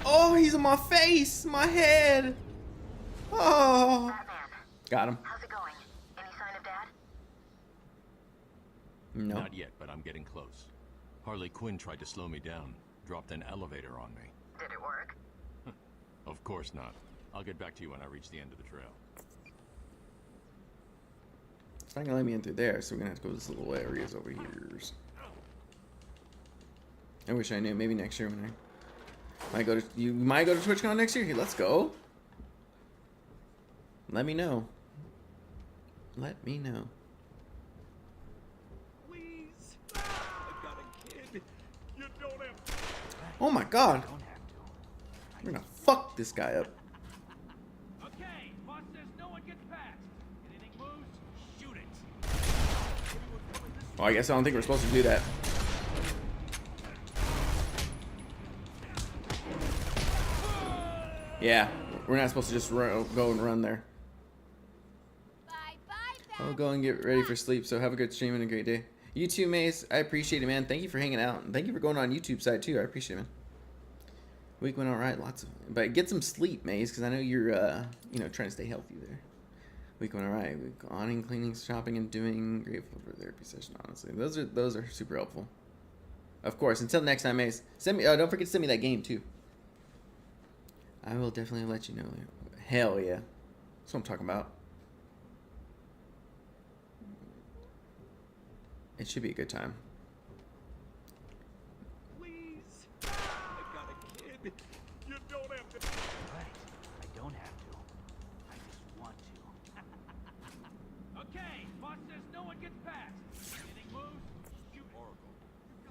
Oh, he's in my face, my head. Oh, Batman, got him. how's it going? Any sign of Dad? No. Not yet, but I'm getting close. Harley Quinn tried to slow me down. Dropped an elevator on me. Did it work? Of course not. I'll get back to you when I reach the end of the trail. It's not gonna let me in through there, so we're gonna have to go to this little areas over here. I wish I knew. Maybe next year when I might go to TwitchCon next year. Hey, let's go. Let me know. Let me know. Please. I got a kid. You don't have to. Oh my God. Don't have to. We're gonna fuck this guy up. Okay, boss says no one gets past. Anything moves, shoot it. Well, I guess I don't think we're supposed to do that. Yeah, we're not supposed to just go and run there. Bye bye, I'll go and get ready for sleep. So have a good stream and a great day. You too, Mace. I appreciate it, man. Thank you for hanging out. And thank you for going on YouTube side too. I appreciate it, man. Week went all right. But get some sleep, Mace, because I know you're, trying to stay healthy there. Week went all right. Week awning, cleaning, shopping, and doing. Grateful for the therapy session. Honestly, those are super helpful. Of course. Until next time, Mace. Send me. Don't forget to send me that game too. I will definitely let you know. Hell yeah. That's what I'm talking about. It should be a good time. Please. I got a kid. You don't have to. Right. I don't have to. I just want to. Okay, boss says no one gets past. Anything moves, shoot it. Oracle.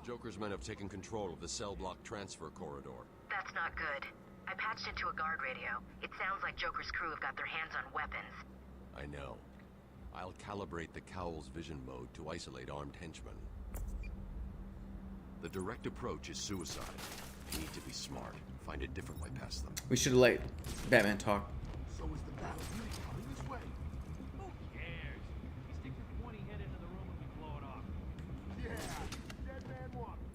Joker's men have taken control of the cell block transfer corridor. That's not good. I patched into a guard radio. It sounds like Joker's crew have got their hands on weapons. I know. I'll calibrate the Cowl's vision mode to isolate armed henchmen. The direct approach is suicide. You need to be smart. Find a different way past them. We should have let Batman talk. So is the battle coming this way? Who cares? He sticks his pointy head into the room and we blow it off. Yeah, dead man walking.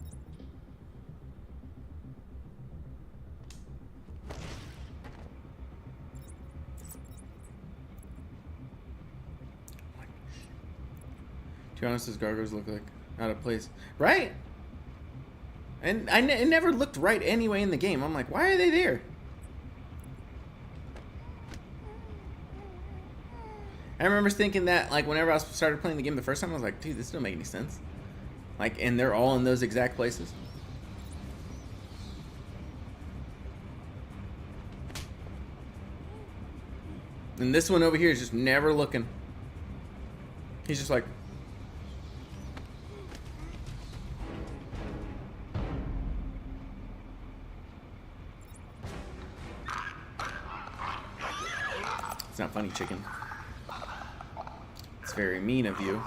To be honest, those gargoyles look like out of place. Right? And it never looked right anyway in the game. I'm like, why are they there? I remember thinking that, like, whenever I started playing the game the first time, I was like, dude, this doesn't make any sense. Like, and they're all in those exact places. And this one over here is just never looking. He's just like... It's not funny, chicken. It's very mean of you.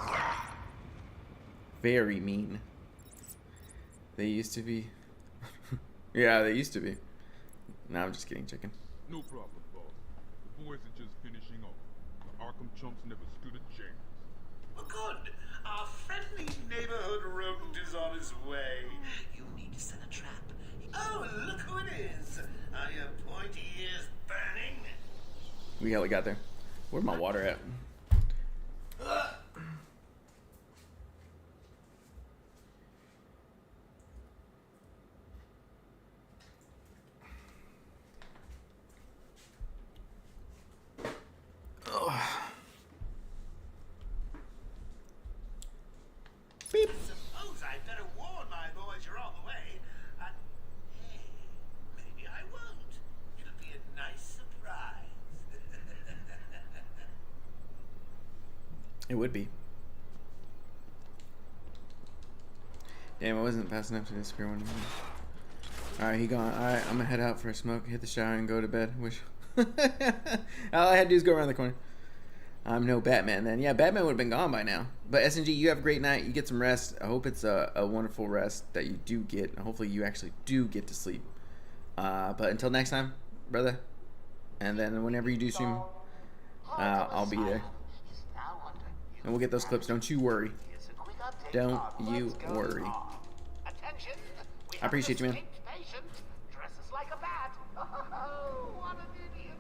Very mean. They used to be. Yeah, they used to be. No, I'm just kidding, chicken. No problem, boss. The boys are just finishing off. The Arkham chumps never stood a chance. Well, good. Our friendly neighborhood rodent is on his way. You need to set a trap. Oh, look who it is. Are your pointy ears burning? We hella got there. Where's my water at? It would be. Damn, I wasn't fast enough to disappear one. Alright, he gone. Alright, I'm gonna head out for a smoke, hit the shower, and go to bed. Wish. All I had to do is go around the corner. I'm no Batman then. Yeah, Batman would have been gone by now. But SNG, you have a great night. You get some rest. I hope it's a wonderful rest that you do get. And hopefully you actually do get to sleep. But until next time, brother. And then whenever you do stream, I'll be there. And we'll get those clips. Don't you worry. Don't you worry. I appreciate you, man. Dresses like a bat. Oh, what an idiot.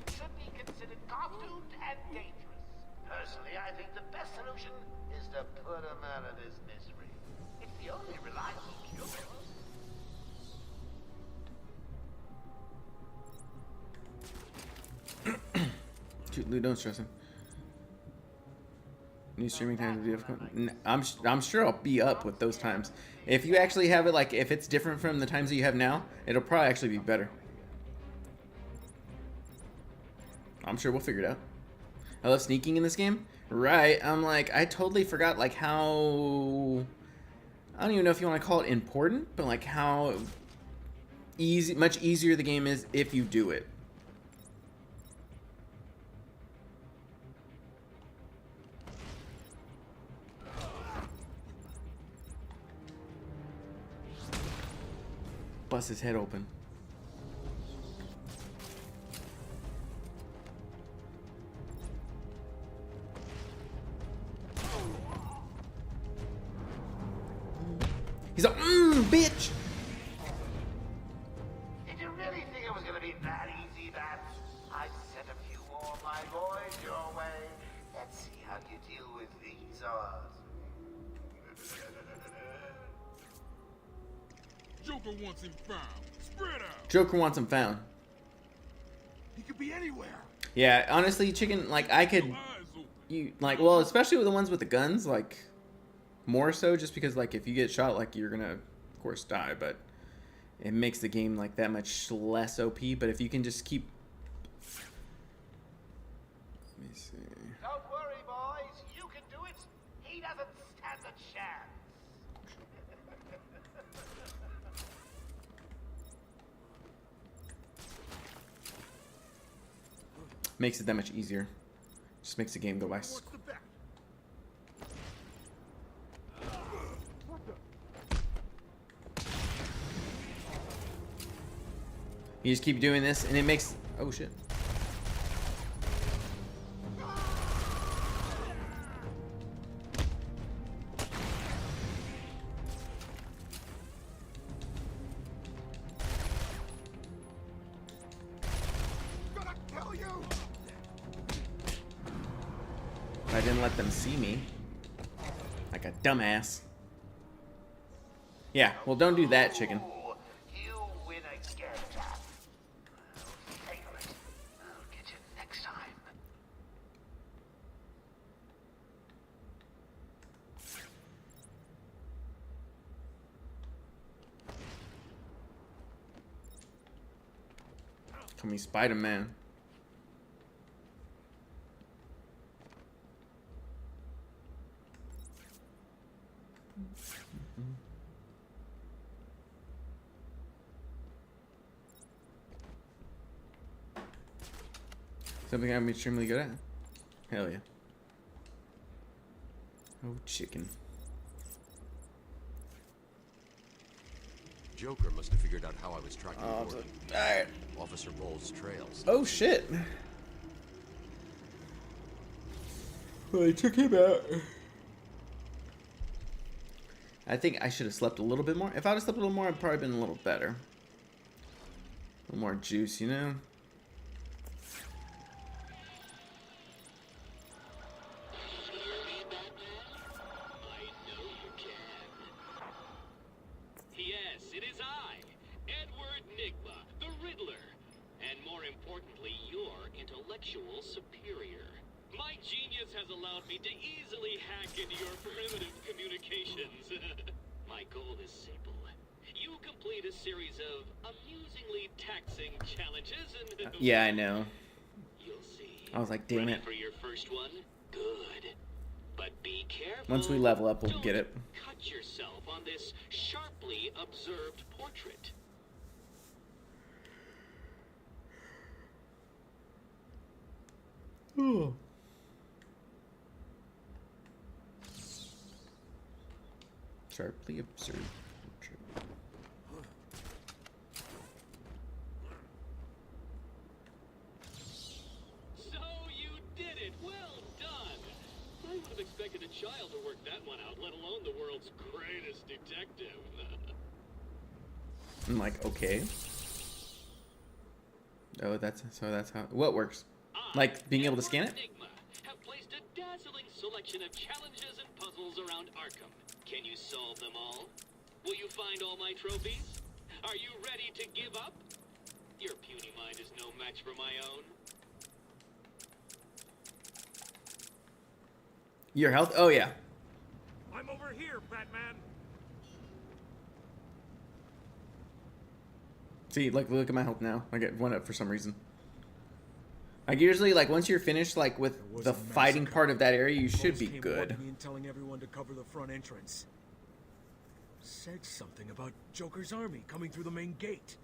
Should be considered costumed and dangerous. Personally, I think the best solution is to put him out of his misery. It's the only reliable cure. Lou, don't stress him. New streaming times will be difficult. I'm sure I'll be up with those times. If you actually have it, like, if it's different from the times that you have now, it'll probably actually be better. I'm sure we'll figure it out. I love sneaking in this game. Right. I'm like, I totally forgot, like, how... I don't even know if you want to call it important, but, like, how much easier the game is if you do it. Bust his head open. He's like, bitch! Did you really think it was gonna be that easy, Bats? I sent a few more of my boys your way. Let's see how you deal with these odds. Joker wants him found. Spread out. Joker wants him found. He could be anywhere. Yeah, honestly, chicken, like, I could... You, like, well, especially with the ones with the guns, like... More so, just because, like, if you get shot, like, you're gonna, of course, die, but it makes the game, like, that much less OP. But if you can just keep... Let me see... Don't worry, boys. You can do it. He doesn't stand a chance. Makes it that much easier. Just makes the game go by. You just keep doing this, and it makes... Oh, shit. I didn't let them see me. Like a dumbass. Yeah, well, don't do that, chicken. You win again, Cap. I'll take it. I'll get you next time. Call me Spider-Man. Something I'm extremely good at. Hell yeah. Oh, chicken. Joker must have figured out how I was tracking Gordon. Alright. Officer Bull's trails. Oh, shit. Well, they took him out. I think I should have slept a little bit more. If I would have slept a little more, I'd probably been a little better. A little more juice, you know? Superior. My genius has allowed me to easily hack into your primitive communications. My goal is simple. You complete a series of amusingly taxing challenges and... Yeah, I know. You'll see. I was like, damn Ready it. for your first one? Good. But be careful. Once we level up, we'll Don't get it. cut yourself on this sharply observed portrait. Oh. Sharply observed. So you did it. Well done. I would have expected a child to work that one out, let alone the world's greatest detective. I'm like, okay. Oh, that's how. What works? Like being able to scan it? Enigma have placed a dazzling selection of challenges and puzzles around Arkham. Can you solve them all? Will you find all my trophies? Are you ready to give up? Your puny mind is no match for my own. Your health? Oh yeah. I'm over here, Batman. See, like look at my health now. I get one up for some reason. Like usually, like once you're finished, like with the fighting part of that area, you should be good. And telling everyone to cover the front entrance. Said something about Joker's army coming through the main gate.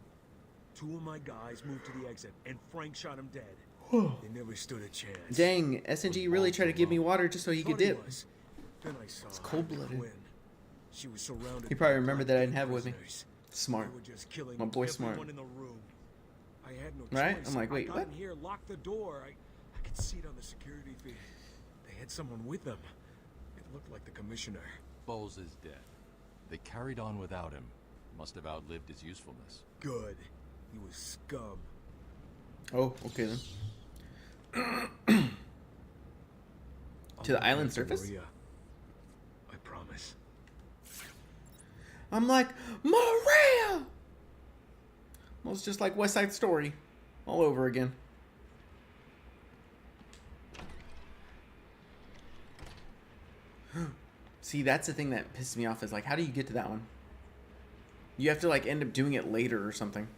2 of my guys moved to the exit, and Frank shot him dead. They never stood a chance. Dang, SNG really tried to give me water just so he could dip. Then I saw It's cold-blooded. She was surrounded. He probably remembered that I didn't have it with me. Smart. They were just killing My boy smart. everyone in the room. I had no Right? choice. I'm like, wait, I got what? in here, locked the door. I could see it on the security feed. They had someone with them. It looked like the commissioner. Bowles is dead. They carried on without him. Must have outlived his usefulness. Good. He was scum. Oh, okay then. To the island surface? Maria. I promise. I'm like, Maria! Well, it's just like West Side Story. All over again. See, that's the thing that pisses me off is like, how do you get to that one? You have to like end up doing it later or something.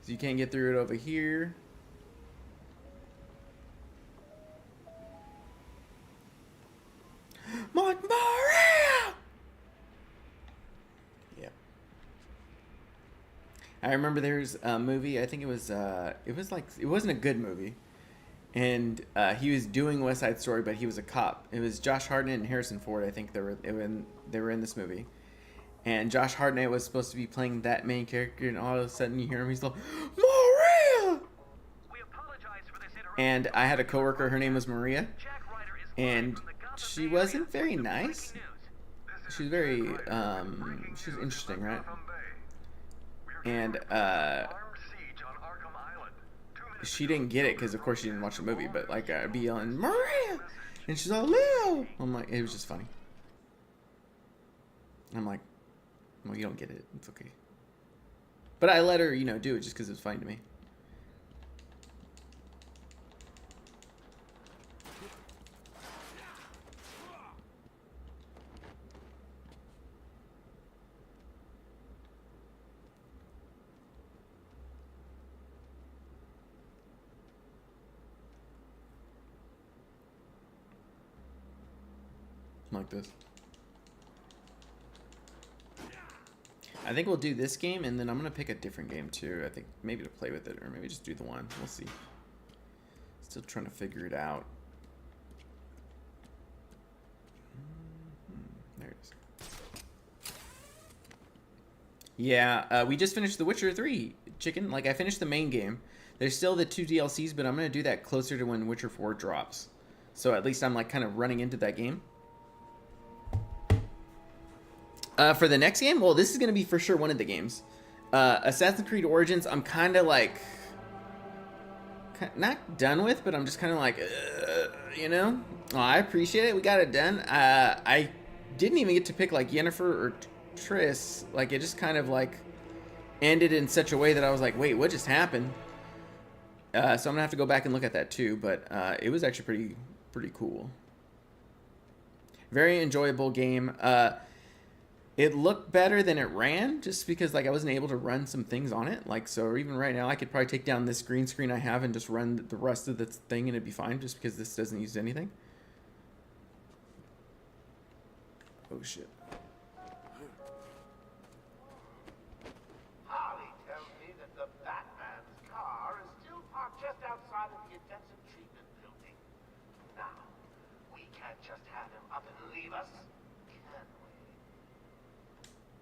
So you can't get through it over here. Maria! Yeah. I remember there's a movie, I think it was like, it wasn't a good movie. And he was doing West Side Story, but he was a cop. It was Josh Hartnett and Harrison Ford, I think they were in this movie. And Josh Hartnett was supposed to be playing that main character, and all of a sudden you hear him, he's like, Maria! And I had a coworker, her name was Maria, and she wasn't very nice. She was very, she was interesting, right? And, she didn't get it because, of course, she didn't watch the movie. But like, I'd be yelling, Maria, and she's all, Leo. I'm like, it was just funny. I'm like, well, you don't get it. It's okay. But I let her, do it just because it's funny to me. Like this. I think we'll do this game, and then I'm gonna pick a different game too. I think maybe to play with it, or maybe just do the one. We'll see. Still trying to figure it out. There it is. Yeah, we just finished The Witcher 3, chicken. Like, I finished the main game. There's still the 2 DLCs, but I'm gonna do that closer to when Witcher 4 drops. So at least I'm like kind of running into that game. For the next game, well, this is going to be for sure one of the games. Assassin's Creed Origins, I'm kind of like, not done with, but I'm just kind of like, Oh, I appreciate it. We got it done. I didn't even get to pick like Yennefer or Triss. Like, it just kind of like ended in such a way that I was like, wait, what just happened? So I'm going to have to go back and look at that too, but it was actually pretty cool. Very enjoyable game. It looked better than it ran, just because like I wasn't able to run some things on it. Like, so even right now, I could probably take down this green screen I have and just run the rest of the thing, and it'd be fine, just because this doesn't use anything. Oh shit. Harley tells me that the Batman's car is still parked just outside of the intensive treatment building. Now, we can't just have him up and leave us,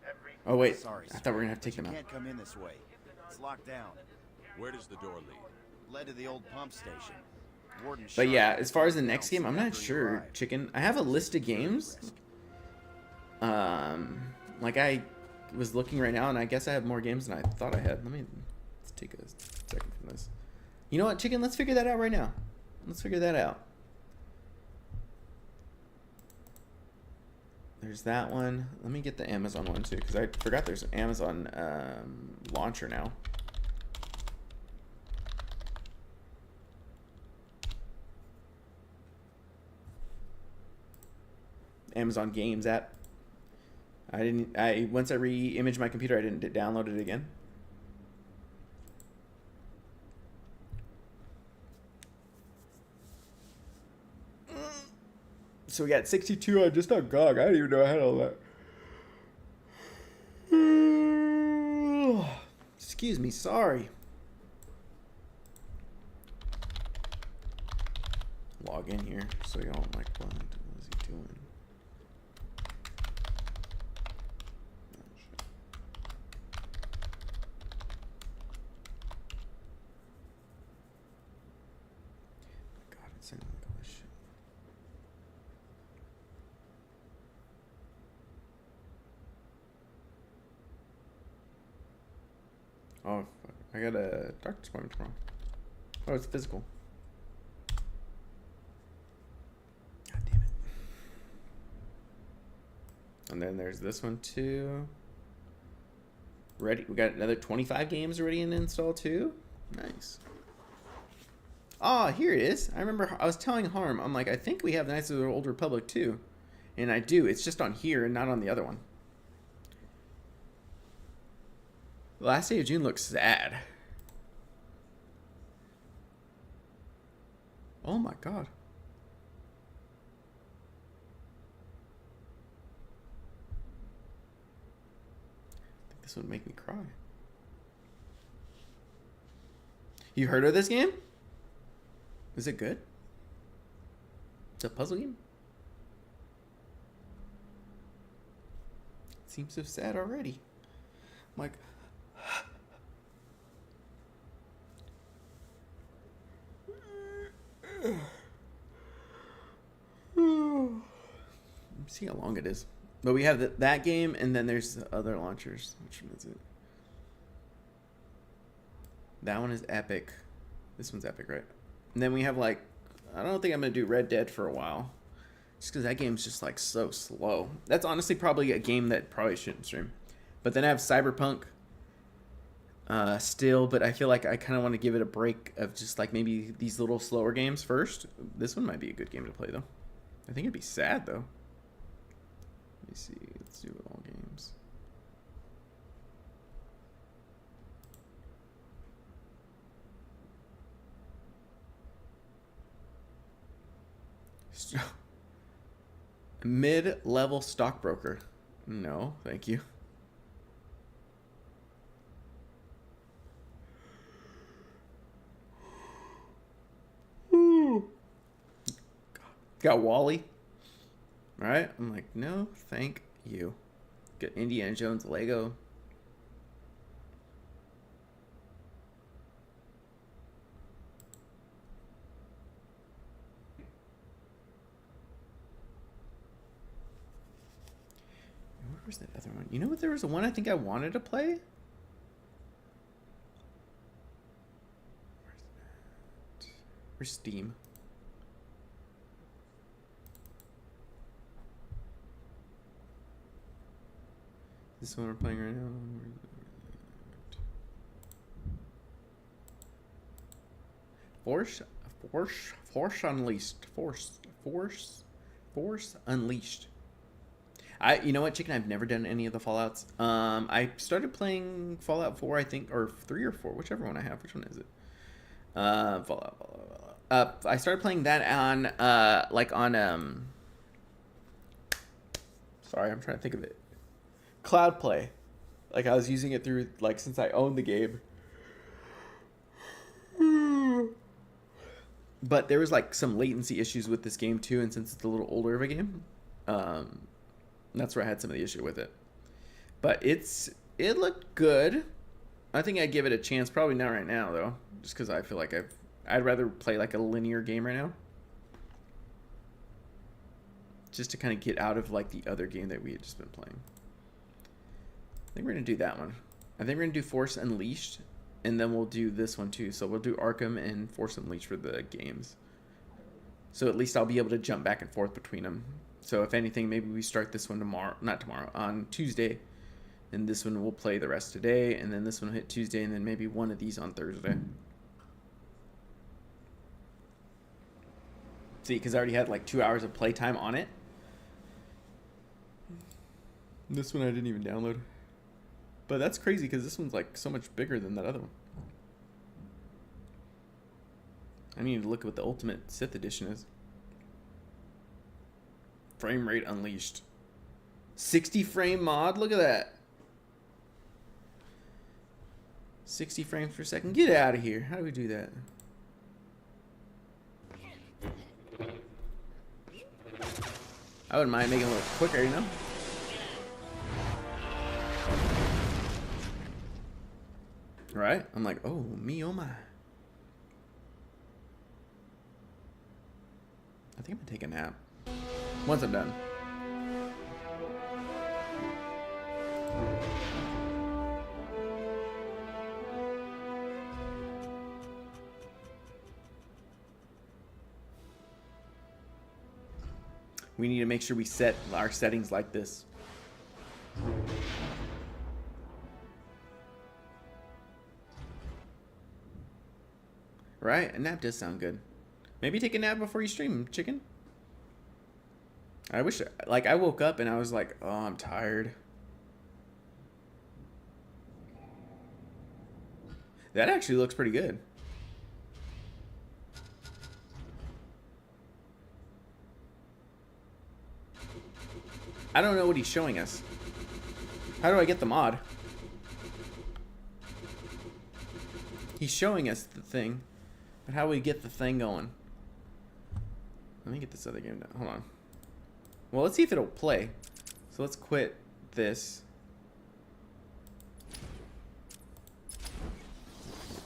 can we? Oh wait, Sorry, I thought we were gonna have to take you them out. can't come in this way. It's locked down. Where does the door lead? Led to the old pump station. Warden But shot yeah, it as far as the down next game, I'm after not he sure, arrived. Chicken. I have a list of games. Like I was looking right now, and I guess I have more games than I thought I had. Let's take a second from this. You know what, Chicken? Let's figure that out right now. Let's figure that out. There's that one. Let me get the Amazon one too, because I forgot there's an Amazon launcher now. Amazon Games app. Once I re-imaged my computer, I didn't download it again. So we got 62 on just on GOG. I didn't even know I had all that. Excuse me, sorry. Log in here so y'all like, what is he doing? Oh, shit. God, it's sending like all this shit. Oh, fuck. I got a doctor's appointment tomorrow. Oh, it's physical. God damn it. And then there's this one too. Ready? We got another 25 games already in install too. Nice. Ah, here it is. I remember I was telling Harm, I'm like, I think we have Knights of the Old Republic too. And I do. It's just on here and not on the other one. The last day of June looks sad. Oh my god. I think this would make me cry. You heard of this game? Is it good? It's a puzzle game? It seems so sad already. I'm like... See how long it is. But we have that game, and then there's the other launchers. Which one is it? That one is epic. This one's epic, right? And then we have like, I don't think I'm gonna do Red Dead for a while, just because that game's just like so slow. That's honestly probably a game that probably shouldn't stream. But then I have Cyberpunk. Still, but I feel like I kind of want to give it a break of just like maybe these little slower games first. This one might be a good game to play though. I think it'd be sad though. Let me see. Let's do all games. Mid-level stockbroker. No, thank you. Got Wally. All right. I'm like, no, thank you. Get Indiana Jones Lego. Where was that other one? You know what? There was one I think I wanted to play. Where's Steam? This one we're playing right now. Force Unleashed. Force Unleashed. You know what, Chicken? I've never done any of the Fallouts. I started playing Fallout 4, I think, or 3 or 4, whichever one I have. Which one is it? Fallout. I started playing that on, Sorry, I'm trying to think of it. Cloud Play. Like, I was using it through, like, since I owned the game. But there was, like, some latency issues with this game, too. And since it's a little older of a game, that's where I had some of the issue with it. But it looked good. I think I'd give it a chance. Probably not right now, though. Just because I feel like I'd rather play, like, a linear game right now. Just to kind of get out of, like, the other game that we had just been playing. I think we're going to do that one. I think we're going to do Force Unleashed. And then we'll do this one, too. So we'll do Arkham and Force Unleashed for the games. So at least I'll be able to jump back and forth between them. So if anything, maybe we start this one tomorrow. Not tomorrow. On Tuesday. And this one we'll play the rest today. And then this one will hit Tuesday. And then maybe one of these on Thursday. See, because I already had like 2 hours of playtime on it. This one I didn't even download. But that's crazy because this one's like so much bigger than that other one. I need to look at what the Ultimate Sith Edition is. Frame rate unleashed. 60 frame mod? Look at that. 60 frames per second. Get out of here. How do we do that? I wouldn't mind making it a little quicker, you know? Right? I'm like, oh, me, oh my. I think I'm gonna take a nap. Once I'm done. We need to make sure we set our settings like this. Right? A nap does sound good. Maybe take a nap before you stream, chicken. I wish, like, I woke up and I was like, oh, I'm tired. That actually looks pretty good. I don't know what he's showing us. How do I get the mod? He's showing us the thing. But how do we get the thing going? Let me get this other game down. Hold on. Well, let's see if it'll play. So let's quit this.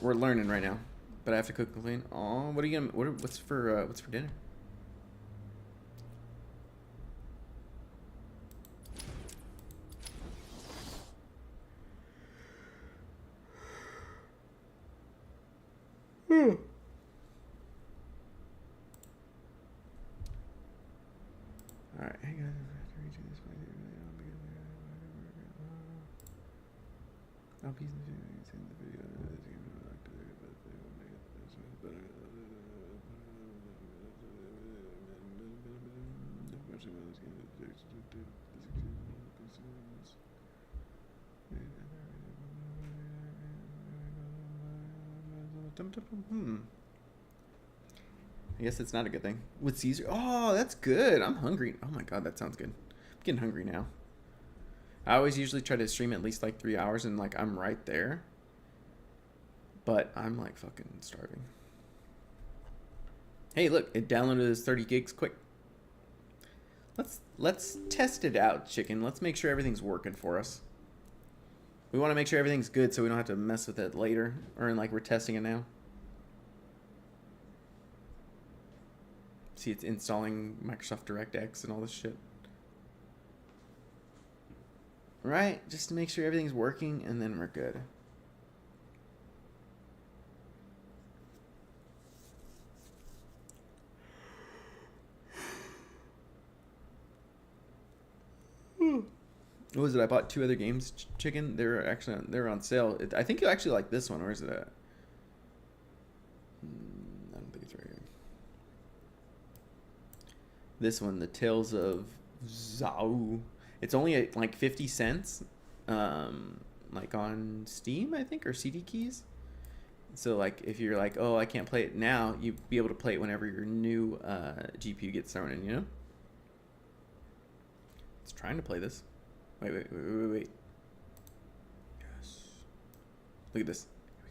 We're learning right now. But I have to cook and clean. Oh, what are you gonna what's for dinner? Alright, hey guys, I have to reach this way. Oh, peace and shit. You seen the video. I guess it's not a good thing. With Caesar. Oh, that's good. I'm hungry. Oh my god, that sounds good. I'm getting hungry now. I always usually try to stream at least like 3 hours and like I'm right there. But I'm like fucking starving. Hey, look, it downloaded as 30 gigs quick. Let's test it out, chicken. Let's make sure everything's working for us. We want to make sure everything's good so we don't have to mess with it later. Or like we're testing it now. See, it's installing Microsoft DirectX and all this shit. Right? Just to make sure everything's working and then we're good. What was it? I bought 2 other games, chicken. They're on sale. I think you'll actually like this one. Where is it at? I don't think it's right here. This one, The Tales of Zao. It's only at like 50 cents, like on Steam, I think, or CD Keys. So like, if you're like, oh, I can't play it now, you'll be able to play it whenever your new GPU gets thrown in, you know? It's trying to play this. Wait. Yes. Look at this. Here we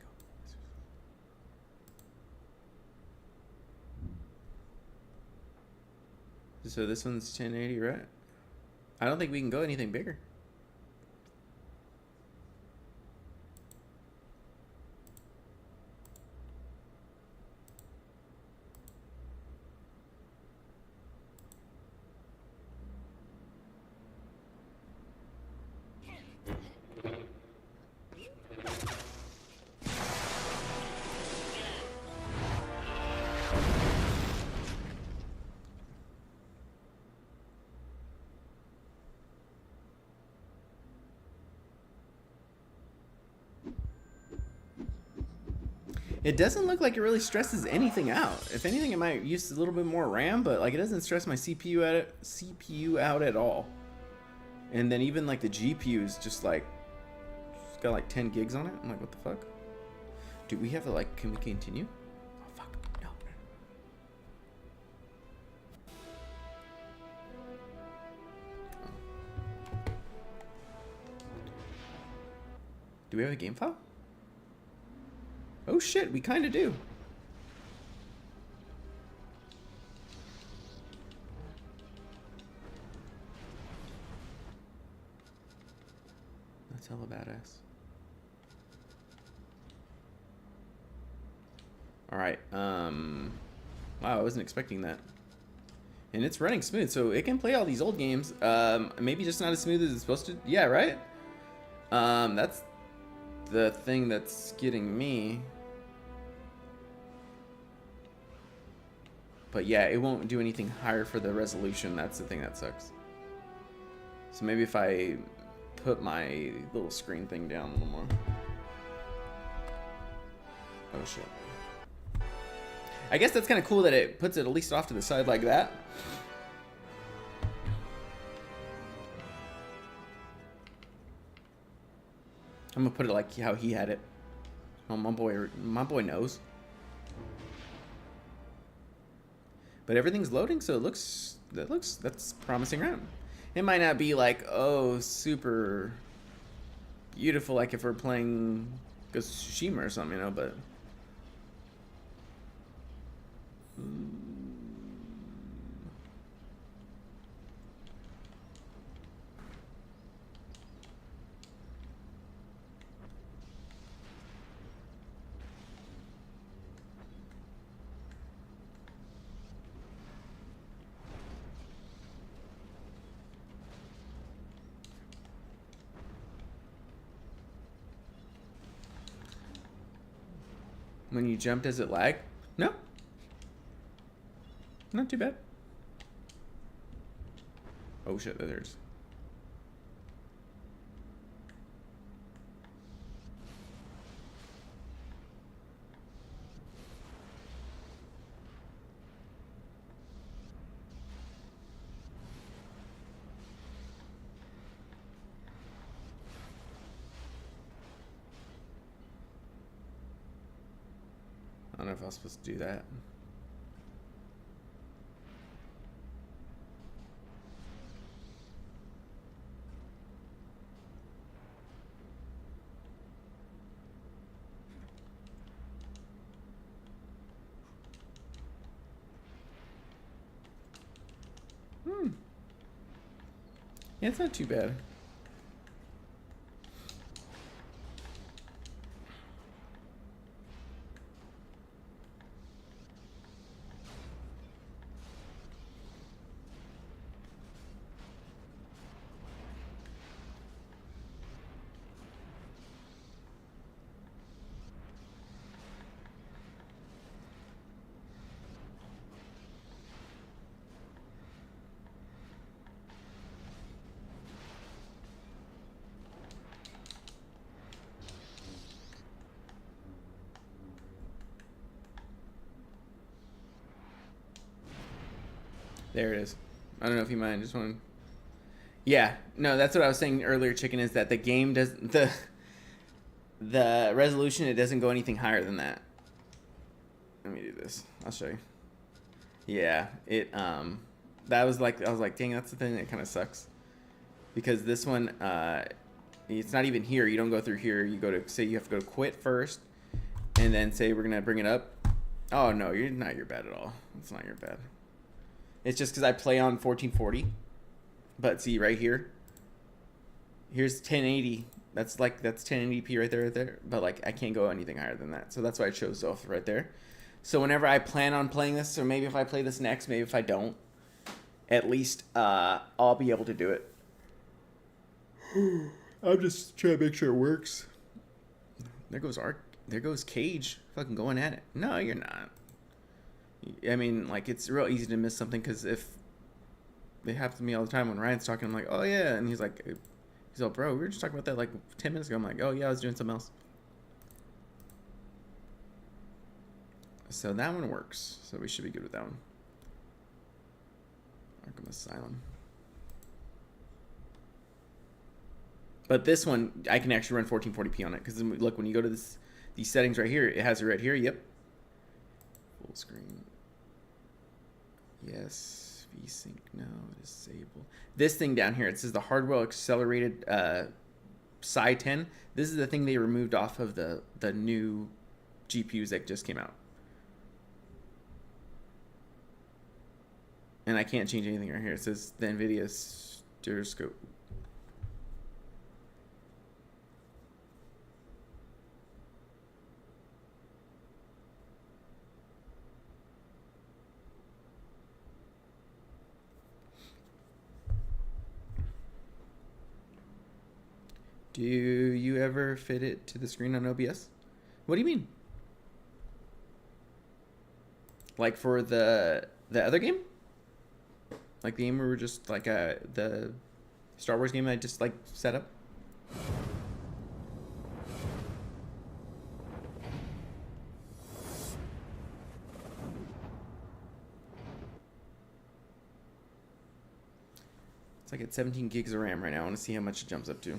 go. So this one's 1080, right? I don't think we can go anything bigger. It doesn't look like it really stresses anything out. If anything, it might use a little bit more RAM, but like it doesn't stress my CPU out at all. And then even like the GPU is just like, it's got like 10 gigs on it. I'm like, what the fuck? Do we have to like, can we continue? Oh fuck, no. Do we have a game file? Oh shit, we kind of do. That's hella badass. Alright, wow, I wasn't expecting that. And it's running smooth, so it can play all these old games. Maybe just not as smooth as it's supposed to. Yeah, right? That's the thing that's getting me. But yeah, it won't do anything higher for the resolution. That's the thing that sucks. So maybe if I put my little screen thing down a little more. Oh shit. I guess that's kind of cool that it puts it at least off to the side like that. I'm gonna put it like how he had it. Oh, my boy knows. But everything's loading, so that's promising round. It might not be like, oh, super beautiful like if we're playing Ghost of Tsushima or something, you know, but when you jump, does it lag? No. Not too bad. Oh shit, there's. I don't know if I was supposed to do that. Yeah, it's not too bad. There it is. I don't know if you mind. Just want. Yeah, no, that's what I was saying earlier. Chicken is that the game does the resolution. It doesn't go anything higher than that. Let me do this. I'll show you. Yeah, it that was like I was like, dang, that's the thing that kind of sucks. because this one, it's not even here. You don't go through here. You go to, say you have to go to quit first, and then say we're gonna bring it up. Oh no, you're not your bad at all. It's not your bad. It's just because I play on 1440. But see right here. Here's 1080. That's 1080p right there. But like I can't go anything higher than that. So that's why I chose off right there. So whenever I plan on playing this, or maybe if I play this next, maybe if I don't, at least I'll be able to do it. I'm just trying to make sure it works. There goes Cage, fucking going at it. No, you're not. I mean, like, it's real easy to miss something, because if it happens to me all the time when Ryan's talking, I'm like, oh yeah, and he's like, bro, we were just talking about that like 10 minutes ago. I'm like, oh yeah, I was doing something else. So that one works. So we should be good with that one. Arkham Asylum. But this one, I can actually run 1440p on it. Because look, when you go to these settings right here, it has it right here. Yep. Full screen. Yes. VSync. No. Disable. This thing down here, it says the hardware accelerated Psi 10. This is the thing they removed off of the new GPUs that just came out. And I can't change anything right here. It says the NVIDIA stereoscope. Do you ever fit it to the screen on OBS? What do you mean? Like for the other game? Like the game we were just like the Star Wars game I just like set up? It's like at 17 gigs of RAM right now. I want to see how much it jumps up to.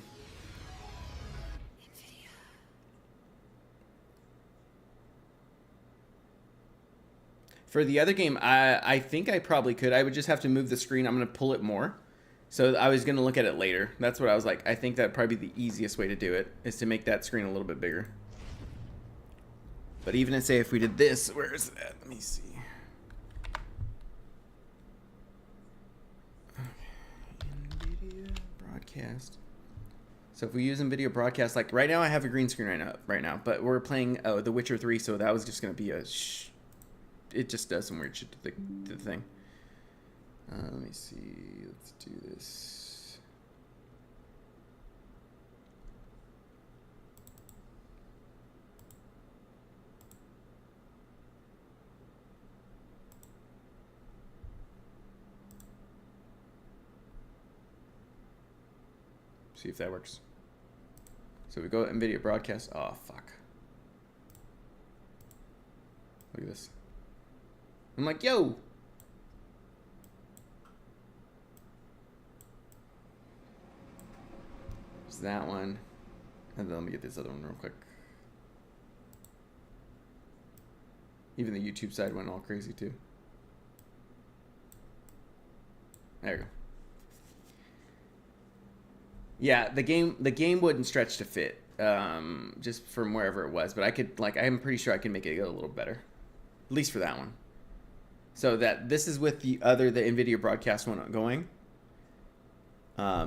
For the other game, I think I probably could. I would just have to move the screen. I'm going to pull it more. So I was going to look at it later. That's what I was like. I think that'd probably be the easiest way to do it, is to make that screen a little bit bigger. But even to say if we did this, where is that? Let me see. Okay. NVIDIA broadcast. So if we use NVIDIA broadcast, like right now I have a green screen right now, but we're playing The Witcher 3, so that was just going to be a... It just does some weird shit to the thing. Let me see. Let's do this. See if that works. So we go NVIDIA broadcast. Oh, fuck. Look at this. I'm like, yo. There's that one. And then let me get this other one real quick. Even the YouTube side went all crazy too. There we go. Yeah, the game wouldn't stretch to fit. Just from wherever it was. But I could, like, I'm pretty sure I can make it go a little better. At least for that one. So that this is with the NVIDIA broadcast one going.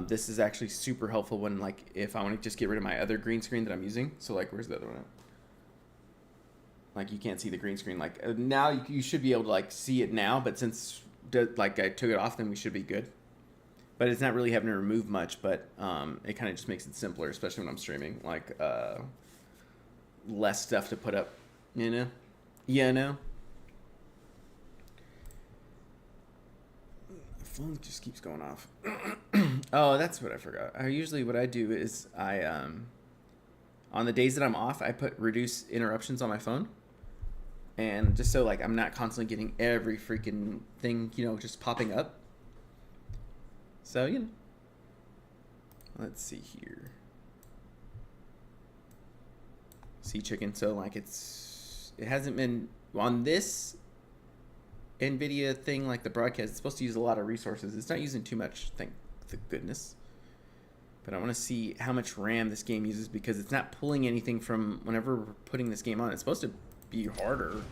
This is actually super helpful when, like, if I want to just get rid of my other green screen that I'm using. So, like, where's the other one at? Like, you can't see the green screen. Like, now you should be able to, like, see it now. But since, like, I took it off, then we should be good. But it's not really having to remove much. But it kind of just makes it simpler, especially when I'm streaming. Like, less stuff to put up, you know? Yeah, no. Phone just keeps going off. Oh, that's what I forgot. What I do is I on the days that I'm off, I put reduce interruptions on my phone, and just so like I'm not constantly getting every freaking thing, you know, just popping up. So, you know, let's see here. Sea chicken. So like it hasn't been on this NVIDIA thing, like the broadcast. It's supposed to use a lot of resources. It's not using too much, thank the goodness. But I want to see how much RAM this game uses because it's not pulling anything from whenever we're putting this game on. It's supposed to be harder.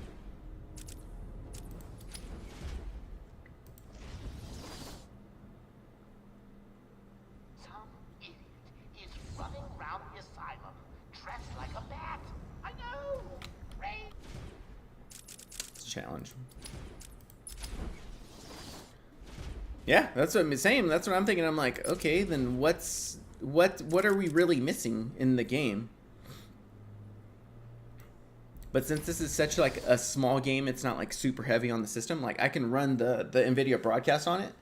Some idiot is running around the asylum dressed like a bat. I know. Ray. It's a challenge. Yeah, that's what I'm saying. That's what I'm thinking. I'm like, okay, then what are we really missing in the game? But since this is such like a small game, it's not like super heavy on the system. Like I can run the NVIDIA broadcast on it,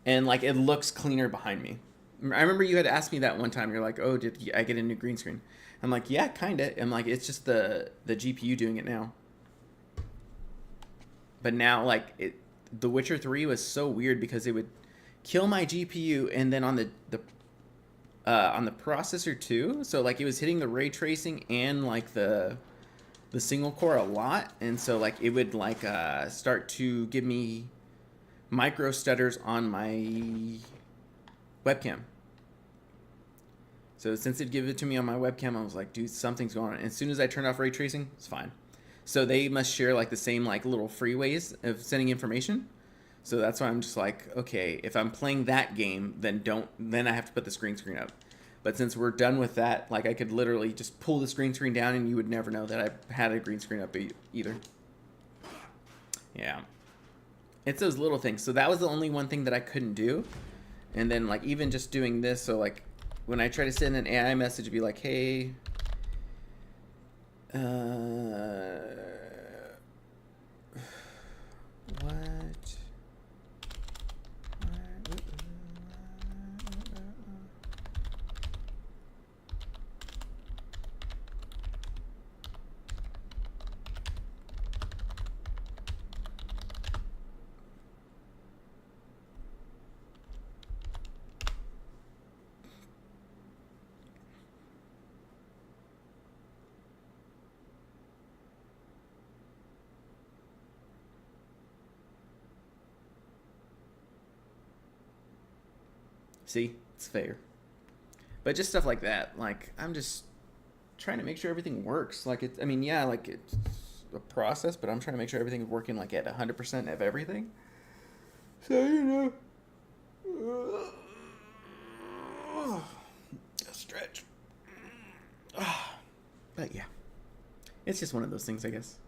and like it looks cleaner behind me. I remember you had asked me that one time. You're like, oh, did I get a new green screen? I'm like, yeah, kinda. I'm like, it's just the GPU doing it now. But now like The Witcher 3 was so weird because it would kill my GPU and then on the processor too. So like it was hitting the ray tracing and like the single core a lot, and so like it would like start to give me micro stutters on my webcam. So since it'd give it to me on my webcam, I was like, dude, something's going on. And as soon as I turned off ray tracing, it's fine. So they must share like the same like little freeways of sending information. So that's why I'm just like, okay, if I'm playing that game, then I have to put the green screen up. But since we're done with that, like I could literally just pull the green screen down and you would never know that I had a green screen up either. Yeah. It's those little things. So that was the only one thing that I couldn't do. And then like even just doing this, so like when I try to send an AI message, be like, hey, what? See, it's fair. But just stuff like that. Like, I'm just trying to make sure everything works. Like, I mean, yeah, like, it's a process, but I'm trying to make sure everything's working, like, at 100% of everything. So, you know. A stretch. But, yeah. It's just one of those things, I guess.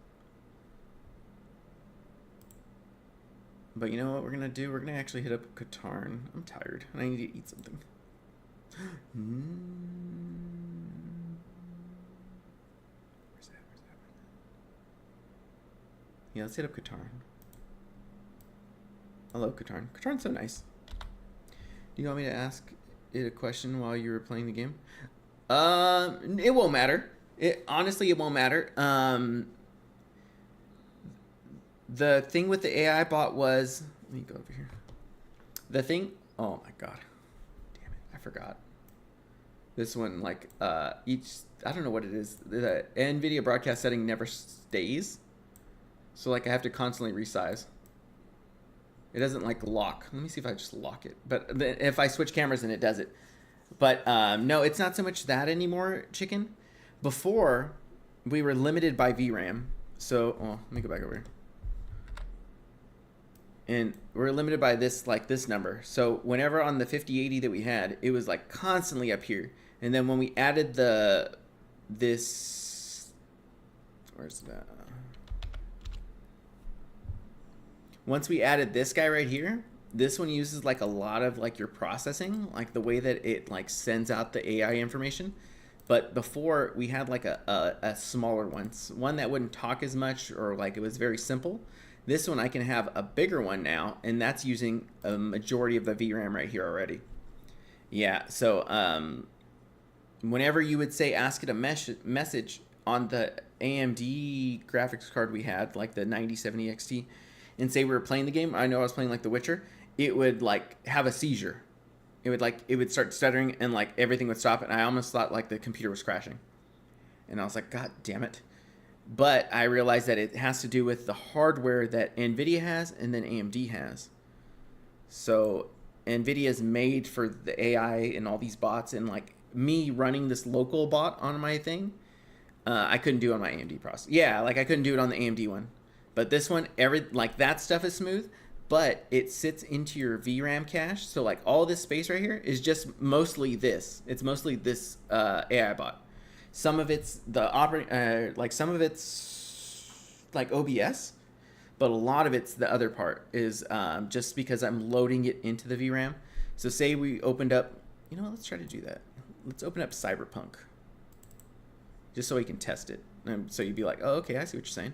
But you know what we're going to do? We're going to actually hit up Katarn. I'm tired, and I need to eat something. Where's that? Yeah, let's hit up Katarn. I love Katarn. Katarn's so nice. Do you want me to ask it a question while you were playing the game? It won't matter. Honestly, it won't matter. The thing with the AI bot was... Let me go over here. The thing... Oh, my God. Damn it. I forgot. This one, like, each... I don't know what it is. The NVIDIA broadcast setting never stays. So, like, I have to constantly resize. It doesn't, like, lock. Let me see if I just lock it. But if I switch cameras, then it does it. But, no, it's not so much that anymore, chicken. Before, we were limited by VRAM. So... Oh, let me go back over here. And we're limited by this, like this number. So whenever on the 5080 that we had, it was like constantly up here. And then when we added this, where's that? Once we added this guy right here, this one uses like a lot of like your processing, like the way that it like sends out the AI information. But before we had like a smaller one that wouldn't talk as much, or like it was very simple. This one I can have a bigger one now, and that's using a majority of the VRAM right here already. Yeah, so whenever you would say ask it a message on the AMD graphics card we had, like the 9070 XT, and say we were playing the game, I know I was playing like The Witcher, it would like have a seizure. It would start stuttering and like everything would stop, and I almost thought like the computer was crashing. And I was like, God damn it. But I realized that it has to do with the hardware that NVIDIA has and then AMD has. So NVIDIA's made for the AI and all these bots, and like me running this local bot on my thing, I couldn't do it on my AMD processor. Yeah, like I couldn't do it on the AMD one. But this one, like that stuff is smooth, but it sits into your VRAM cache. So like all this space right here is just mostly this. It's mostly this AI bot. Some of it's some of it's like OBS, but a lot of it's the other part is just because I'm loading it into the VRAM. So say we opened up, you know what, let's try to do that. Let's open up Cyberpunk. Just so we can test it. And so you'd be like, oh, okay, I see what you're saying.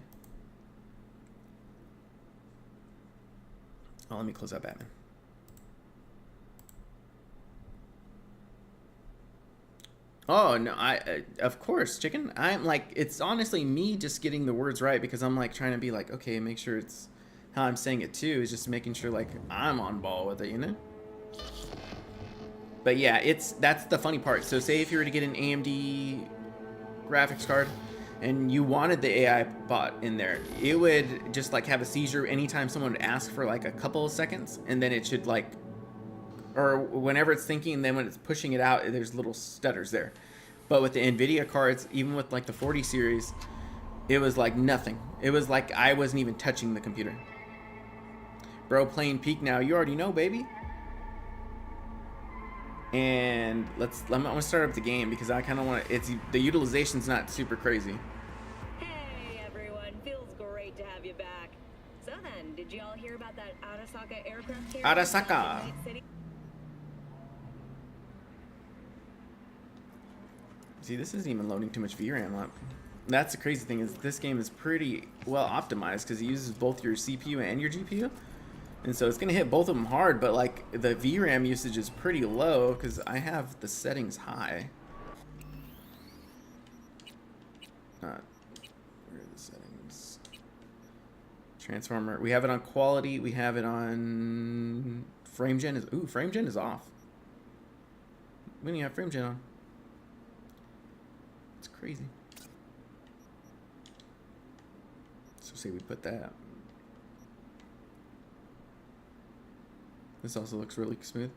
Oh, let me close out Batman. Oh, no, of course, chicken. I'm like, it's honestly me just getting the words right because I'm like trying to be like, okay, make sure it's how I'm saying it too, is just making sure like I'm on ball with it, you know? But yeah, that's the funny part. So say if you were to get an AMD graphics card and you wanted the AI bot in there, it would just like have a seizure anytime someone would ask for like a couple of seconds, and then it should like, or whenever it's thinking, and then when it's pushing it out, there's little stutters there. But with the NVIDIA cards, even with like the 40 series, it was like nothing. It was like I wasn't even touching the computer. Bro, playing Peak now, you already know, baby. And I'm gonna start up the game because I kind of want to. The utilization's not super crazy. Hey everyone, feels great to have you back. So then, did you all hear about that Arasaka aircraft carrier? Arasaka. See, this isn't even loading too much VRAM up. That's the crazy thing, is this game is pretty well optimized because it uses both your CPU and your GPU. And so it's going to hit both of them hard, but like the VRAM usage is pretty low because I have the settings high. Where are the settings? Transformer. We have it on quality. We have it on frame gen. Frame gen is off. We don't even have frame gen on. It's crazy. So say we put that. This also looks really smooth.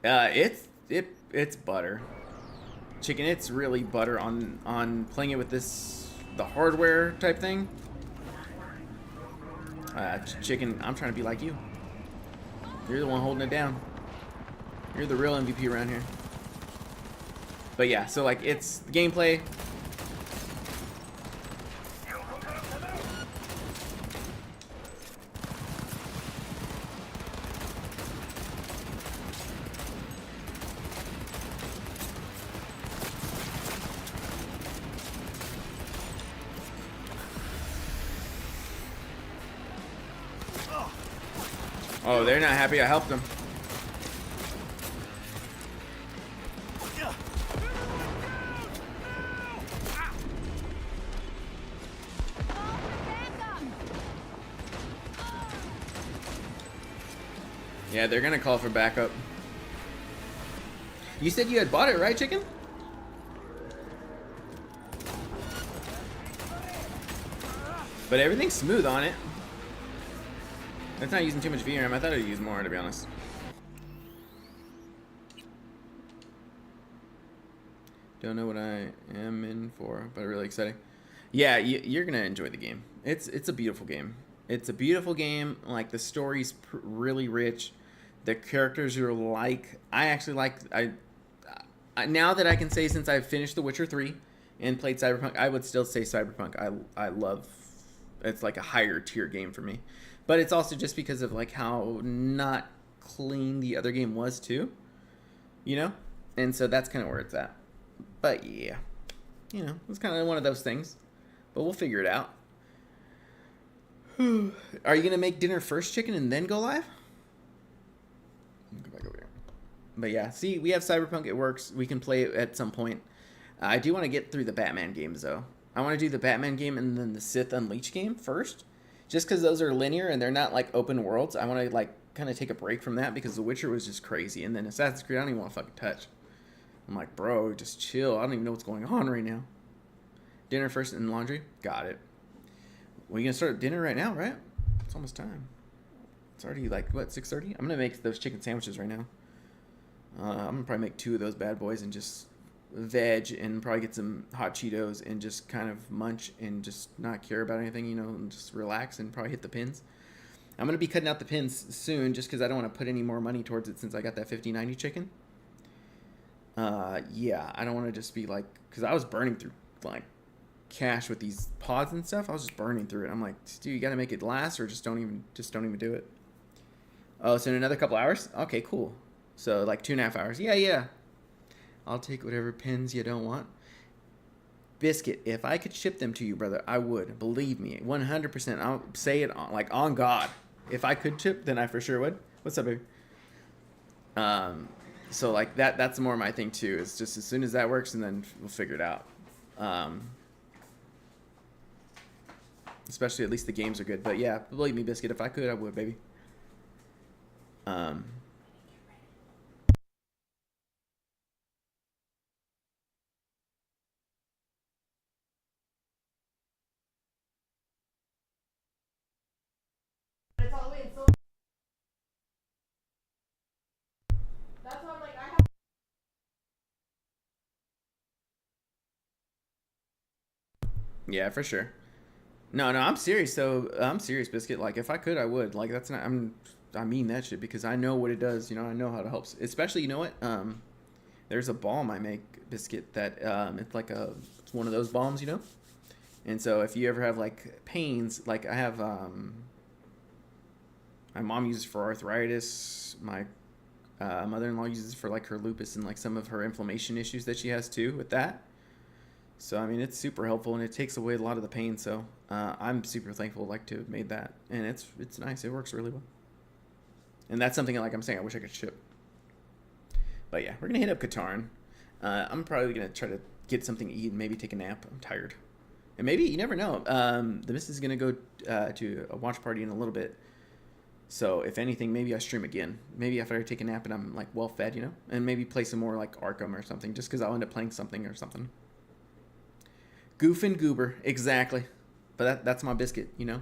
It's butter. Chicken, it's really butter on playing it with the hardware type thing. Chicken, I'm trying to be like you. You're the one holding it down. You're the real MVP around here. But yeah, so like it's the gameplay. Oh, they're not happy I helped them. Yeah, they're gonna call for backup. You said you had bought it, right, chicken? But everything's smooth on it. It's not using too much VRAM. I thought it would use more, to be honest. Don't know what I am in for, but really exciting. Yeah, you're gonna enjoy the game. It's a beautiful game. It's a beautiful game. Like the story's really rich. The characters are like. I actually like. I now that I can say, since I've finished The Witcher 3 and played Cyberpunk, I would still say Cyberpunk. I love. It's like a higher tier game for me. But it's also just because of like how not clean the other game was too, you know? And so that's kind of where it's at. But yeah, you know, it's kind of one of those things. But we'll figure it out. Are you going to make dinner first, chicken, and then go live? Go back over here. But yeah, see, we have Cyberpunk. It works. We can play it at some point. I do want to get through the Batman games, though. I want to do the Batman game and then the Sith Unleashed game first. Just because those are linear and they're not like open worlds, I want to like kind of take a break from that because The Witcher was just crazy. And then Assassin's Creed, I don't even want to fucking touch. I'm like, bro, just chill. I don't even know what's going on right now. Dinner first and laundry? Got it. Well, you going to start dinner right now, right? It's almost time. It's already like, what, 6:30? I'm going to make those chicken sandwiches right now. I'm going to probably make 2 of those bad boys and just veg and probably get some hot Cheetos and just kind of munch and just not care about anything, you know, and just relax and probably hit the pins. I'm going to be cutting out the pins soon just because I don't want to put any more money towards it since I got that 50/90 chicken. Yeah, I don't want to just be like, because I was burning through like cash with these pods and stuff. I was just burning through it. I'm like, dude, you got to make it last or just don't even do it. Oh, so in another couple hours? Okay, cool. So like 2.5 hours. Yeah. I'll take whatever pins you don't want. Biscuit, if I could ship them to you, brother, I would. Believe me, 100%. I'll say it on God. If I could ship, then I for sure would. What's up, baby? So like that's more my thing too. Is just as soon as that works, and then we'll figure it out. Especially at least the games are good. But yeah, believe me, Biscuit, if I could, I would, baby. Yeah, for sure. No, I'm serious though. I'm serious, Biscuit. Like if I could, I would. Like that's not. I mean that shit because I know what it does. You know, I know how it helps. Especially, you know what? There's a balm I make, Biscuit, that it's one of those balms, you know. And so if you ever have like pains, like I have, my mom uses for arthritis. My mother-in-law uses for like her lupus and like some of her inflammation issues that she has too with that. So I mean, it's super helpful and it takes away a lot of the pain. So I'm super thankful like to have made that, and it's nice. It works really well. And that's something like I'm saying I wish I could ship. But yeah, we're gonna hit up Katarn. I'm probably gonna try to get something to eat and maybe take a nap. I'm tired, and maybe you never know. The missus is gonna go to a watch party in a little bit. So if anything, maybe I stream again. Maybe after I take a nap and I'm like well fed, you know, and maybe play some more like Arkham or something, just because I'll end up playing something or something. Goof and Goober, exactly. But that's my Biscuit, you know.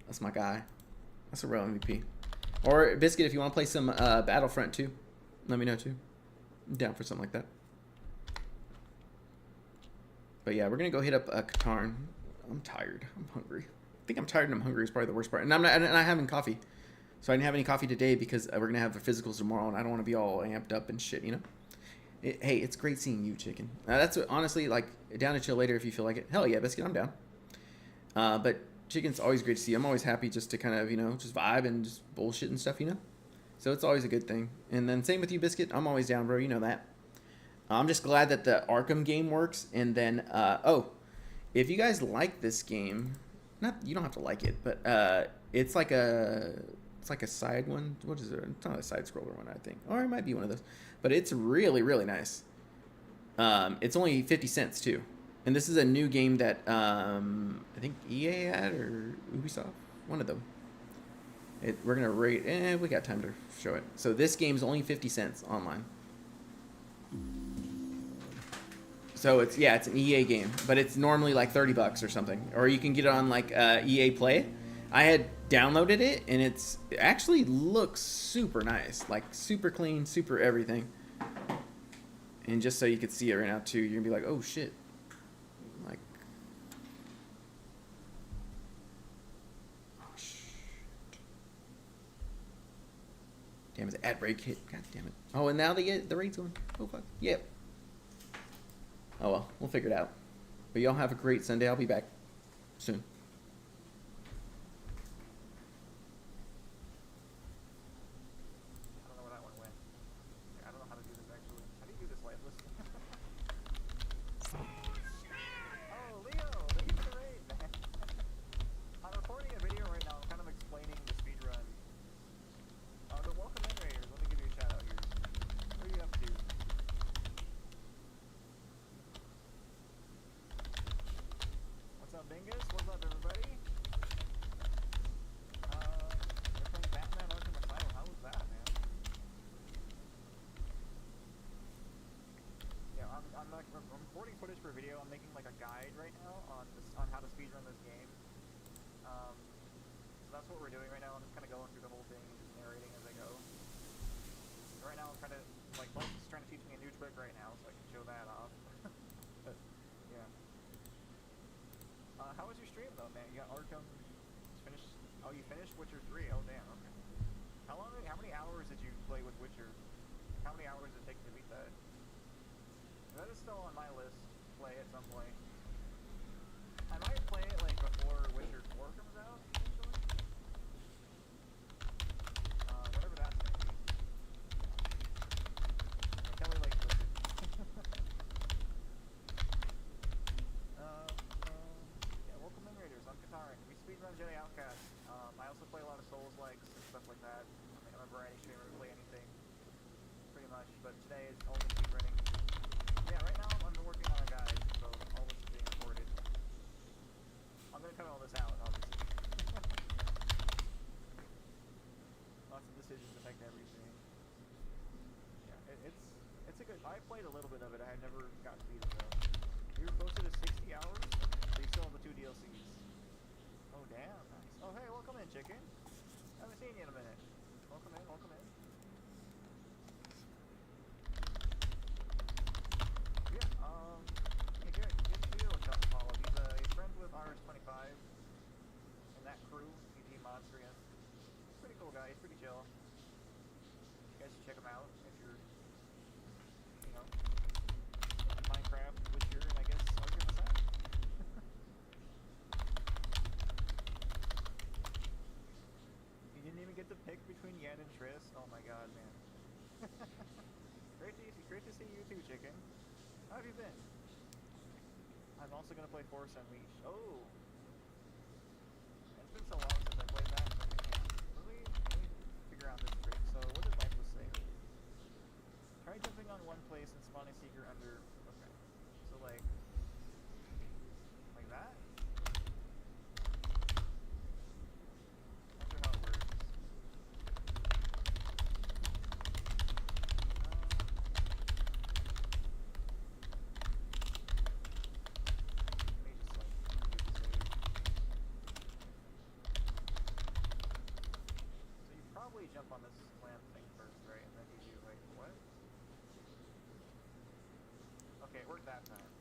That's my guy. That's a real MVP. Or Biscuit, if you want to play some Battlefront too, let me know too. I'm down for something like that. But yeah, we're gonna go hit up Katarn. I'm tired. I'm hungry. I think I'm tired and I'm hungry is probably the worst part. And I'm not having coffee, so I didn't have any coffee today because we're gonna have the physicals tomorrow, and I don't want to be all amped up and shit, you know. Hey, it's great seeing you, Chicken. That's what, honestly, like, down to chill later if you feel like it. Hell yeah, Biscuit, I'm down. But Chicken's always great to see. I'm always happy just to kind of, you know, just vibe and just bullshit and stuff, you know? So it's always a good thing. And then same with you, Biscuit. I'm always down, bro. You know that. I'm just glad that the Arkham game works. And then, if you guys like this game, you don't have to like it, but it's like a side one. What is it? It's not a side scroller one, I think. Or it might be one of those. But it's really, really nice. It's only 50 cents too. And this is a new game that I think EA had or Ubisoft, one of them. We're gonna rate. We got time to show it. So this game's only 50 cents online. So it's an EA game, but it's normally like $30 or something. Or you can get it on like EA Play. I had downloaded it, and it actually looks super nice, like super clean, super everything. And just so you could see it right now too, you're gonna be like, oh shit, like, oh shit. Damn it, the ad break hit. God damn it. Oh, and now the rate's going. Oh fuck. Yep. Oh well, we'll figure it out. But y'all have a great Sunday. I'll be back soon. Recording footage for video. I'm making like a guide right now on how to speedrun this game. So that's what what we're doing right now. I'm just kind of going through the whole thing and just narrating as I go. Right now I'm trying to, like, Mike's is trying to teach me a new trick right now, so I can show that off. But, yeah. How was your stream, though, man? You got Arkham finished? Oh, you finished Witcher 3? Oh, damn, okay. How many hours did you play with Witcher? How many hours did it take to beat that? That is still on my list to play at some point. I might play it, like, before Witcher 4 comes out, eventually. Whatever that's gonna be. Kelly likes Witcher. Yeah, welcome in, Raiders. I'm Katarin. We speedrun Jedi Outcast. I also play a lot of Souls-likes and stuff like that. I'm a variety streamer, play anything, pretty much. But today is only speedrunning. Yeah, right now I'm working on a guide, so all this is being recorded. I'm gonna cut all this out, obviously. Lots of decisions affect everything. Yeah, it's a good. I played a little bit of it. I had never got to beat it though. You were posted to 60 hours, so you still have the 2 DLCs. Oh damn, nice. Oh hey, welcome in, chicken. Haven't seen you in a minute. Welcome in, welcome in. Yeah, give Theo a follow. He's friends with RS25 and that crew, EG Monster. He's a pretty cool guy. He's pretty chill. You guys should check him out if you're, you know, Minecraft, Witcher, and I guess Arkham Asylum. You didn't even get to pick between Yen and Triss. Oh my god, man. Great to see you too, chicken. How have you been? I'm also gonna play Force Unleashed. Oh! It's been so long since I played that. Let me figure out this trick. So, what did Lifeless say? Try jumping on one place and spawning Seeker under... Okay. So, like that? Not sure how it works. Probably jump on this lamp thing first, right? And then you do, like, what? Okay, it worked that time.